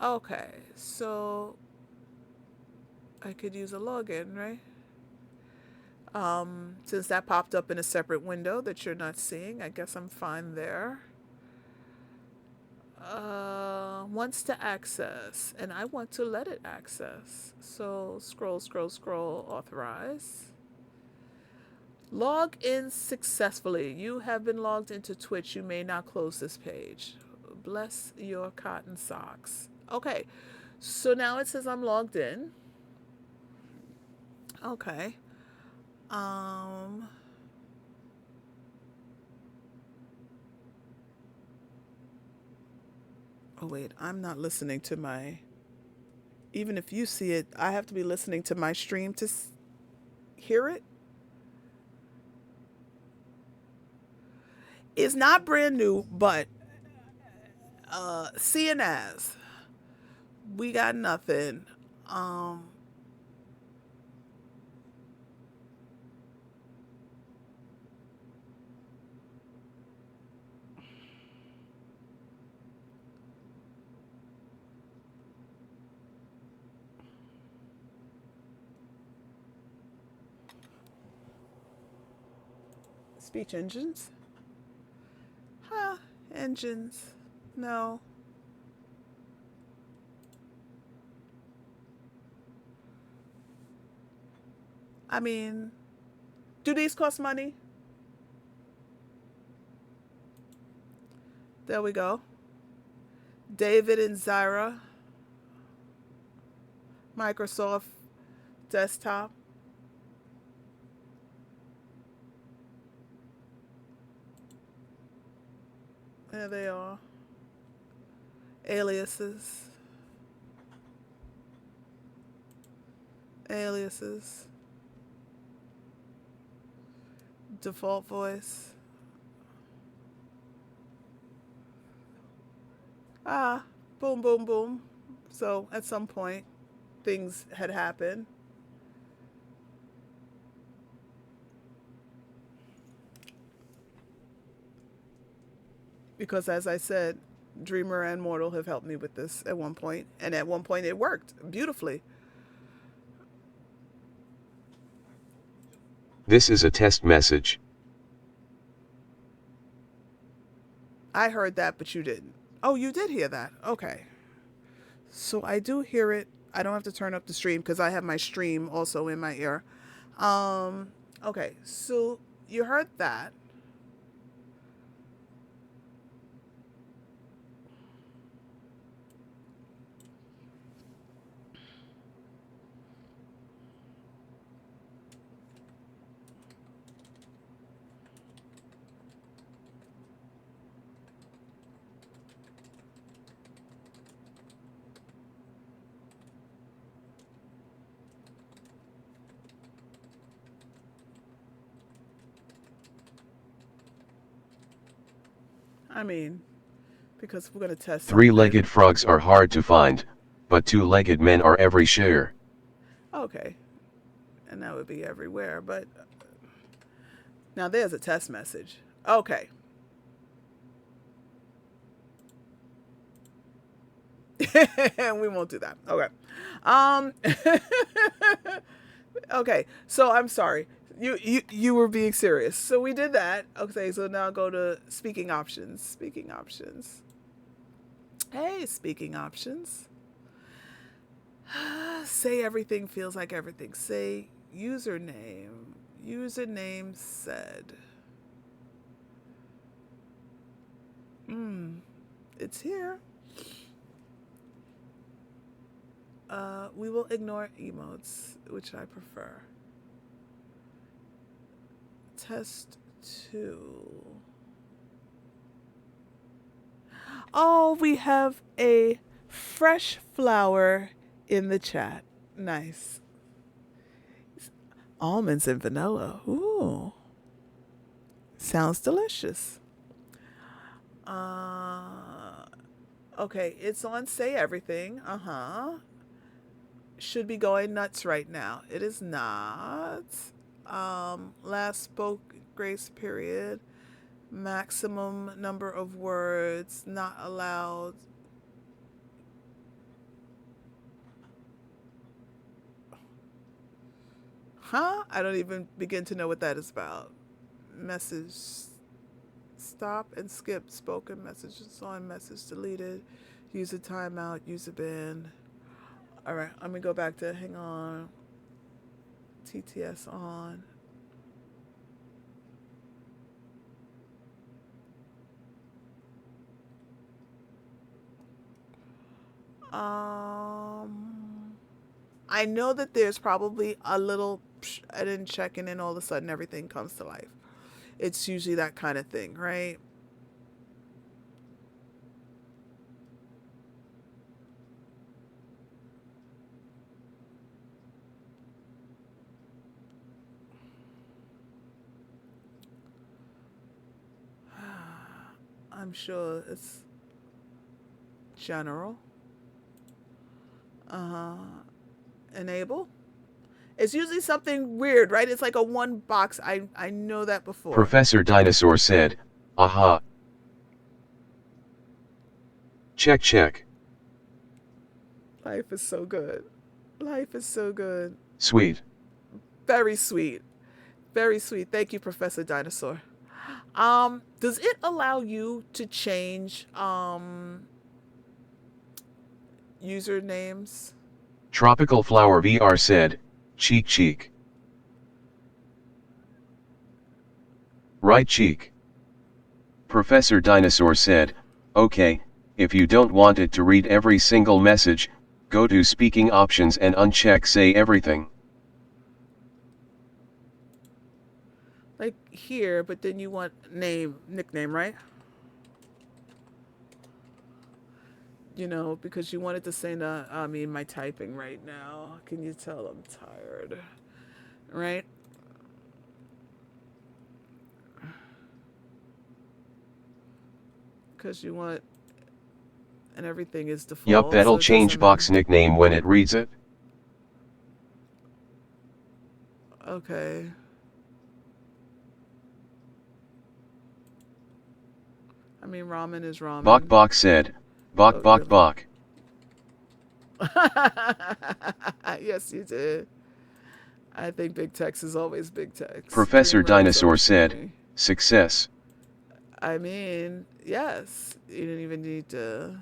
[SPEAKER 1] Okay, so I could use a login, right? Since that popped up in a separate window that you're not seeing, I guess I'm fine there. Wants to access, and I want to let it access. So scroll, scroll, scroll, authorize. Log in successfully. You have been logged into Twitch. You may now close this page. Bless your cotton socks. Okay, so now it says I'm logged in. Okay. Oh wait, I'm not listening to my, even if you see it, I have to be listening to my stream to hear it. It's not brand new, but seeing as we got nothing. Speech engines? Huh, engines. No. I mean, do these cost money? There we go. David and Zyra. Microsoft desktop. There they are. Aliases. Aliases. Default voice. Boom, boom, boom. So at some point, things had happened. Because as I said, Dreamer and Mortal have helped me with this at one point, and at one point it worked beautifully.
[SPEAKER 2] This is a test message.
[SPEAKER 1] I heard that, but you didn't. Oh, you did hear that. Okay. So I do hear it. I don't have to turn up the stream because I have my stream also in my ear. Um, okay. So you heard that. I mean, because we're going to test something.
[SPEAKER 2] Three-legged frogs are hard to find, but two-legged men are every share.
[SPEAKER 1] Okay. And that would be everywhere. But now there's a test message. Okay. We won't do that. Okay. Okay. So I'm sorry. You were being serious. So we did that. Okay. So now go to speaking options. Speaking options. Hey, speaking options. Say everything feels like everything. Say username. Username said. It's here. We will ignore emotes, which I prefer. Test 2. Oh, we have a fresh flower in the chat. Nice. Almonds and vanilla. Ooh. Sounds delicious. Okay, it's on Say Everything. Should be going nuts right now. It is not. Last spoke grace period. Maximum number of words not allowed. Huh? I don't even begin to know what that is about. Message stop and skip spoken messages on message deleted. User timeout, user ban. All right, let me go back to hang on. TTS on. I know that there's probably a little I didn't check in and all of a sudden everything comes to life. It's usually that kind of thing, right? I'm sure it's general. Enable. It's usually something weird, right? It's like a one box. I know that before.
[SPEAKER 2] Professor Dinosaur said, aha. Check, check.
[SPEAKER 1] Life is so good. Life is so good.
[SPEAKER 2] Sweet.
[SPEAKER 1] Very sweet. Very sweet. Thank you, Professor Dinosaur. Does it allow you to change usernames?
[SPEAKER 2] Tropical Flower VR said, cheek cheek. Right cheek. Professor Dinosaur said, okay, if you don't want it to read every single message, go to speaking options and uncheck Say Everything.
[SPEAKER 1] Like here, but then you want nickname, right? You know, because you wanted to say my typing right now. Can you tell I'm tired? Right? Because you want, and everything is default.
[SPEAKER 2] Yup, that'll change box nickname when it reads it.
[SPEAKER 1] Okay. I mean, ramen is ramen.
[SPEAKER 2] Bok Bok said, Bok Bok Bok.
[SPEAKER 1] Yes, you did. I think big text is always big text.
[SPEAKER 2] Professor Dinosaur said, success.
[SPEAKER 1] I mean, yes, you didn't even need to.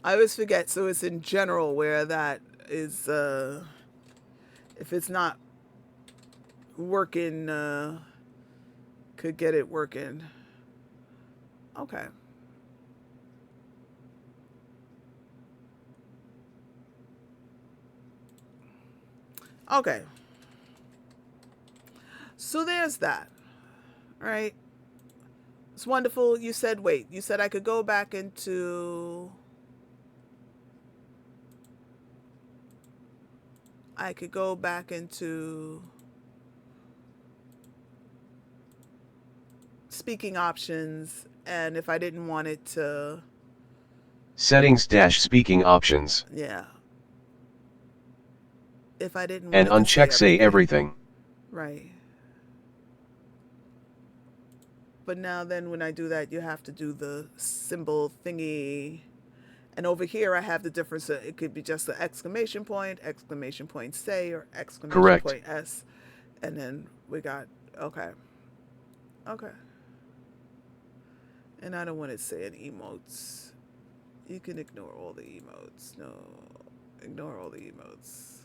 [SPEAKER 1] I always forget. So it's in general where that is. If it's not working, could get it working. Okay. Okay. So there's that. Right. It's wonderful. You said, wait, you said I could go back into. I could go back into speaking options, and if I didn't want it to,
[SPEAKER 2] Settings dash speaking options.
[SPEAKER 1] yeah, if I didn't want
[SPEAKER 2] And
[SPEAKER 1] it to say
[SPEAKER 2] uncheck say
[SPEAKER 1] everything,
[SPEAKER 2] everything.
[SPEAKER 1] right? But now then when I do that, you have to do the symbol thingy. And over here I have the difference. It could be just the exclamation point say, or exclamation
[SPEAKER 2] Correct.
[SPEAKER 1] point S. And then we got, okay, okay. And I don't want to say any emotes. You can ignore all the emotes. No, ignore all the emotes.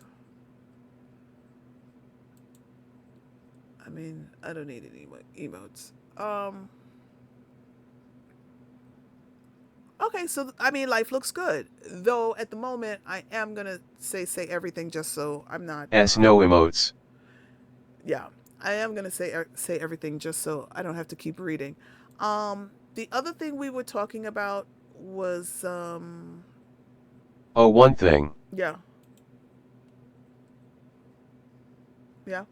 [SPEAKER 1] I mean, I don't need any emotes. Okay, so I mean, life looks good. Though at the moment, I am gonna say everything just so I'm not.
[SPEAKER 2] No emotes.
[SPEAKER 1] Yeah, I am gonna say everything just so I don't have to keep reading. The other thing we were talking about was
[SPEAKER 2] Oh, one thing.
[SPEAKER 1] yeah, yeah,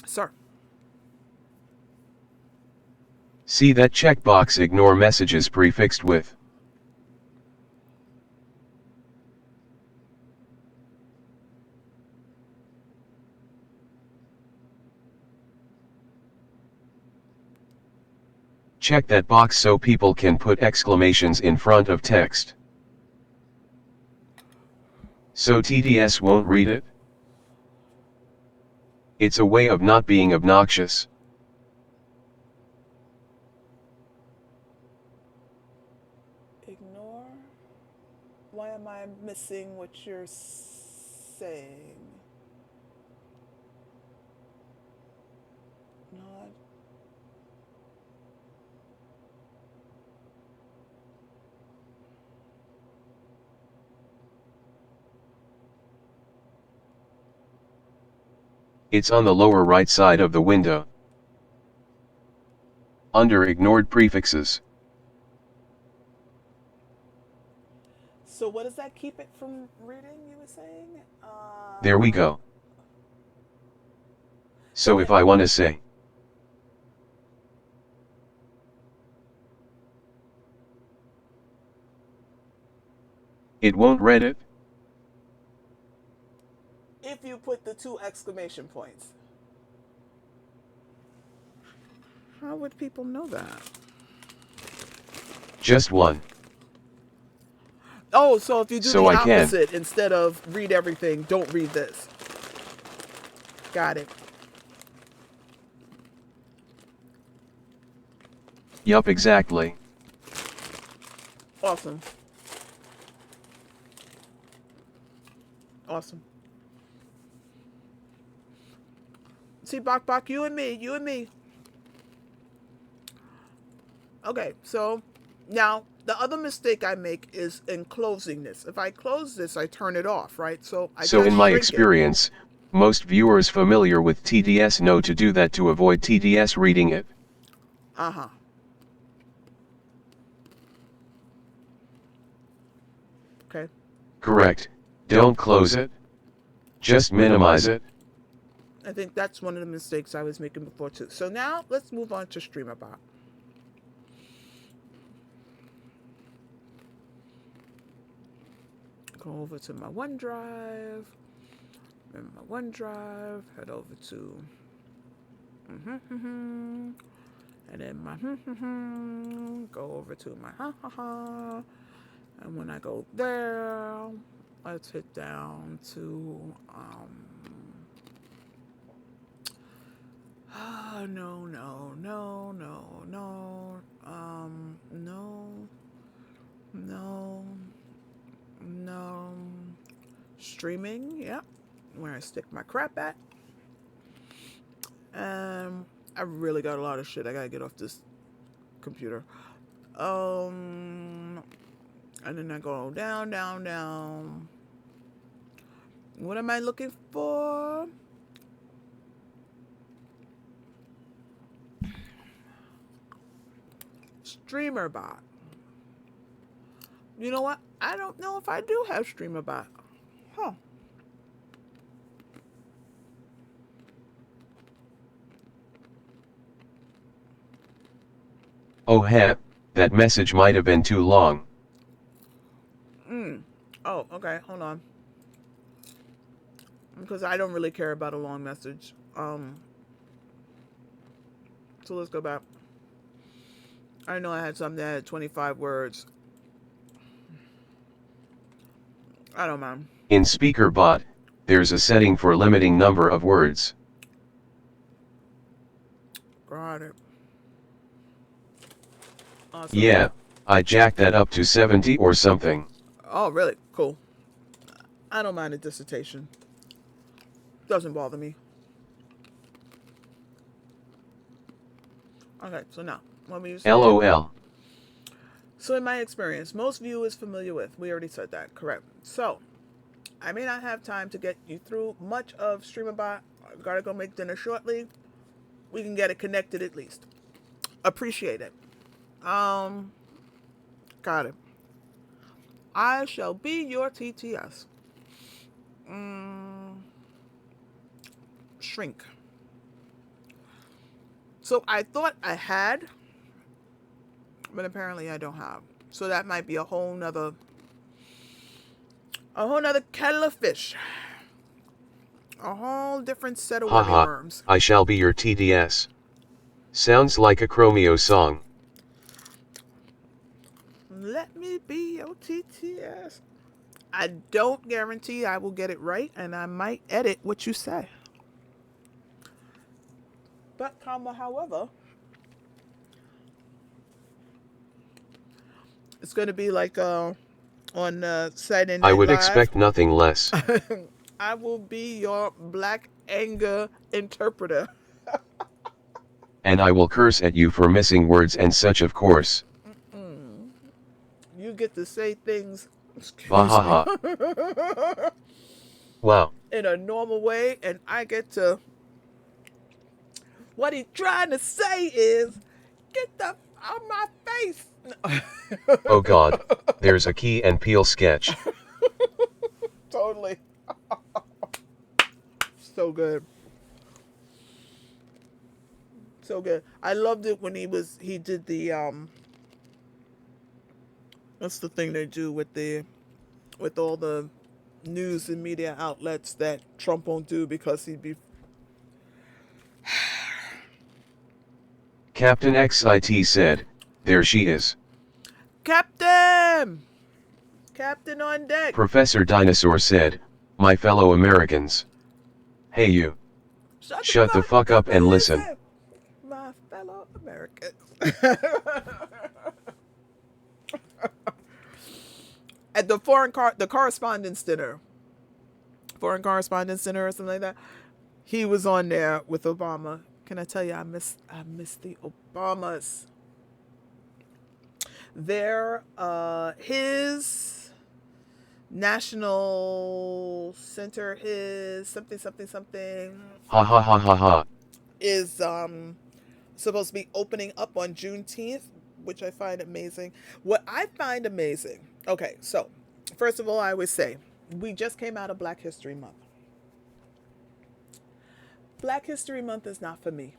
[SPEAKER 1] sir.
[SPEAKER 2] See that checkbox ignore messages prefixed with. Check that box so people can put exclamations in front of text. So TDS won't read it? It's a way of not being obnoxious.
[SPEAKER 1] Ignore. Why am I missing what you're saying? Not.
[SPEAKER 2] It's on the lower right side of the window. Under ignored prefixes.
[SPEAKER 1] So what does that keep it from reading? You were saying.
[SPEAKER 2] There we go. So
[SPEAKER 1] Yeah.
[SPEAKER 2] if I want to say, it won't read it?
[SPEAKER 1] If you put the two exclamation points. How would people know that?
[SPEAKER 2] Just one.
[SPEAKER 1] Oh, so if you do
[SPEAKER 2] So
[SPEAKER 1] the
[SPEAKER 2] I can.
[SPEAKER 1] opposite, instead of read everything, don't read this. Got it.
[SPEAKER 2] Yup, exactly.
[SPEAKER 1] Awesome. Awesome. See, Bok, you and me. Okay, so now the other mistake I make is in closing this. If I close this, I turn it off, right? So I
[SPEAKER 2] So
[SPEAKER 1] just
[SPEAKER 2] in my
[SPEAKER 1] shrink it.
[SPEAKER 2] experience, most viewers familiar with TDS know to do that to avoid TDS reading it.
[SPEAKER 1] Uh-huh. Okay.
[SPEAKER 2] Correct. Don't close it. Just minimize it.
[SPEAKER 1] I think that's one of the mistakes I was making before too. So now let's move on to Streamerbot. Go over to my OneDrive. In my OneDrive, head over to and then my go over to my And when I go there, let's hit down to no, no, no, no, no, no, no, no. Streaming, yep. Where I stick my crap at. I really got a lot of shit I gotta get off this computer. And then I go down, down, down. What am I looking for? StreamerBot. You know what? I don't know if I do have StreamerBot. Huh.
[SPEAKER 2] Oh hep, that message might have been too long.
[SPEAKER 1] Oh, okay. Hold on. Because I don't really care about a long message. So let's go back. I know I had something that had 25 words. I don't mind.
[SPEAKER 2] In SpeakerBot, there's a setting for limiting number of words.
[SPEAKER 1] Got it. Awesome.
[SPEAKER 2] Yeah, I jacked that up to 70 or something.
[SPEAKER 1] Oh, really? Cool. I don't mind a dissertation. Doesn't bother me. Okay, so now, what were you saying?
[SPEAKER 2] LOL.
[SPEAKER 1] So in my experience, most viewers familiar with. We already said that, correct. So, I may not have time to get you through much of StreamerBot. I gotta go make dinner shortly. We can get it connected at least. Appreciate it. Got it. I shall be your TTS. Shrink. So I thought I had, but apparently I don't have. So that might be a whole nother kettle of fish. A whole different set of
[SPEAKER 2] Haha,
[SPEAKER 1] worms.
[SPEAKER 2] I shall be your TDS. Sounds like a Chromeo song.
[SPEAKER 1] Let me be your TTS. I don't guarantee I will get it right, and I might edit what you say. But, however, it's going to be like on Saturday Night
[SPEAKER 2] I would
[SPEAKER 1] Live.
[SPEAKER 2] expect nothing less.
[SPEAKER 1] I will be your black anger interpreter.
[SPEAKER 2] And I will curse at you for missing words and such, of course.
[SPEAKER 1] You get to say things,
[SPEAKER 2] Bahaha. Wow.
[SPEAKER 1] in a normal way, and I get to. What he's trying to say is, get the out my face.
[SPEAKER 2] Oh God, there's a Key and Peele sketch.
[SPEAKER 1] Totally. So good. So good. I loved it when he did the what's the thing they do with all the news and media outlets that Trump won't do because he'd be.
[SPEAKER 2] Captain XIT said, there she is.
[SPEAKER 1] Captain on deck.
[SPEAKER 2] Professor Dinosaur said, my fellow Americans. Hey you. Shut the fuck up and listen.
[SPEAKER 1] My fellow Americans. At the correspondence dinner or something like that, he was on there with Obama. Can I tell you, I miss the Obamas. His national center, his something
[SPEAKER 2] Ha ha ha ha ha.
[SPEAKER 1] is supposed to be opening up on Juneteenth, which I find amazing. What I find amazing, okay, so first of all, I would say we just came out of Black History Month. Black History Month is not for me.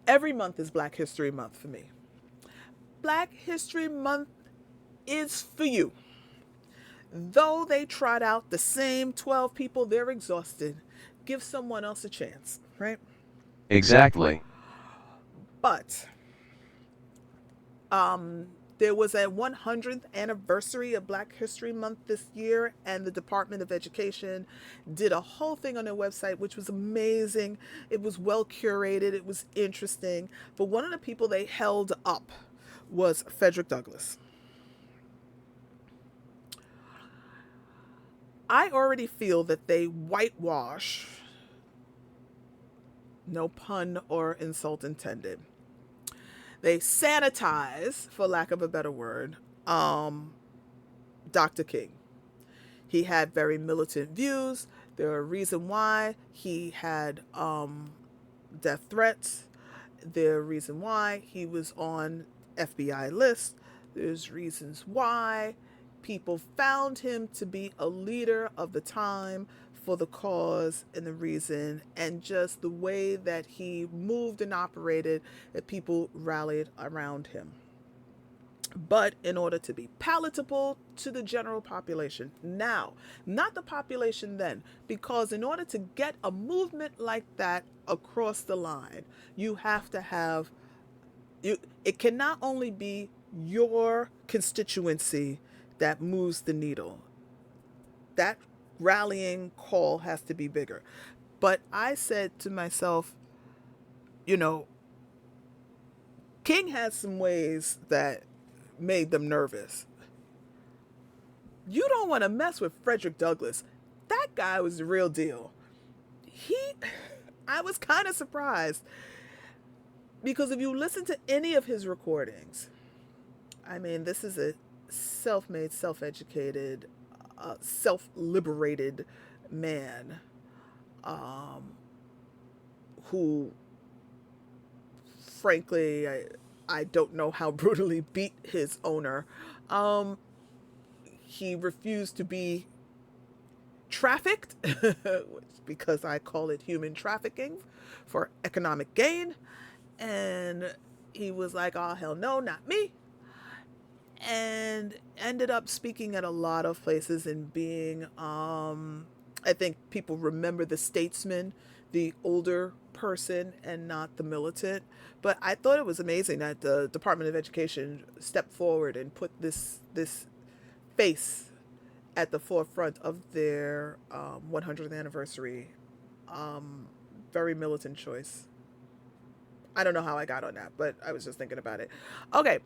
[SPEAKER 1] Every month is Black History Month for me. Black History Month is for you. Though they trot out the same 12 people, they're exhausted. Give someone else a chance, right?
[SPEAKER 2] Exactly.
[SPEAKER 1] But There was a 100th anniversary of Black History Month this year, and the Department of Education did a whole thing on their website, which was amazing. It was well curated, it was interesting. But one of the people they held up was Frederick Douglass. I already feel that they whitewash, no pun or insult intended, they sanitize, for lack of a better word, Dr. King. He had very militant views. There are a reason why he had death threats. There are a reason why he was on FBI lists. There's reasons why people found him to be a leader of the time for the cause and the reason, and just the way that he moved and operated, that people rallied around him. But in order to be palatable to the general population now, not the population then, because in order to get a movement like that across the line, you have to have, it can not only be your constituency that moves the needle. That rallying call has to be bigger. But I said to myself, King had some ways that made them nervous. You don't want to mess with Frederick Douglass. That guy was the real deal. I was kind of surprised, because if you listen to any of his recordings, I mean, this is a self-made, self-educated, self-liberated man who, frankly, I don't know how brutally beat his owner. He refused to be trafficked, because I call it human trafficking for economic gain. And he was like, oh, hell no, not me. And ended up speaking at a lot of places and being, I think people remember the statesman, the older person, and not the militant. But I thought it was amazing that the Department of Education stepped forward and put this face at the forefront of their 100th anniversary. Very militant choice. I don't know how I got on that, but I was just thinking about it. Okay.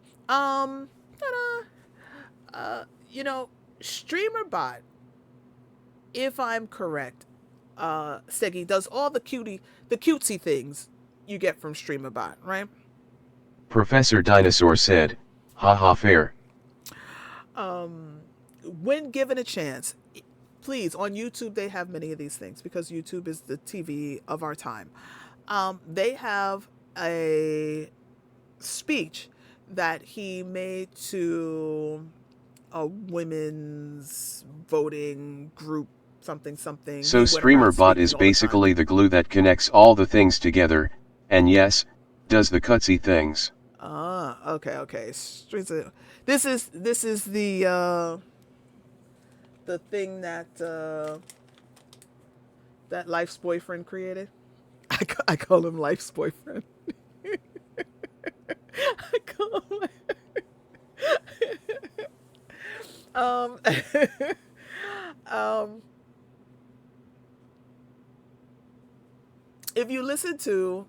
[SPEAKER 1] StreamerBot, if I'm correct, Steggy, does all the cutesy things you get from StreamerBot, right?
[SPEAKER 2] Professor Dinosaur said, haha fair.
[SPEAKER 1] When given a chance, please, on YouTube, they have many of these things, because YouTube is the TV of our time. They have a speech that he made to a women's voting group, something.
[SPEAKER 2] So StreamerBot is basically the glue that connects all the things together, and yes, does the cutsy things.
[SPEAKER 1] Okay. This is the thing that Life's boyfriend created. I call him Life's boyfriend. I call him. If you listen to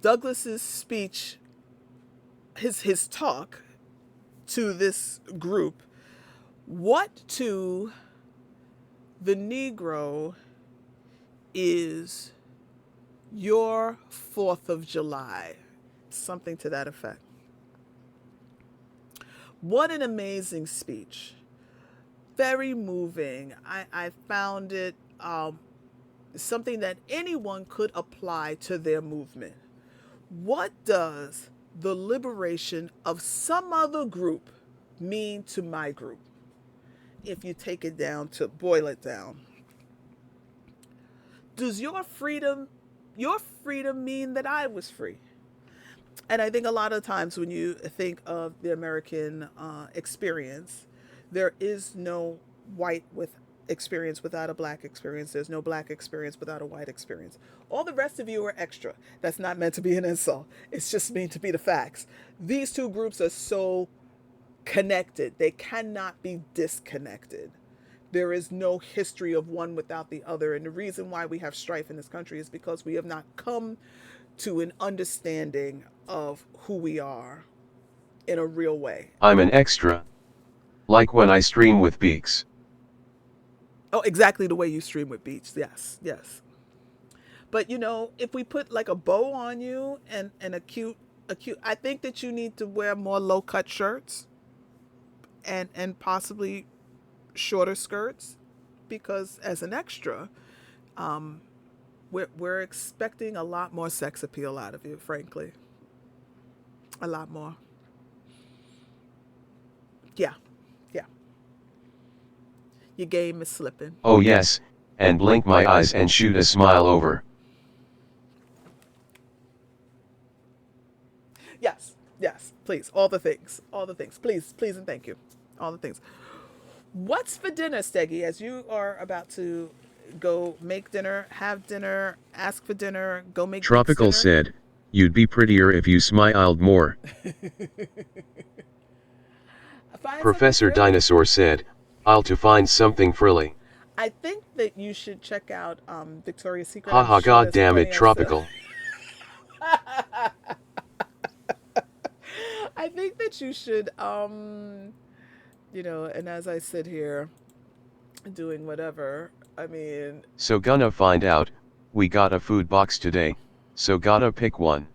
[SPEAKER 1] Douglass's speech, his talk to this group, what to the Negro is your 4th of July? Something to that effect. What an amazing speech. Very moving. I found it something that anyone could apply to their movement. What does the liberation of some other group mean to my group? If you take it down to boil it down. Does your freedom mean that I was free? And I think a lot of times when you think of the American experience, there is no white experience without a black experience. There's no black experience without a white experience. All the rest of you are extra. That's not meant to be an insult. It's just meant to be the facts. These two groups are so connected. They cannot be disconnected. There is no history of one without the other. And the reason why we have strife in this country is because we have not come to an understanding of who we are in a real way.
[SPEAKER 2] I'm an extra. Like when I stream with Beaks.
[SPEAKER 1] Oh, exactly the way you stream with Beats. Yes, yes. But you know, if we put like a bow on you and a cute, I think that you need to wear more low cut shirts and possibly shorter skirts, because as an extra, we're expecting a lot more sex appeal out of you, frankly. A lot more. Yeah, yeah. Your game is slipping.
[SPEAKER 2] Oh yes, and blink my eyes and shoot a smile over.
[SPEAKER 1] Yes, yes, please. All the things. All the things. Please, please, and thank you. All the things. What's for dinner, Steggy, as you are about to go make dinner, have dinner, ask for dinner, go make Beaks
[SPEAKER 2] Tropical
[SPEAKER 1] dinner?
[SPEAKER 2] said, you'd be prettier if you smiled more.
[SPEAKER 1] Find something
[SPEAKER 2] Professor
[SPEAKER 1] frilly.
[SPEAKER 2] Dinosaur said, I'll to find something frilly.
[SPEAKER 1] I think that you should check out Victoria's Secret. I'm
[SPEAKER 2] Haha,
[SPEAKER 1] sure
[SPEAKER 2] god
[SPEAKER 1] there's
[SPEAKER 2] damn
[SPEAKER 1] plenty
[SPEAKER 2] it,
[SPEAKER 1] of stuff.
[SPEAKER 2] Tropical.
[SPEAKER 1] I think that you should, and as I sit here doing whatever, I mean,
[SPEAKER 2] So gonna find out, we got a food box today, so gotta pick one.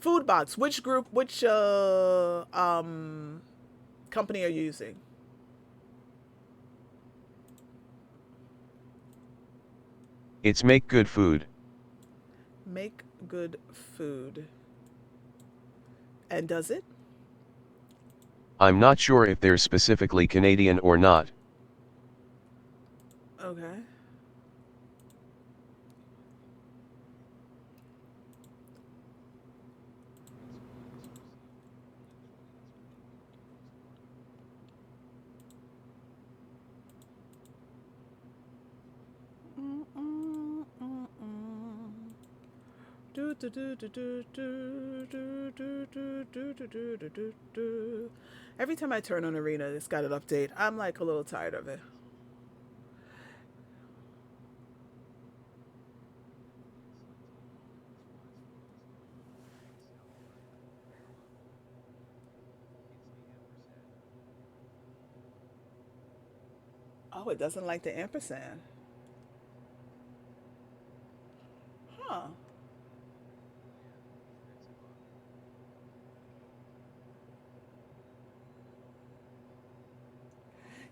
[SPEAKER 1] food box. Which group, which company are you using?
[SPEAKER 2] It's make good food.
[SPEAKER 1] Make good food. And does it?
[SPEAKER 2] I'm not sure if they're specifically Canadian or not.
[SPEAKER 1] Okay. Do, do, do, do, do, do, do, do, do, do, do, do, do, do, do. Every time I turn on Arena, it's got an update. I'm like a little tired of it. Oh, it doesn't like the ampersand. Huh.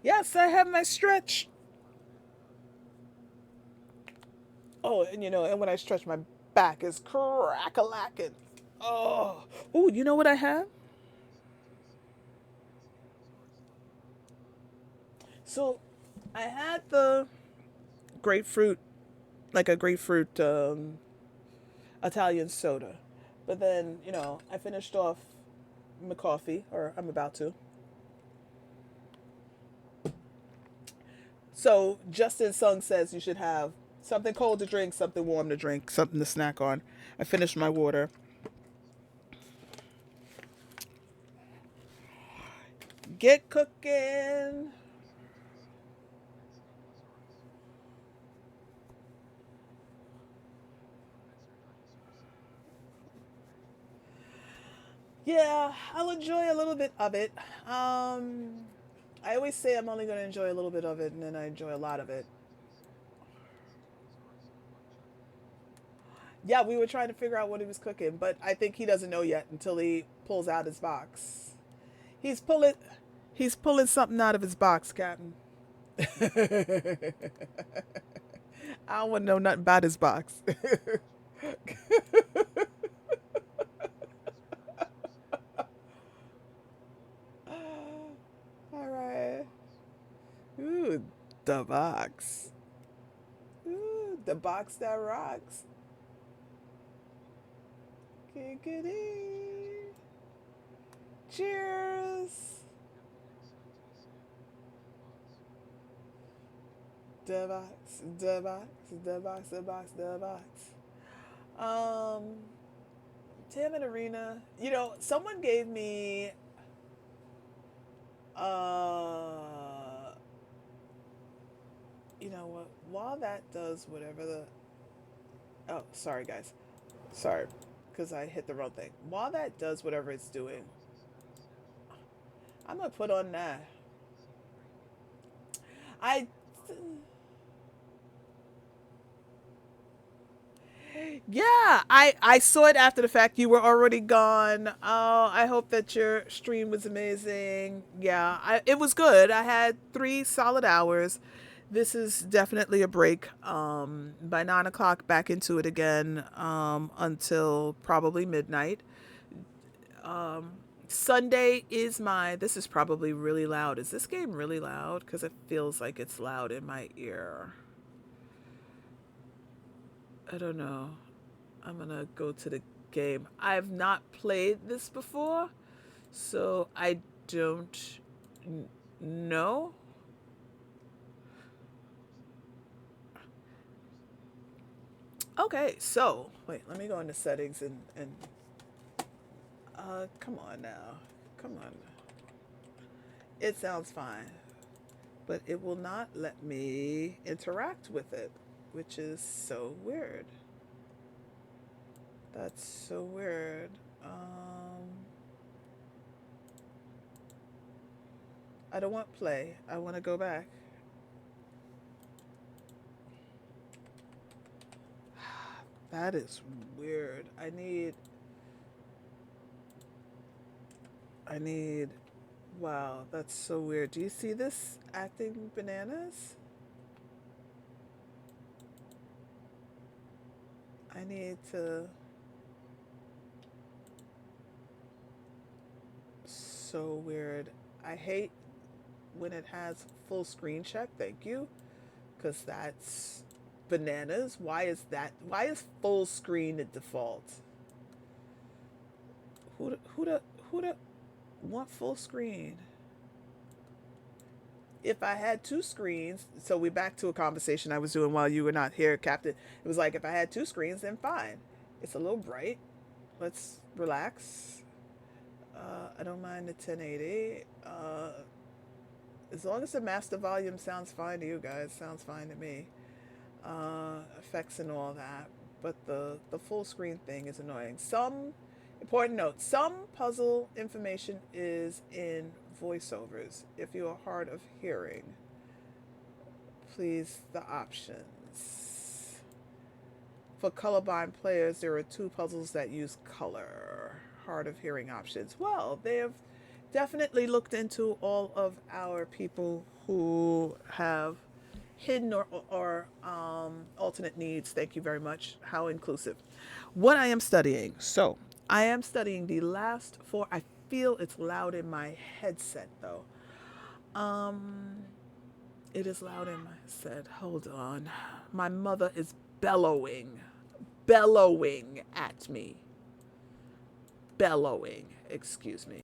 [SPEAKER 1] Yes, I have my stretch. Oh, and and when I stretch, my back is crack-a-lacking. Oh, oh, you know what I have? So, I had the grapefruit, like a grapefruit Italian soda, but then I finished off my coffee, or I'm about to. So Justin Sung says you should have something cold to drink, something warm to drink, something to snack on. I finished my water. Get cooking. Yeah, I'll enjoy a little bit of it. I always say I'm only going to enjoy a little bit of it, and then I enjoy a lot of it. Yeah, we were trying to figure out what he was cooking, but I think he doesn't know yet until he pulls out his box. He's pulling, he's pulling something out of his box, Captain. I don't want to know nothing about his box. All right. Ooh, the box. Ooh, the box that rocks. Giggity. Cheers. Devox, Devox, Devox, Devox, Devox. Um, Tammin Arena. You know, someone gave me uh you know what, while that does whatever the, oh, sorry guys. Sorry, because I hit the wrong thing. While that does whatever it's doing, I'm gonna put on that. I Yeah, I saw it after the fact. You were already gone. Oh, I hope that your stream was amazing. Yeah, it was good. I had 3 solid hours. This is definitely a break. By 9 o'clock, back into it again. Until probably midnight. Um, Sunday is my. This is probably really loud. Is this game really loud? Because it feels like it's loud in my ear. I don't know. I'm gonna go to the game. I've not played this before, so I don't know. Okay, so wait, let me go into settings and come on now, come on. It sounds fine, but it will not let me interact with it, which is so weird. That's so weird. I don't want play. I want to go back. That is weird. I need. Wow, that's so weird. Do you see this acting bananas? I need to. So weird. I hate when it has full screen check. Thank you. Because that's bananas. Why is that? Why is full screen the default? Who the want full screen? If I had two screens, so we're back to a conversation I was doing while you were not here, Captain. It was like if I had two screens, then fine. It's a little bright. Let's relax. I don't mind the 1080. As long as the master volume sounds fine to you guys, sounds fine to me. Effects and all that. But the full screen thing is annoying. Some important note: some puzzle information is in voiceovers. If you are hard of hearing, please the options. For colorblind players, there are two puzzles that use color. Hard of hearing options. Well, they have definitely looked into all of our people who have hidden or alternate needs. Thank you very much. How inclusive. What I am studying. So, I am studying the last four. I feel it's loud in my headset though. Um, it is loud in my headset. Hold on. My mother is bellowing at me. Bellowing. Excuse me.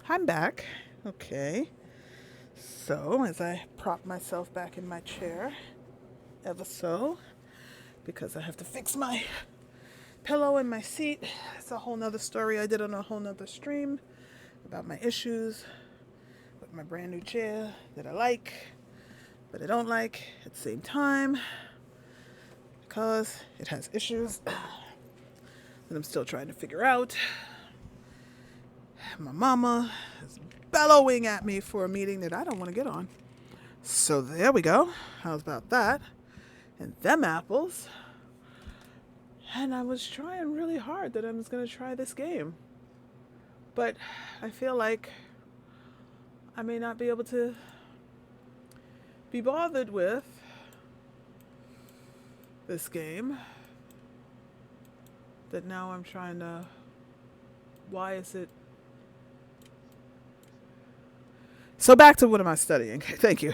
[SPEAKER 1] I'm back. Okay. So, as I prop myself back in my chair, ever so, because I have to fix my pillow and my seat. It's a whole nother story I did on a whole nother stream about my issues with my brand new chair that I like, but I don't like at the same time because it has issues that I'm still trying to figure out. My mama is bellowing at me for a meeting that I don't want to get on. So there we go. How's about that? And them apples. And I was trying really hard that I was going to try this game. But I feel like I may not be able to be bothered with this game. That now I'm trying to... Why is it... So back to what am I studying? Thank you.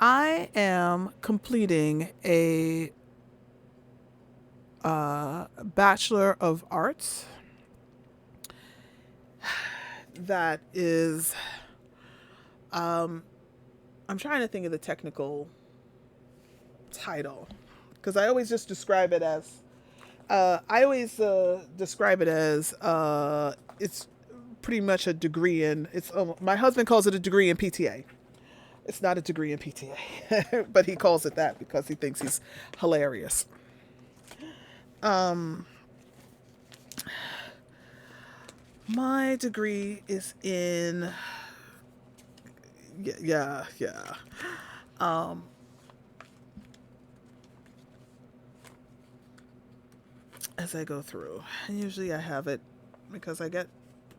[SPEAKER 1] I am completing a Bachelor of Arts that is I'm trying to think of the technical title because I always just describe it as it's pretty much a degree in it's my husband calls it a degree in PTA. It's not a degree in PTA, but he calls it that because he thinks he's hilarious. My degree is in yeah. As I go through, and usually I have it because I get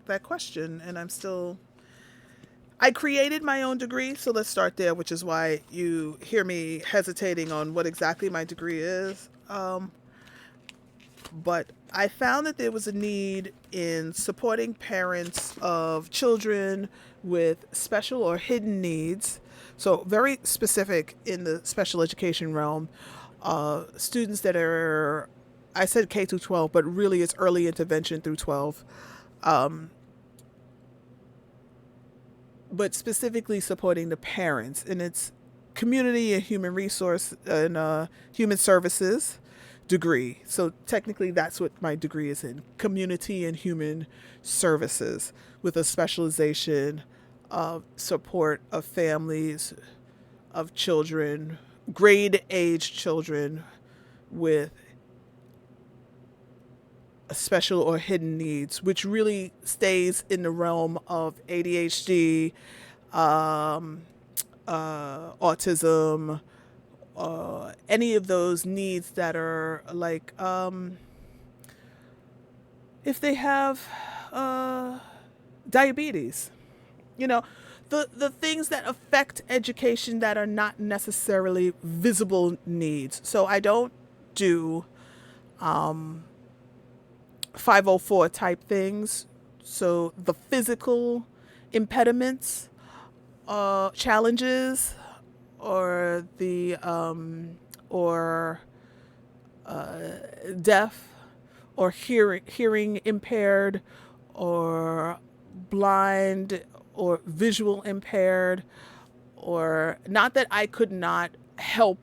[SPEAKER 1] that question, and I created my own degree, so let's start there, which is why you hear me hesitating on what exactly my degree is. But I found that there was a need in supporting parents of children with special or hidden needs. So very specific in the special education realm, students that are, I said K through 12, but really it's early intervention through 12. But specifically supporting the parents, and it's community and human resource and human services degree. So technically that's what my degree is in, community and human services, with a specialization of support of families of children, grade age children with special or hidden needs, which really stays in the realm of ADHD, autism, any of those needs that are like, if they have diabetes, the things that affect education that are not necessarily visible needs. So I don't do 504 type things. So the physical impediments, challenges, or the deaf or hearing impaired or blind or visual impaired, or not that I could not help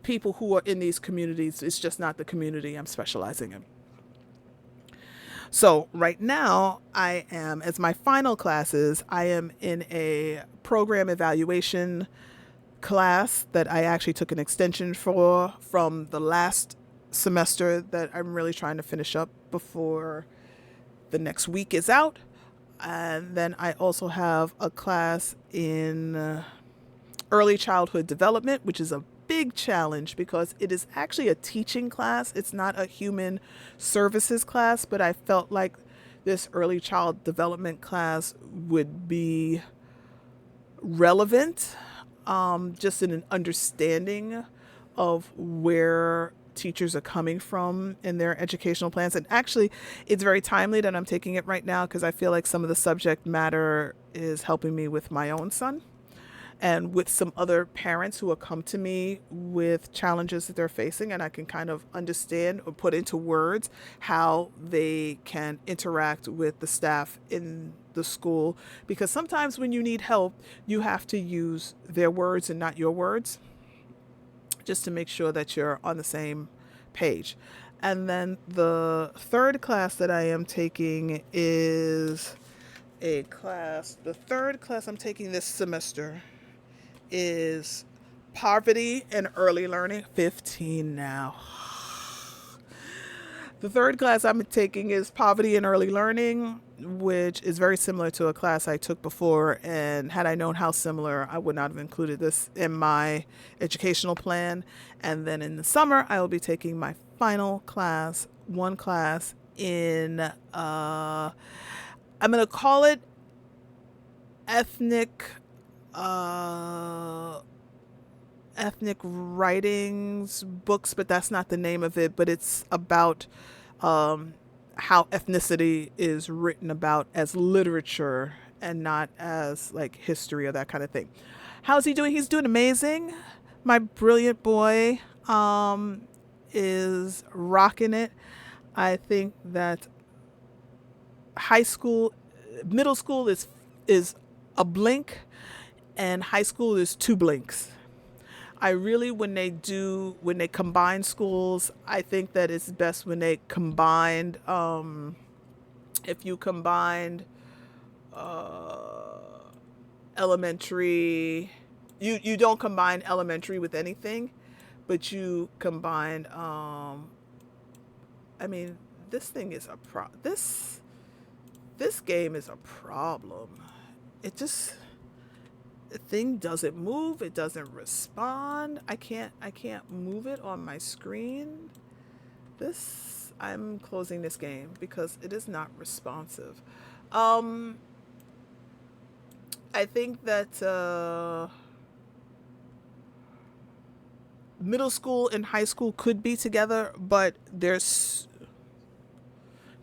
[SPEAKER 1] people who are in these communities. It's just not the community I'm specializing in. So right now I am, as my final classes, I am in a program evaluation class that I actually took an extension for from the last semester that I'm really trying to finish up before the next week is out. And then I also have a class in early childhood development, which is a big challenge because it is actually a teaching class. It's not a human services class, but I felt like this early child development class would be relevant, just in an understanding of where teachers are coming from in their educational plans. And actually, it's very timely that I'm taking it right now because I feel like some of the subject matter is helping me with my own son. and with some other parents who will come to me with challenges that they're facing, and I can kind of understand or put into words how they can interact with the staff in the school. Because sometimes when you need help, you have to use their words and not your words, just to make sure that you're on the same page. And then the third class that I am taking is the third class I'm taking this semester is poverty and early learning. 15 now. The third class I'm taking is poverty and early learning, which is very similar to a class I took before. And had I known how similar, I would not have included this in my educational plan. And then in the summer, I will be taking my final class, one class in, I'm going to call it ethnic, uh, ethnic writings books, but that's not the name of it. But it's about how ethnicity is written about as literature and not as like history or that kind of thing. How's he doing? He's doing amazing. My brilliant boy is rocking it. I think that high school, middle school is a blink, and high school is two blinks. I really, when they combine schools, I think that it's best when they combined, if you combined elementary, you don't combine elementary with anything, but you combine, I mean, this thing is this game is a problem. It just, the thing doesn't move, it doesn't respond. I can't move it on my screen. I'm closing this game because it is not responsive. I think that middle school and high school could be together, but there's,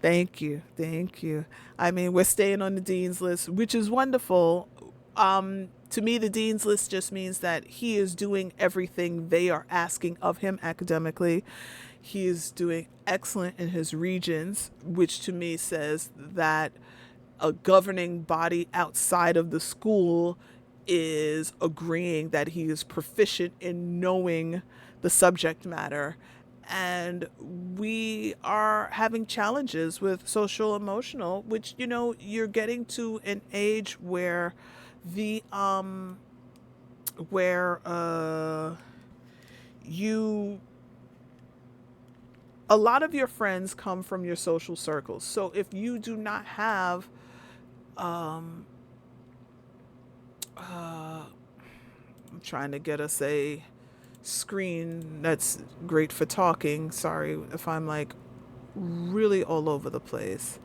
[SPEAKER 1] thank you, thank you. I mean, we're staying on the dean's list, which is wonderful. To me, the dean's list just means that he is doing everything they are asking of him academically. He is doing excellent in his regions, which to me says that a governing body outside of the school is agreeing that he is proficient in knowing the subject matter. And we are having challenges with social emotional, which, you're getting to an age where the where you a lot of your friends come from your social circles. So if you do not have I'm trying to get us a screen that's great for talking. Sorry if I'm like really all over the place.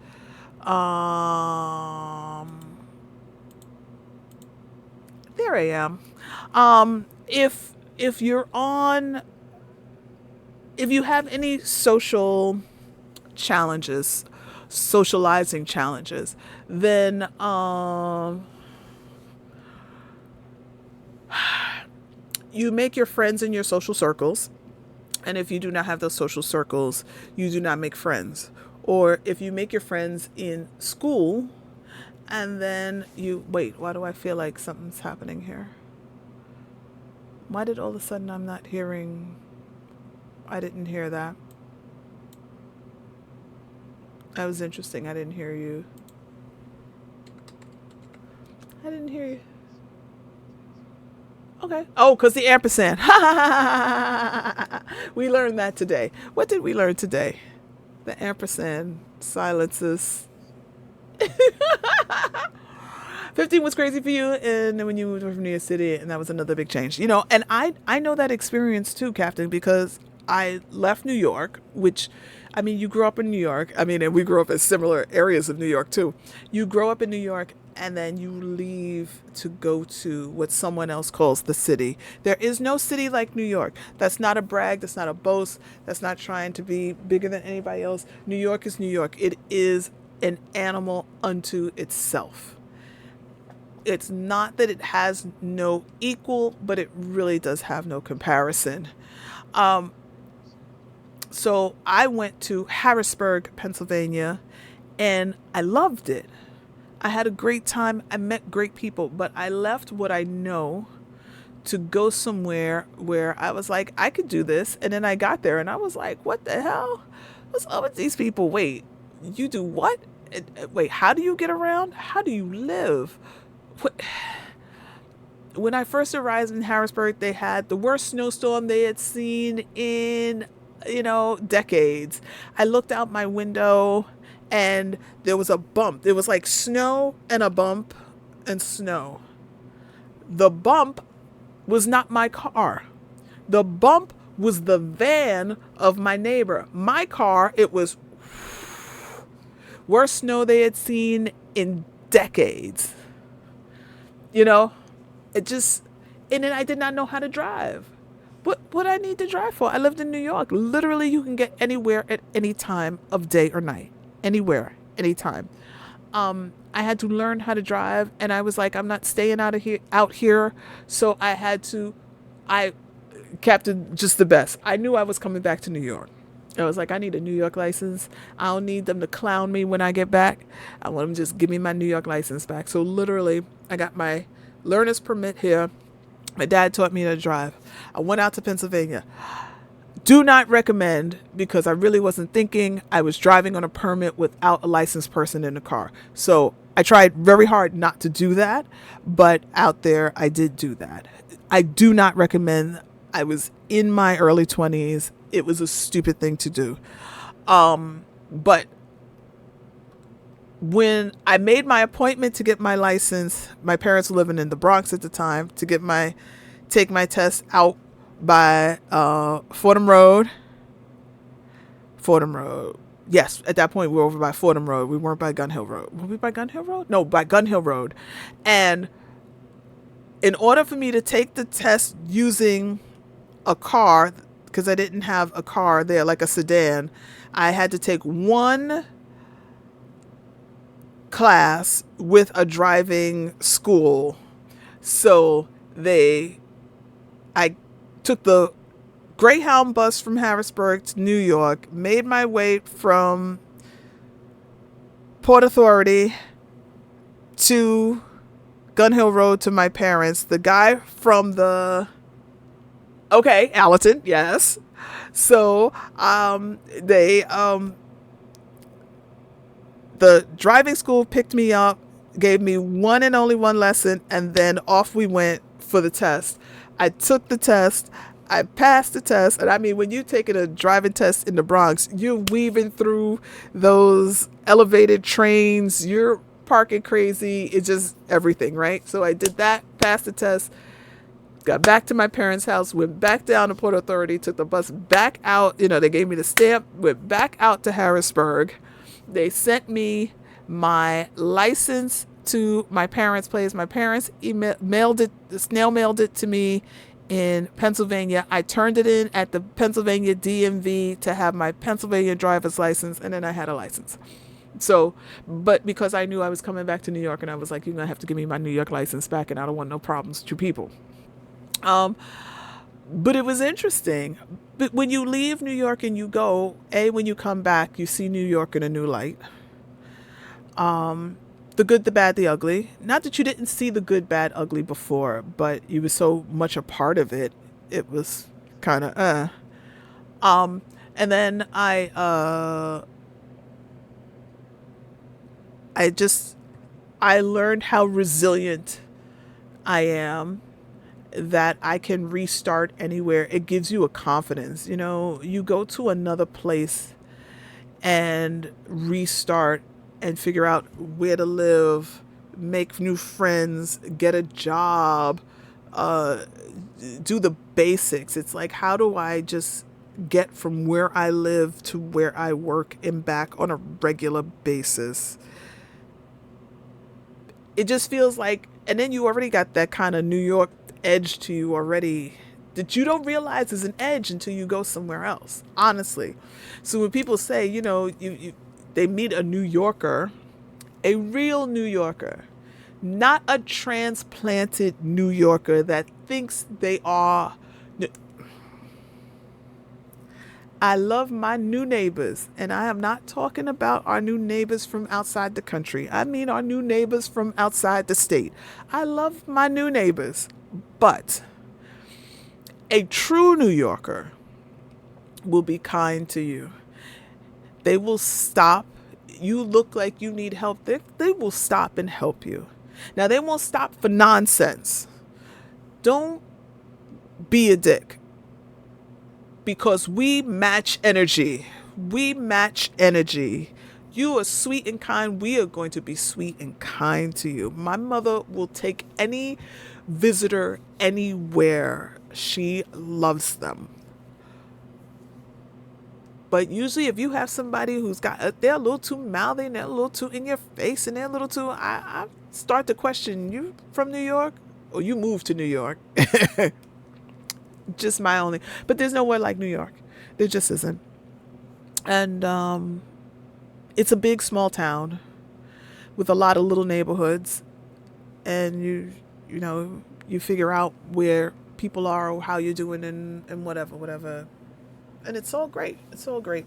[SPEAKER 1] There I am. If you're on, if you have any social challenges, socializing challenges, then you make your friends in your social circles. And if you do not have those social circles, you do not make friends. Or if you make your friends in school, and then wait, why do I feel like something's happening here? Why did all of a sudden I didn't hear that. That was interesting. I didn't hear you. I didn't hear you. Okay. Oh, because the ampersand. We learned that today. What did we learn today? The ampersand silences. 15 was crazy for you, and then when you moved from New York City, and that was another big change. And I know that experience too, Captain, because I left New York, which, I mean, you grew up in New York. I mean, and we grew up in similar areas of New York too. You grow up in New York, and then you leave to go to what someone else calls the city. There is no city like New York. That's not a brag. That's not a boast. That's not trying to be bigger than anybody else. New York is New York. It is an animal unto itself. It's not that it has no equal, but it really does have no comparison. So I went to Harrisburg, Pennsylvania, and I loved it. I had a great time. I met great people, but I left what I know to go somewhere where I was like, I could do this. And then I got there and I was like, what the hell? What's up with these people? Wait, you do what? Wait, how do you get around? How do you live? What? When I first arrived in Harrisburg, they had the worst snowstorm they had seen in, decades. I looked out my window and there was a bump. It was like snow and a bump and snow. The bump was not my car. The bump was the van of my neighbor. My car, it was worst snow they had seen in decades. It just, and then I did not know how to drive. What I need to drive for? I lived in New York. Literally, you can get anywhere at any time of day or night. Anywhere, anytime. I had to learn how to drive, and I was like, I'm not staying out here. So I captured just the best. I knew I was coming back to New York. I was like, I need a New York license. I don't need them to clown me when I get back. I want them to just give me my New York license back. So literally, I got my learner's permit here. My dad taught me how to drive. I went out to Pennsylvania. Do not recommend, because I really wasn't thinking. I was driving on a permit without a licensed person in the car. So I tried very hard not to do that, but out there I did do that. I do not recommend. I was in my early 20s. It was a stupid thing to do. But when I made my appointment to get my license, my parents were living in the Bronx at the time, to take my test out by Fordham Road. Fordham Road. Yes, at that point we were over by Fordham Road. We weren't by Gun Hill Road. Were we by Gun Hill Road? No, by Gun Hill Road. And in order for me to take the test using a car, because I didn't have a car there, like a sedan, I had to take one class with a driving school. So I took the Greyhound bus from Harrisburg to New York, made my way from Port Authority to Gun Hill Road to my parents. The guy from Allerton, yes. So the driving school picked me up, gave me one and only one lesson, and then off we went for the test. I took the test. I passed the test. And I mean, when you're taking a driving test in the Bronx, you're weaving through those elevated trains. You're parking crazy. It's just everything, right? So I did that, passed the test, got back to my parents' house, went back down to Port Authority, took the bus back out. They gave me the stamp, went back out to Harrisburg. They sent me my license to my parents' place. My parents snail mailed it to me in Pennsylvania. I turned it in at the Pennsylvania DMV to have my Pennsylvania driver's license, and then I had a license. So, but because I knew I was coming back to New York, and I was like, you're going to have to give me my New York license back, and I don't want no problems with you people. But it was interesting. But when you leave New York and you go, when you come back, you see New York in a new light. The good, the bad, the ugly. Not that you didn't see the good, bad, ugly before, but you were so much a part of it. It was kind of, And then I learned how resilient I am, that I can restart anywhere. It gives you a confidence. You go to another place and restart and figure out where to live, make new friends, get a job, do the basics. It's like, how do I just get from where I live to where I work and back on a regular basis? It just feels like, and then you already got that kind of New York edge to you already that you don't realize is an edge until you go somewhere else, honestly. So when people say, they meet a New Yorker, a real New Yorker, not a transplanted New Yorker that thinks they are. I love my new neighbors, and I am not talking about our new neighbors from outside the country. I mean our new neighbors from outside the state. I love my new neighbors, but a true New Yorker will be kind to you. They will stop. You look like you need help. They will stop and help you. Now, they won't stop for nonsense. Don't be a dick, because we match energy. We match energy. You are sweet and kind. We are going to be sweet and kind to you. My mother will take any visitor anywhere. She loves them. But usually, if you have somebody who's got, they're a little too mouthy and they're a little too in your face and they're a little too, I start to question, you from New York? Or you moved to New York? Just my only, but there's nowhere like New York. There just isn't. And it's a big, small town with a lot of little neighborhoods. And you know, you figure out where people are or how you're doing and whatever. And it's all great. It's all great.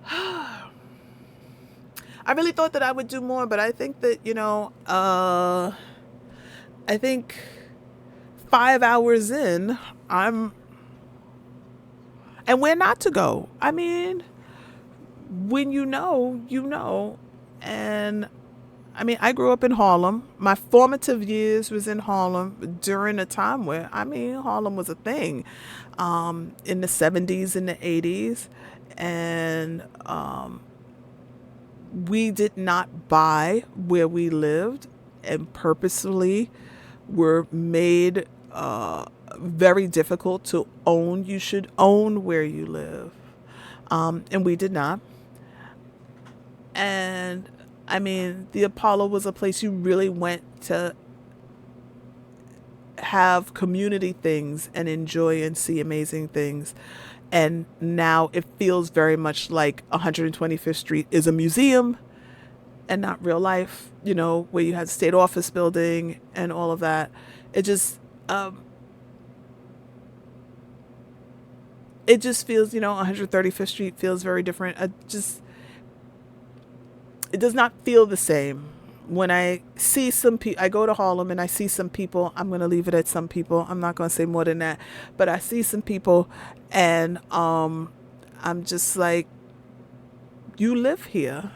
[SPEAKER 1] I really thought that I would do more, but I think that, I think 5 hours in, and where not to go. I mean, when you know. And I mean, I grew up in Harlem. My formative years was in Harlem during a time where, Harlem was a thing, in the 70s and the 80s. And we did not buy where we lived, and purposefully were made very difficult to own. You should own where you live. And we did not. And I mean, the Apollo was a place you really went to have community things and enjoy and see amazing things. And now it feels very much like 125th Street is a museum and not real life, where you had the state office building and all of that. It just feels, 135th Street feels very different. It does not feel the same. When I see some people, I go to Harlem and I see some people, I'm going to leave it at some people. I'm not going to say more than that, but I see some people and I'm just like, you live here.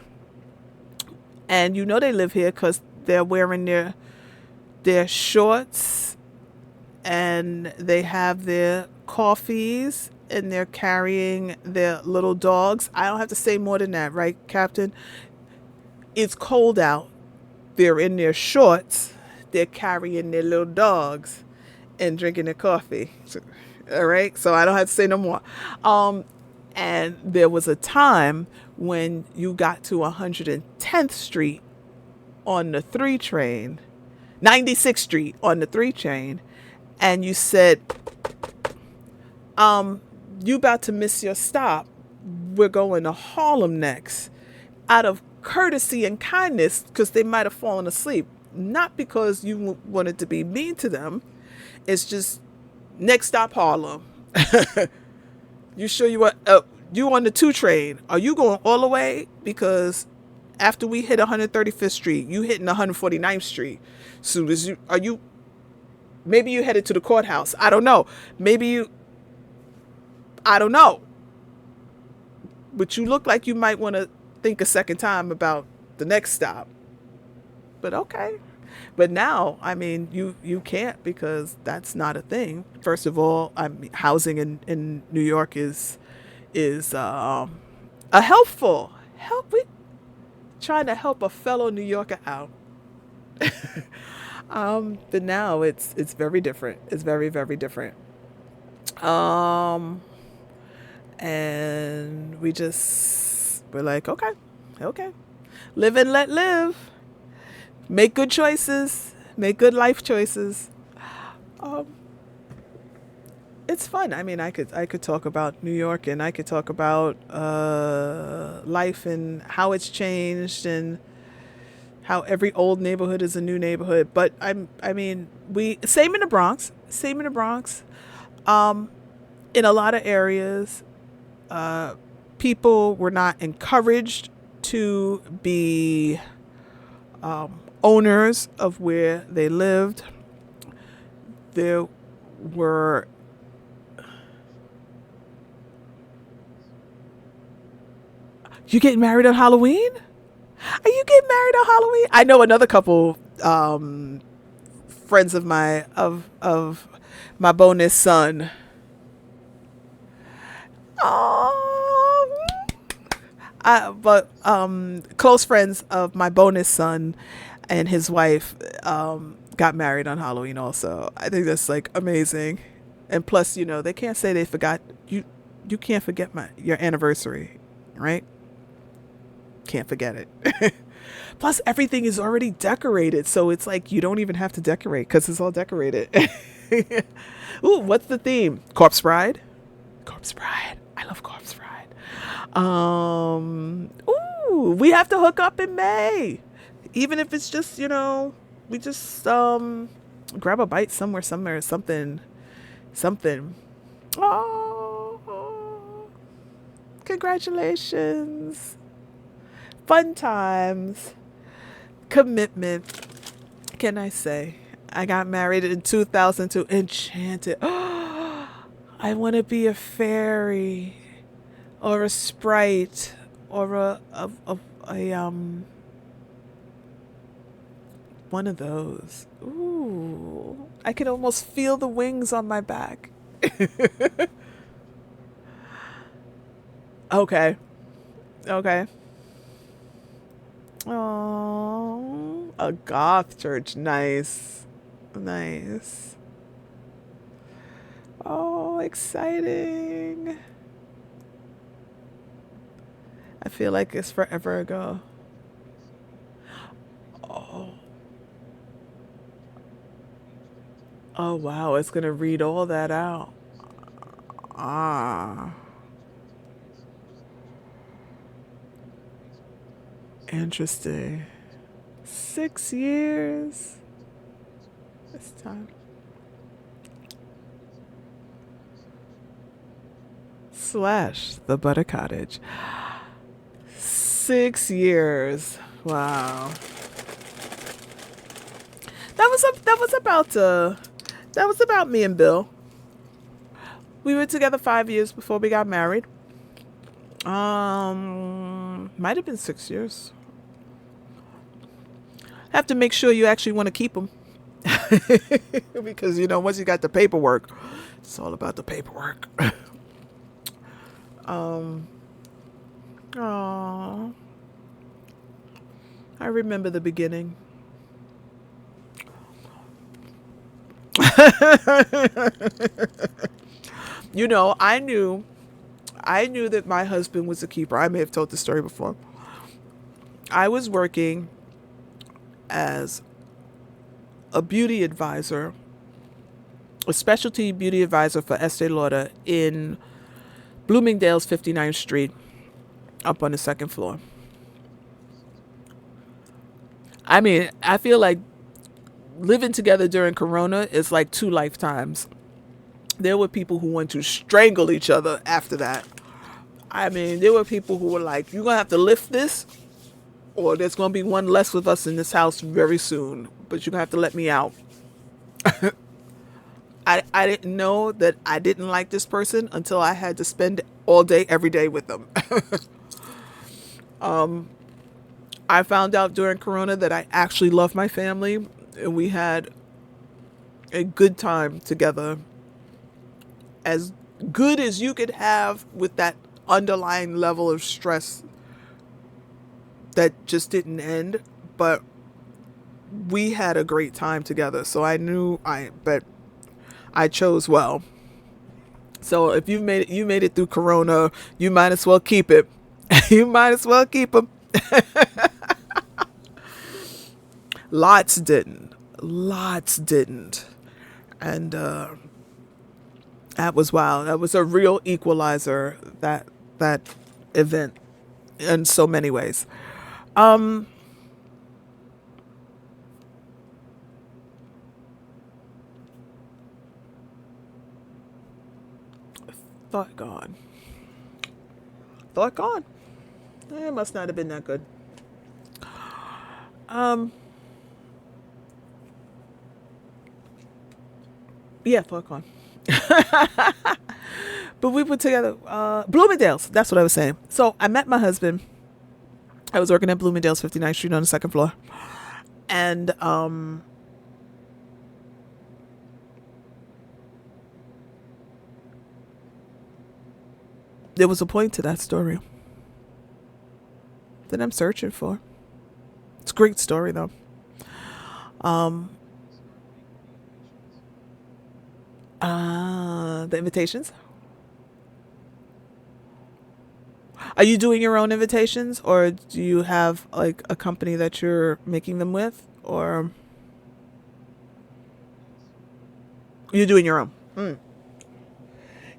[SPEAKER 1] And they live here because they're wearing their shorts and they have their coffees and they're carrying their little dogs. I don't have to say more than that, right, Captain? It's cold out. They're in their shorts. They're carrying their little dogs and drinking their coffee. All right. So I don't have to say no more. And there was a time when you got to 110th Street on the 3 train, 96th Street on the 3 train, and you said, you about to miss your stop. We're going to Harlem next. Out of courtesy and kindness, because they might have fallen asleep, not because you wanted to be mean to them. It's just next stop Harlem. You sure you are you on the 2 train? Are you going all the way? Because after we hit 135th Street, you hitting 149th Street. Soon as maybe you headed to the courthouse. I don't know. I don't know. But you look like you might want to think a second time about the next stop. But okay. But now, you can't, because that's not a thing. First of all, housing in New York is a helpful help. We trying to help a fellow New Yorker out. But now it's very different. It's very, very different. And we're like, okay, live and let live. Make good choices. Make good life choices. It's fun. I could talk about New York, and I could talk about life and how it's changed and how every old neighborhood is a new neighborhood. But I mean, we same in the Bronx, same in the Bronx. In a lot of areas, people were not encouraged to be owners of where they lived. There were You getting married on Halloween? Are you getting married on Halloween? I know another couple friends of my bonus son. Oh, but close friends of my bonus son and his wife got married on Halloween also. I think that's like amazing. And plus, they can't say they forgot you. You can't forget your anniversary, right? Can't forget it. Plus, everything is already decorated, so it's like you don't even have to decorate because it's all decorated. Ooh, what's the theme? Corpse Bride. Corpse Bride. I love Corpse Bride. Ooh, we have to hook up in May, even if it's just we just grab a bite somewhere, something. Oh, congratulations. Fun times. Commitment. Can I say? I got married in 2002. Enchanted. I want to be a fairy or a sprite or a one of those. Ooh, I can almost feel the wings on my back. Okay. Oh, a goth church. Nice. Oh, exciting. I feel like it's forever ago. Oh. Oh, wow. It's going to read all that out. Ah. Interesting. 6 years. This time. / the Butter Cottage. 6 years. Wow. That was about me and Bill. We were together 5 years before we got married. Might have been 6 years. Have to make sure you actually want to keep them. Because, once you got the paperwork, it's all about the paperwork. Oh, I remember the beginning. I knew that my husband was a keeper. I may have told the story before. I was working as a beauty advisor, a specialty beauty advisor for Estee Lauder in Bloomingdale's 59th Street, up on the second floor. I mean, I feel like living together during Corona is like 2 lifetimes. There were people who wanted to strangle each other after that. I mean, there were people who were like, you're going to have to lift this, or there's going to be one less with us in this house very soon, but you're going to have to let me out. I didn't know that I didn't like this person until I had to spend all day, every day with them. I found out during Corona that I actually love my family, and we had a good time together. As good as you could have with that underlying level of stress that just didn't end, but we had a great time together. So I knew but I chose well. So if you made it through Corona, you might as well keep it. You might as well keep them. Lots didn't. And that was wild. That was a real equalizer, that event, in so many ways. Thought gone. Thought gone. It must not have been that good. Um, yeah, thought gone. But we put together Bloomingdale's. That's what I was saying. So I met my husband. I was working at Bloomingdale's, 59th Street on the second floor, and there was a point to that story that I'm searching for. It's a great story though. Um, the invitations. Are you doing your own invitations, or do you have like a company that you're making them with, or you're doing your own? Mm.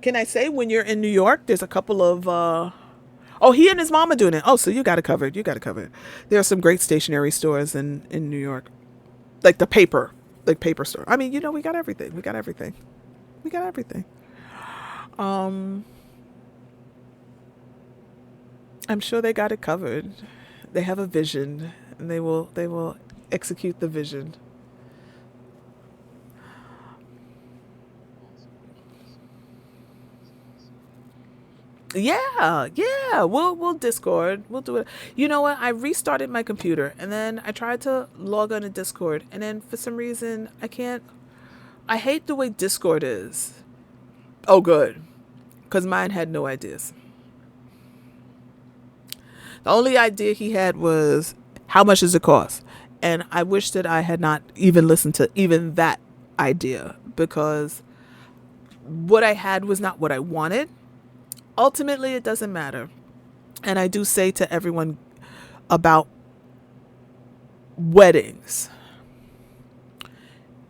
[SPEAKER 1] Can I say when you're in New York, there's a couple of oh, he and his mom are doing it. Oh, so you got it covered. You got it covered. There are some great stationery stores in New York, like the paper, like paper store. I mean, we got everything. We got everything. We got everything. Um, I'm sure they got it covered. They have a vision, and they will execute the vision. Yeah, yeah. We'll Discord. We'll do it. You know what? I restarted my computer, and then I tried to log on to Discord, and then for some reason I can't. I hate the way Discord is. Oh, good, because mine had no ideas. The only idea he had was how much does it cost, and I wish that I had not even listened to even that idea, because what I had was not what I wanted. Ultimately, it doesn't matter. And I do say to everyone about weddings,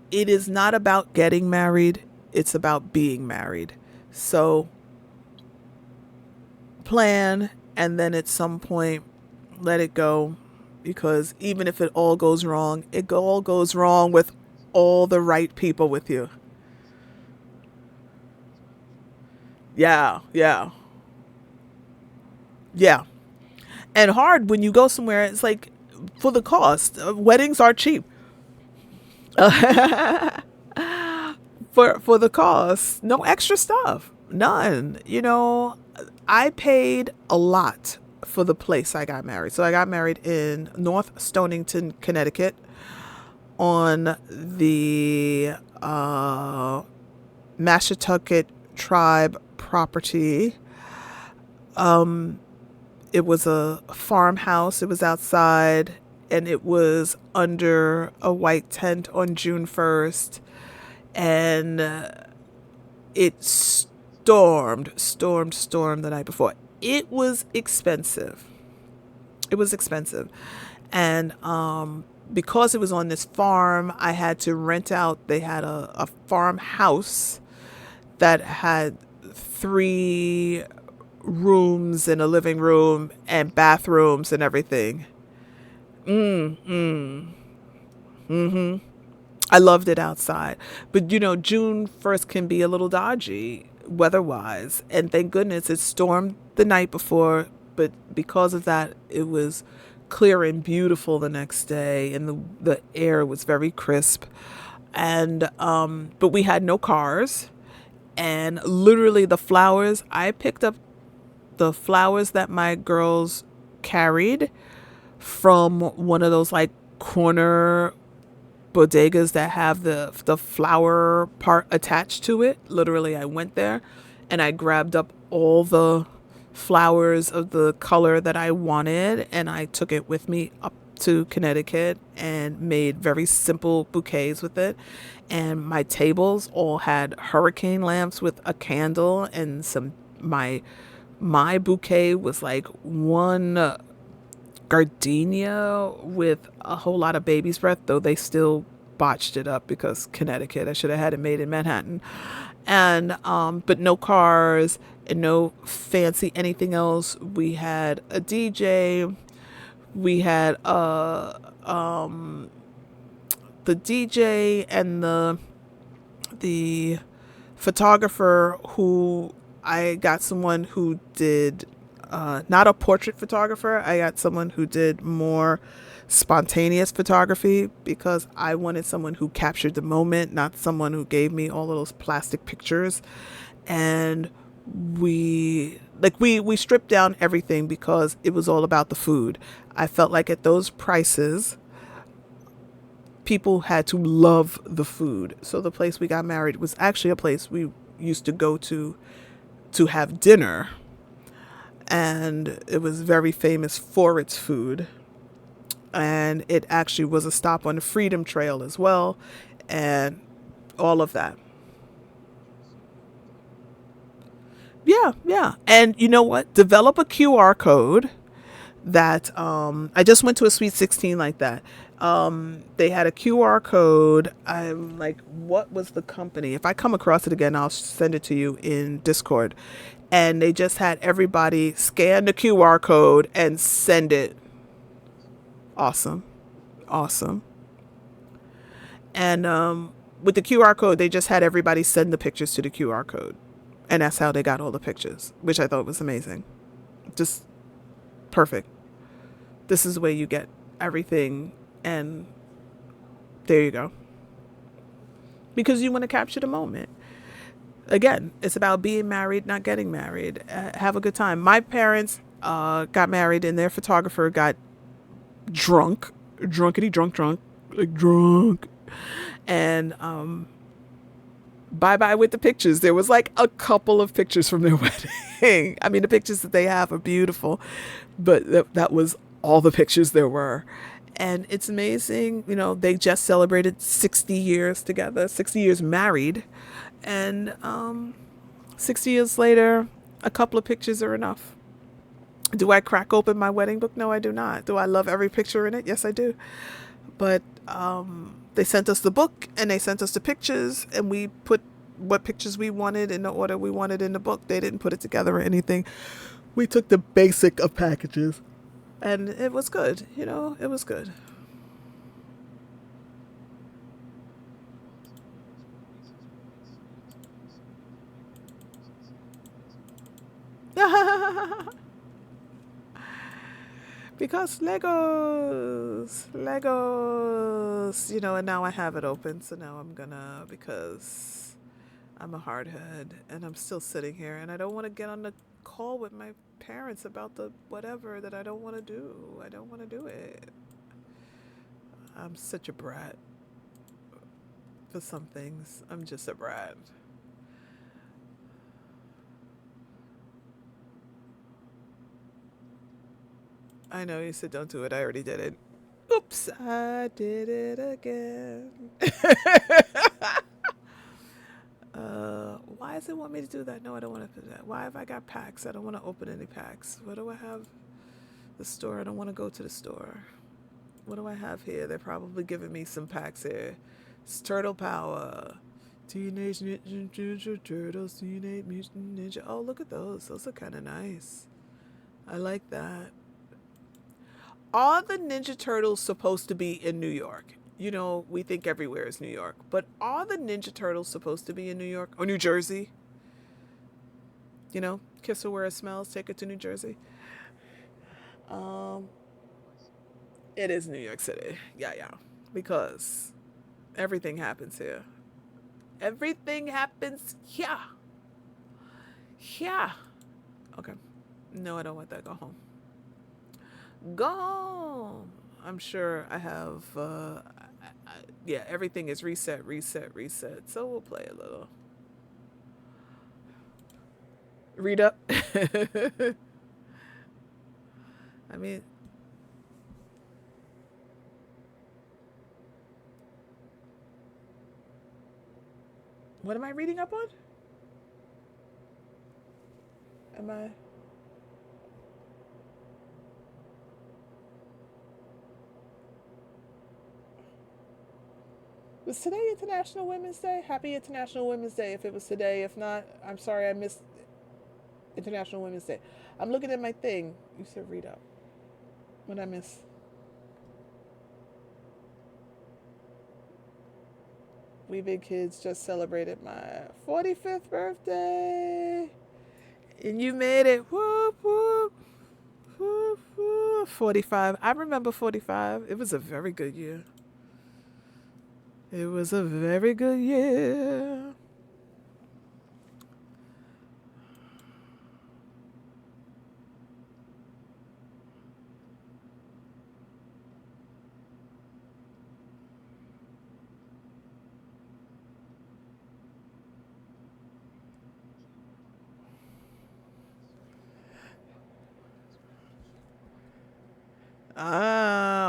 [SPEAKER 1] it is not about getting married, it's about being married. So plan, and then at some point let it go, because even if it all goes wrong, all goes wrong with all the right people with you. Yeah, yeah, yeah. And hard when you go somewhere, it's like for the cost. Weddings are cheap. For the cost, no extra stuff, none. I paid a lot for the place I got married. So I got married in North Stonington, Connecticut, on the Mashantucket tribe property. It was a farmhouse. It was outside, and it was under a white tent on June 1st. And it stormed the night before. It was expensive. It was expensive. And because it was on this farm, I had to rent out. They had a farmhouse that had three rooms and a living room and bathrooms and everything. I loved it outside. But June 1st can be a little dodgy weather wise. And thank goodness it stormed the night before. But because of that, it was clear and beautiful the next day. And the air was very crisp. And, but we had no cars. And literally I picked up the flowers that my girls carried from one of those like corner bodegas that have the flower part attached to it. Literally, I went there and I grabbed up all the flowers of the color that I wanted, and I took it with me up to Connecticut and made very simple bouquets with it. And my tables all had hurricane lamps with a candle and some my bouquet was like one gardenia with a whole lot of baby's breath, though they still botched it up because Connecticut. I should have had it made in Manhattan. And but no cars and no fancy anything else. We had a DJ. We had the DJ and the photographer who I got someone who did not a portrait photographer. I got someone who did more spontaneous photography because I wanted someone who captured the moment, not someone who gave me all of those plastic pictures. And we stripped down everything because it was all about the food. I felt like at those prices, people had to love the food. So the place we got married was actually a place we used to go to have dinner, and it was very famous for its food. And it actually was a stop on the Freedom Trail as well, and all of that. Yeah, yeah. And you know what? Develop a QR code that I just went to a Sweet 16 like that. They had a QR code. I'm like, what was the company? If I come across it again, I'll send it to you in Discord. And they just had everybody scan the QR code and send it. Awesome. Awesome. And with the QR code, they just had everybody send the pictures to the QR code. And that's how they got all the pictures, which I thought was amazing. Just perfect. This is the way you get everything, and there you go. Because you want to capture the moment. Again, it's about being married, not getting married. Have a good time. My parents got married, and their photographer got drunk, and bye bye with the pictures. There was like a couple of pictures from their wedding. I mean, the pictures that they have are beautiful, but that was all the pictures there were. And it's amazing. You know, they just celebrated 60 years together, 60 years married. And 60 years later, a couple of pictures are enough. Do I crack open my wedding book? No, I do not. Do I love every picture in it? Yes, I do. But they sent us the book and they sent us the pictures, and we put what pictures we wanted in the order we wanted in the book. They didn't put it together or anything. We took the basic of packages, and it was good. You know, it was good. Because Legos, you know, and now I have it open. So now I'm gonna, because I'm a hardhead and I'm still sitting here and I don't want to get on the call with my parents about the whatever that I don't want to do. I don't want to do it. I'm such a brat for some things. I'm just a brat. I know you said don't do it. I already did it. Oops, I did it again. Why does it want me to do that? No, I don't want to do that. Why have I got packs? I don't want to open any packs. What do I have? The store. I don't want to go to the store. What do I have here? They're probably giving me some packs here. It's Turtle Power. Teenage Ninja Turtles, Teenage Mutant Ninja. Oh, look at those. Those are kind of nice. I like that. Are the Ninja Turtles supposed to be in New York? You know, we think everywhere is New York, but are the Ninja Turtles supposed to be in New York or New Jersey? You know, kiss her where it smells, take her to New Jersey. Um, it is New York City. Yeah, yeah. Because everything happens here. Everything happens here. Yeah. Okay. No, I don't want that. Go home. Go home. I'm sure I have. Yeah, everything is reset, reset, reset. So we'll play a little. Read up. I mean, what am I reading up on? Am I? Was today International Women's Day? Happy International Women's Day if it was today. If not, I'm sorry I missed International Women's Day. I'm looking at my thing. You said read up. What I miss? We Big Kids just celebrated my 45th birthday. And you made it. Whoop, whoop, whoop, whoop. 45. I remember 45. It was a very good year. It was a very good year.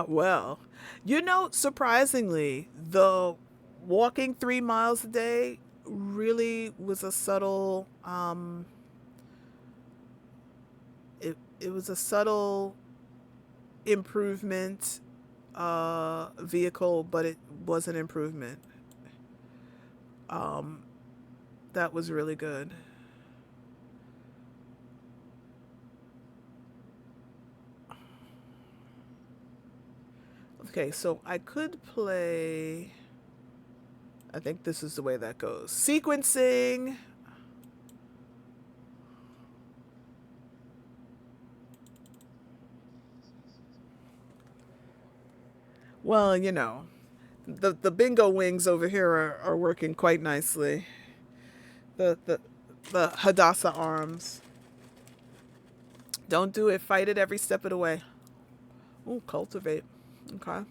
[SPEAKER 1] Well, surprisingly, the walking 3 miles a day really was a subtle, it was a subtle improvement vehicle, but it was an improvement. Um, that was really good. Okay, so I could play. I think this is the way that goes. Sequencing. Well, the bingo wings over here are working quite nicely. The the the Hadassah arms. Don't do it. Fight it every step of the way. Ooh, cultivate. Okay.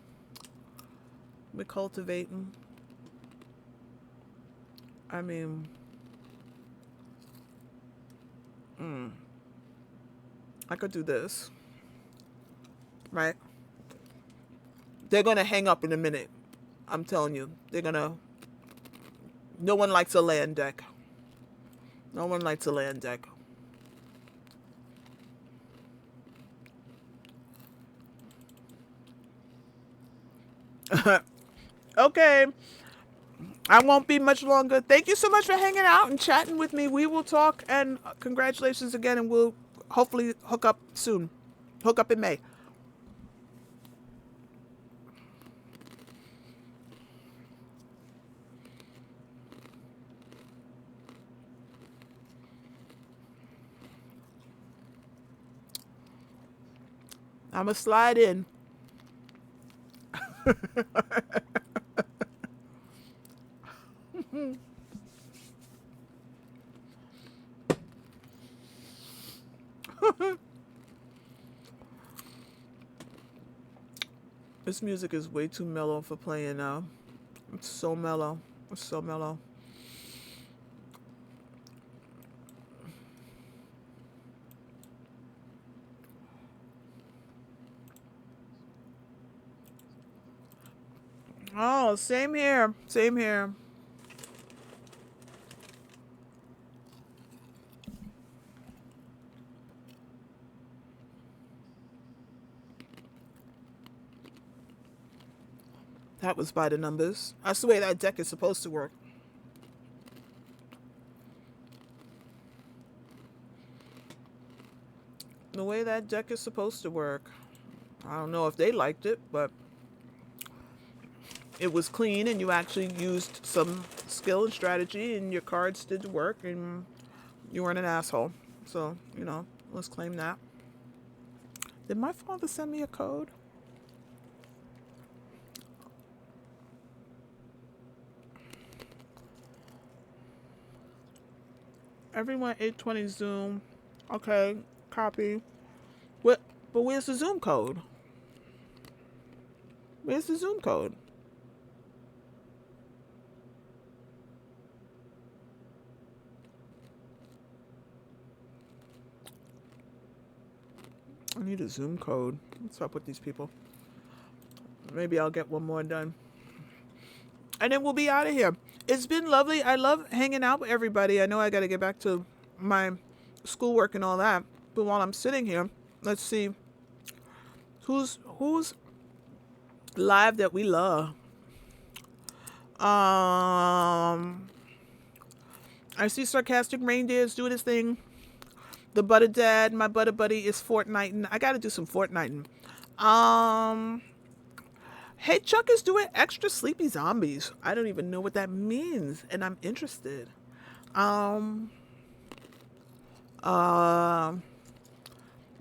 [SPEAKER 1] We're cultivating. I mean, I could do this, right? They're gonna hang up in a minute. I'm telling you, they're gonna. No one likes a land deck. No one likes a land deck. Okay, I won't be much longer. Thank you so much for hanging out and chatting with me. We will talk, and congratulations again, and we'll hopefully hook up soon. Hook up in May. I'm going to slide in. This music is way too mellow for playing now. It's so mellow. It's so mellow. Oh, same here. Same here. That was by the numbers. That's the way that deck is supposed to work. The way that deck is supposed to work. I don't know if they liked it, but it was clean and you actually used some skill and strategy and your cards did the work and you weren't an asshole. So, let's claim that. Did my father send me a code? Everyone 820 Zoom. Okay, copy. What? But where's the Zoom code? Where's the Zoom code? I need a Zoom code. What's up with these people? Maybe I'll get one more done. And then we'll be out of here. It's been lovely. I love hanging out with everybody. I know I got to get back to my schoolwork and all that. But while I'm sitting here, let's see who's live that we love. I see Sarcastic Reindeers doing his thing. The Butter Dad, my Butter Buddy, is Fortniting. I got to do some Fortniting. Hey, Chuck is doing Extra Sleepy Zombies. I don't even know what that means, and I'm interested. Um,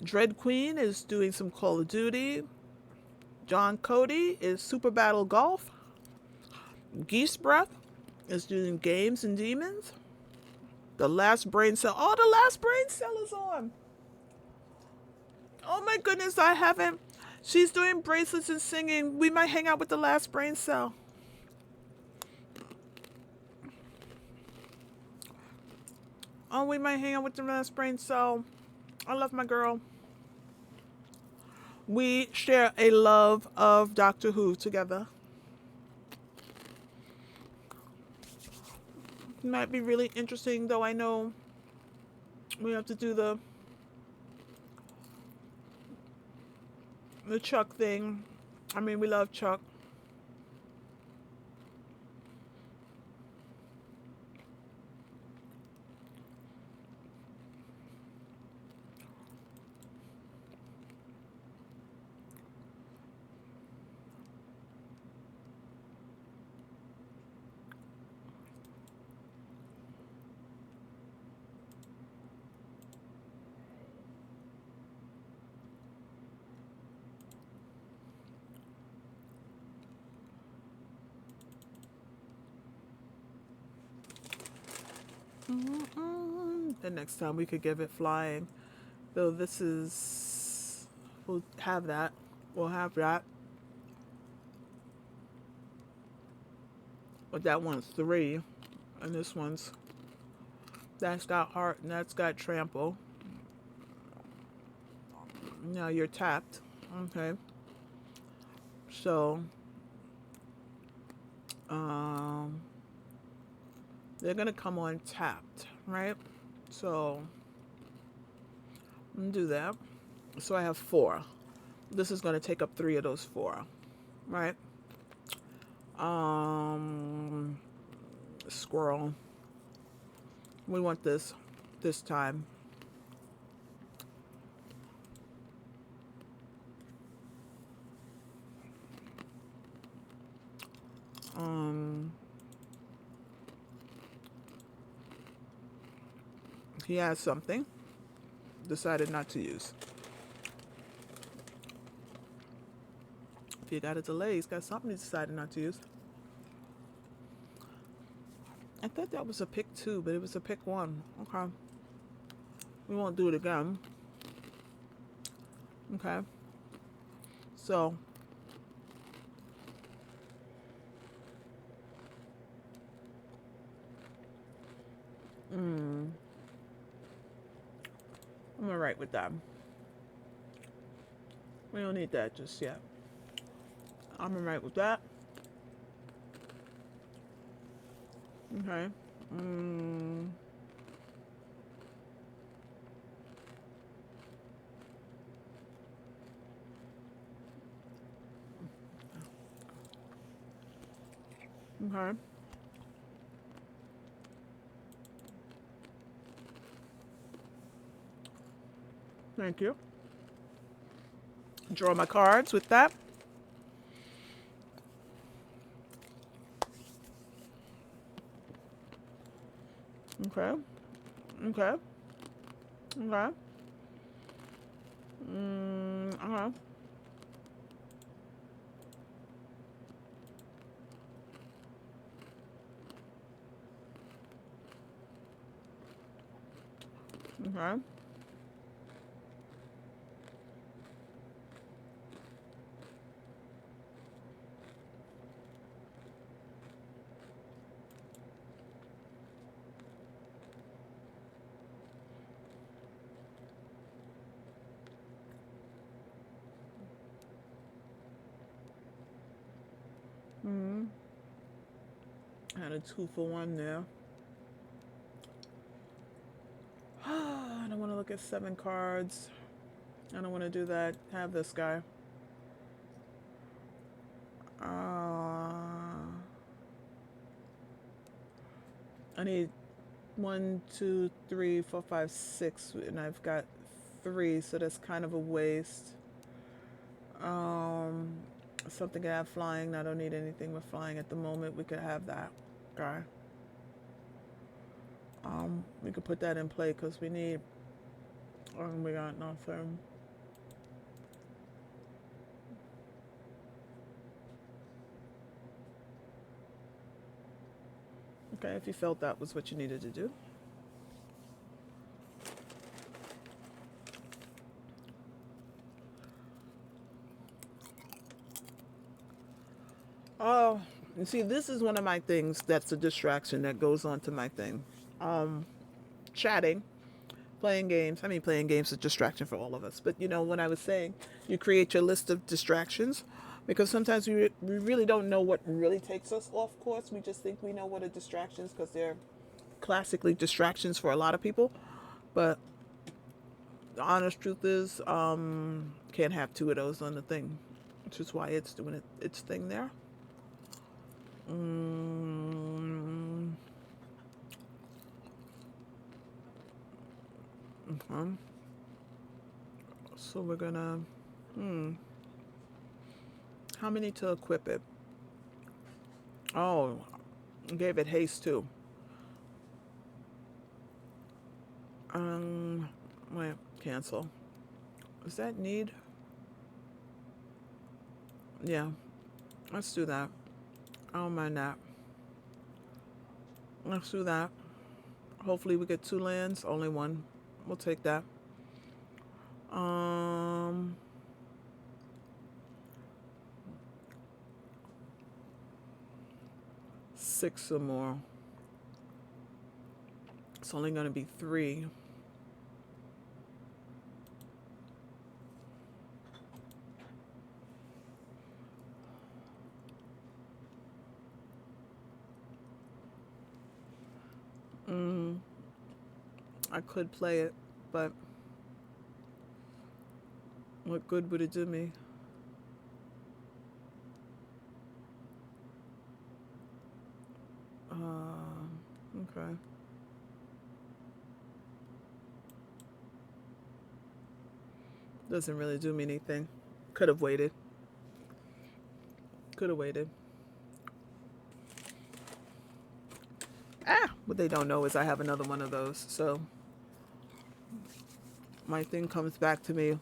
[SPEAKER 1] Dread Queen is doing some Call of Duty. John Cody is Super Battle Golf. Geese Breath is doing Games and Demons. The Last Brain Cell. Oh, the Last Brain Cell is on. Oh my goodness, I haven't. She's doing bracelets and singing. We might hang out with the Last Brain Cell. Oh, we might hang out with the Last Brain Cell. I love my girl. We share a love of Doctor Who together. Might be really interesting, though. I know we have to do the Chuck thing. I mean, we love Chuck. The next time we could give it flying. Though this is. We'll have that. We'll have that. But that one's 3. And this one's. That's got heart and that's got trample. Now you're tapped. Okay. So. They're gonna come on tapped, right? So. I'm gonna do that. So I have 4. This is gonna take up 3 of those 4. Right? Squirrel. We want this time. He has something. Decided not to use. If you got a delay, he's got something he decided not to use. I thought that was a pick 2, but it was a pick 1. Okay. We won't do it again. Okay. So. I'm alright with that. We don't need that just yet. I'm alright with that. Okay. Okay. Thank you. Draw my cards with that. Okay. Okay. Okay. Okay. Okay. Had a 2 for 1 there. I don't want to look at 7 cards. I don't want to do that. Have this guy. I need 1, 2, 3, 4, 5, 6, and I've got 3, so that's kind of a waste. Something I have flying. I don't need anything with flying at the moment. We could have that guy. We could put that in play because we need We got nothing. Okay, if you felt that was what you needed to do. Oh, you see, this is one of my things that's a distraction that goes on to my thing. Um, Chatting, playing games. I mean, playing games is a distraction for all of us. But you know, when I was saying you create your list of distractions, because sometimes we really don't know what really takes us off course. We just think we know what are distractions because they're classically distractions for a lot of people. But the honest truth is, can't have two of those on the thing, which is why it's doing its thing there. Mm, okay. So we're gonna, hmm, how many to equip it? Oh, gave it haste too. Um, wait, cancel. Is that need? Yeah, let's do that. I don't mind that. Let's do that. Hopefully we get 2 lands, only one. We'll take that. Um, 6 or more. It's only gonna be 3. Mm, I could play it, but what good would it do me? Okay. Doesn't really do me anything. Could have waited. Could have waited. Ah, what they don't know is I have another one of those. So my thing comes back to me.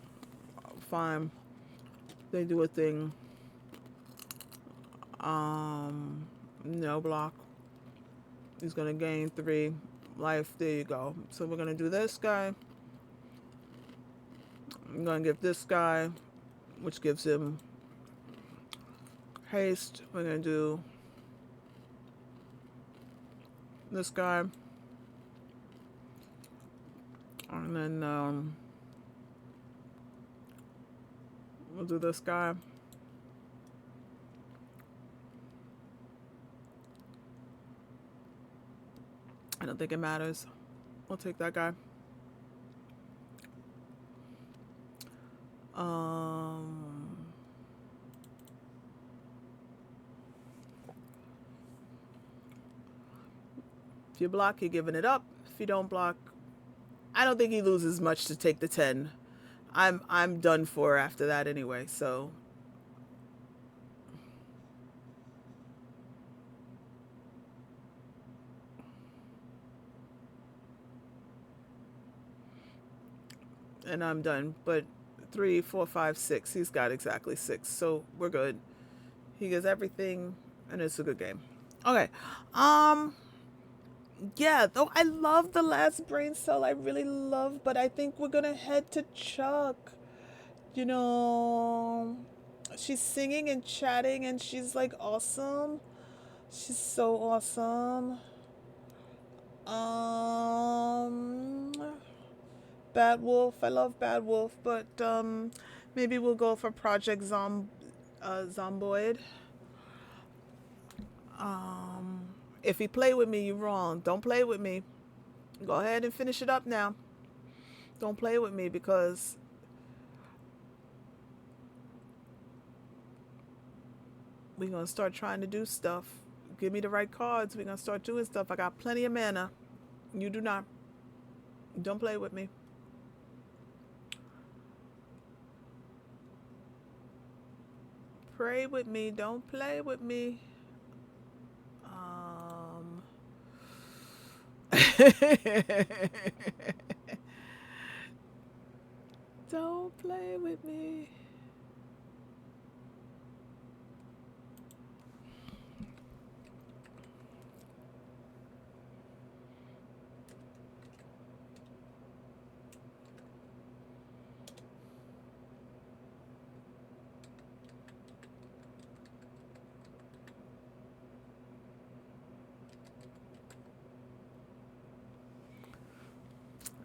[SPEAKER 1] Fine. They do a thing. No block. He's gonna gain 3 life. There you go. So we're gonna do this guy. I'm gonna give this guy, which gives him haste. We're gonna do this guy, and then we'll do this guy. I don't think it matters. We'll take that guy. Um, if you block, you're giving it up. If you don't block, I don't think he loses much to take the 10. I'm done for after that anyway. So and I'm done. But 3, 4, 5, 6. He's got exactly 6, so we're good. He gets everything, and it's a good game. Okay. Um. Yeah. Though I love the last brain cell. I really love, but I think we're gonna head to Chuck. You know, she's singing and chatting, and she's like awesome. She's so awesome. Um, Bad Wolf. I love Bad Wolf, but maybe we'll go for Project Zomboid. Um, if you play with me, you're wrong. Don't play with me. Go ahead and finish it up now. Don't play with me because we're gonna start trying to do stuff. Give me the right cards. We're gonna start doing stuff. I got plenty of mana. You do not. Don't play with me. Pray with me. Don't play with me. Um. play with me.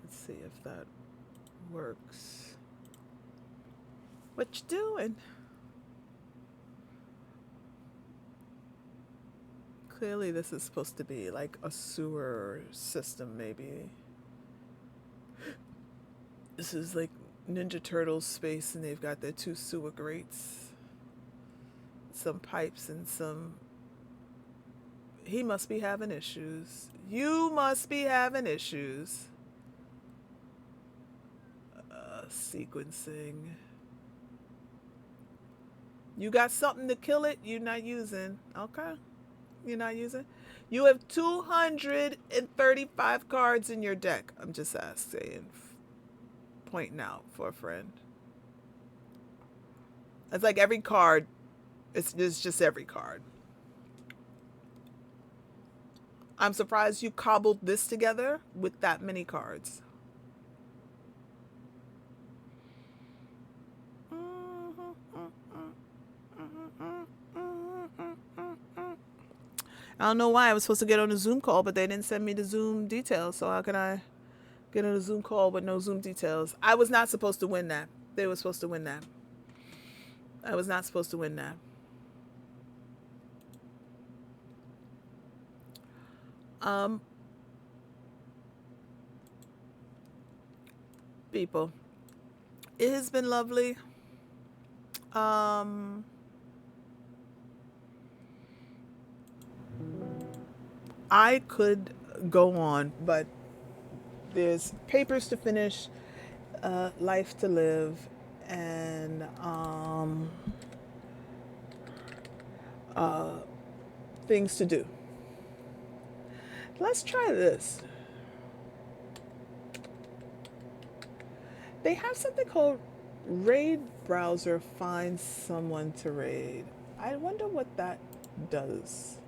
[SPEAKER 1] Let's see if that works. What you doing? Clearly this is supposed to be like a sewer system, maybe. This is like Ninja Turtles space, and they've got their two sewer grates, some pipes, and some... He must be having issues. You must be having issues. Sequencing. You got something to kill it, you're not using. Okay. You're not using. You have 235 cards in your deck. I'm just asking. Pointing out for a friend. It's like every card. It's just every card. I'm surprised you cobbled this together with that many cards. I don't know why I was supposed to get on a Zoom call, but they didn't send me the Zoom details. So how can I get on a Zoom call with no Zoom details? I was not supposed to win that. They were supposed to win that. I was not supposed to win that. People, it has been lovely. I could go on, but there's papers to finish, life to live, and things to do. Let's try this. They have something called Raid Browser Find Someone to Raid. I wonder what that does.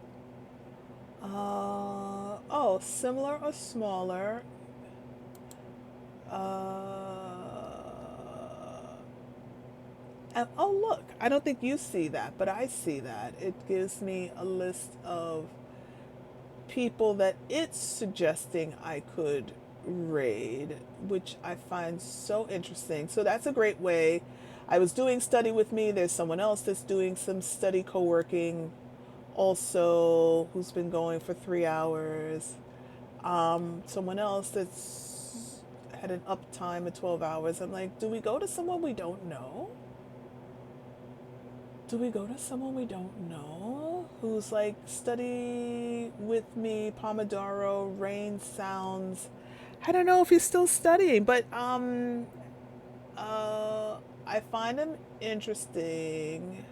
[SPEAKER 1] Oh, similar or smaller. And, oh, look, I don't think you see that, but I see that. It gives me a list of people that it's suggesting I could raid, which I find so interesting. So that's a great way. I was doing study with me. There's someone else that's doing some study co-working also, who's been going for 3 hours. Someone else that's had an uptime of 12 hours. I'm like, do we go to someone we don't know? Do we go to someone we don't know who's like study with me, Pomodoro, rain sounds? I don't know if he's still studying, but I find him interesting.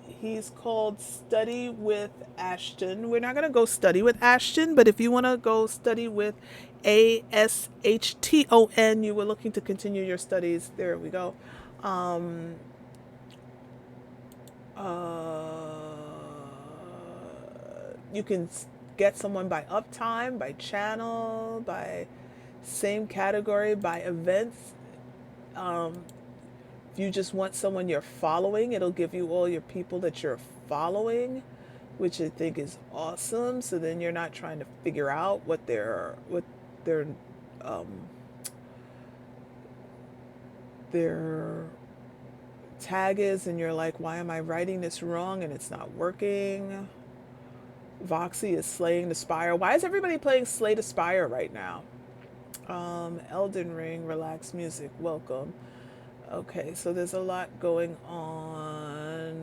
[SPEAKER 1] He's called Study with Ashton. We're not going to go study with Ashton, but if you want to go study with Ashton, you were looking to continue your studies, there we go. You can get someone by uptime, by channel, by same category, by events. If you just want someone you're following, it'll give you all your people that you're following, which I think is awesome. So then you're not trying to figure out what their tag is, and you're like, why am I writing this wrong and it's not working? Voxy is slaying the spire. Why is everybody playing Slay the Spire right now? Elden Ring, relaxed music, welcome. Okay, so there's a lot going on.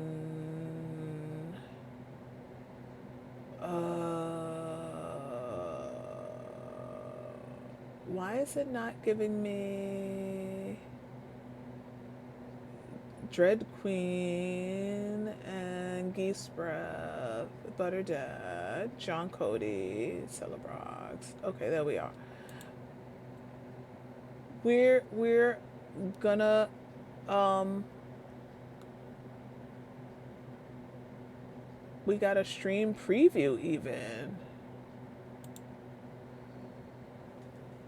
[SPEAKER 1] Why is it not giving me Dread Queen and Geese Breath, Butter Dad, John Cody, Celebrox? Okay, there we are. We're gonna we got a stream preview even.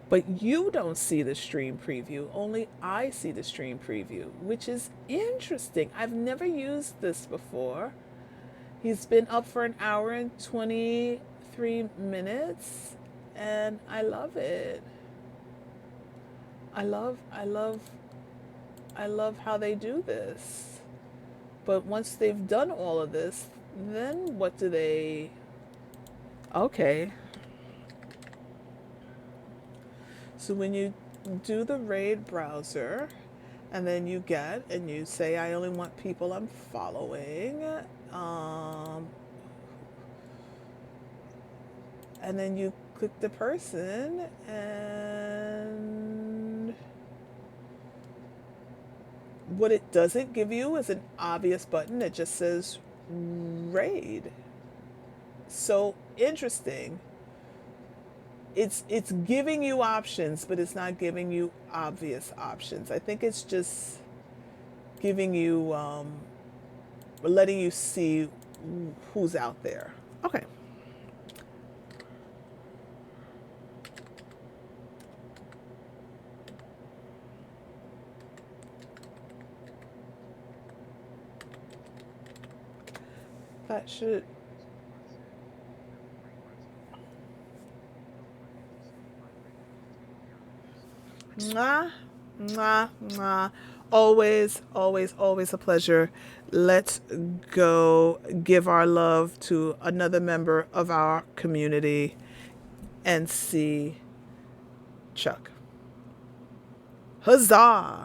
[SPEAKER 1] But you don't see the stream preview, only I see the stream preview, which is interesting. I've never used this before. He's been up for an hour and 23 minutes, and I love it. I love how they do this. But once they've done all of this, then what do they... Okay. So when you do the raid browser, and then you get, and you say, I only want people I'm following, and then you click the person, and what it doesn't give you is an obvious button. It just says raid. So interesting. It's giving you options, but it's not giving you obvious options. I think it's just giving you letting you see who's out there. Okay. That should... Mwah, mwah, mwah. Always, always, always a pleasure. Let's go give our love to another member of our community and see Chuck. Huzzah!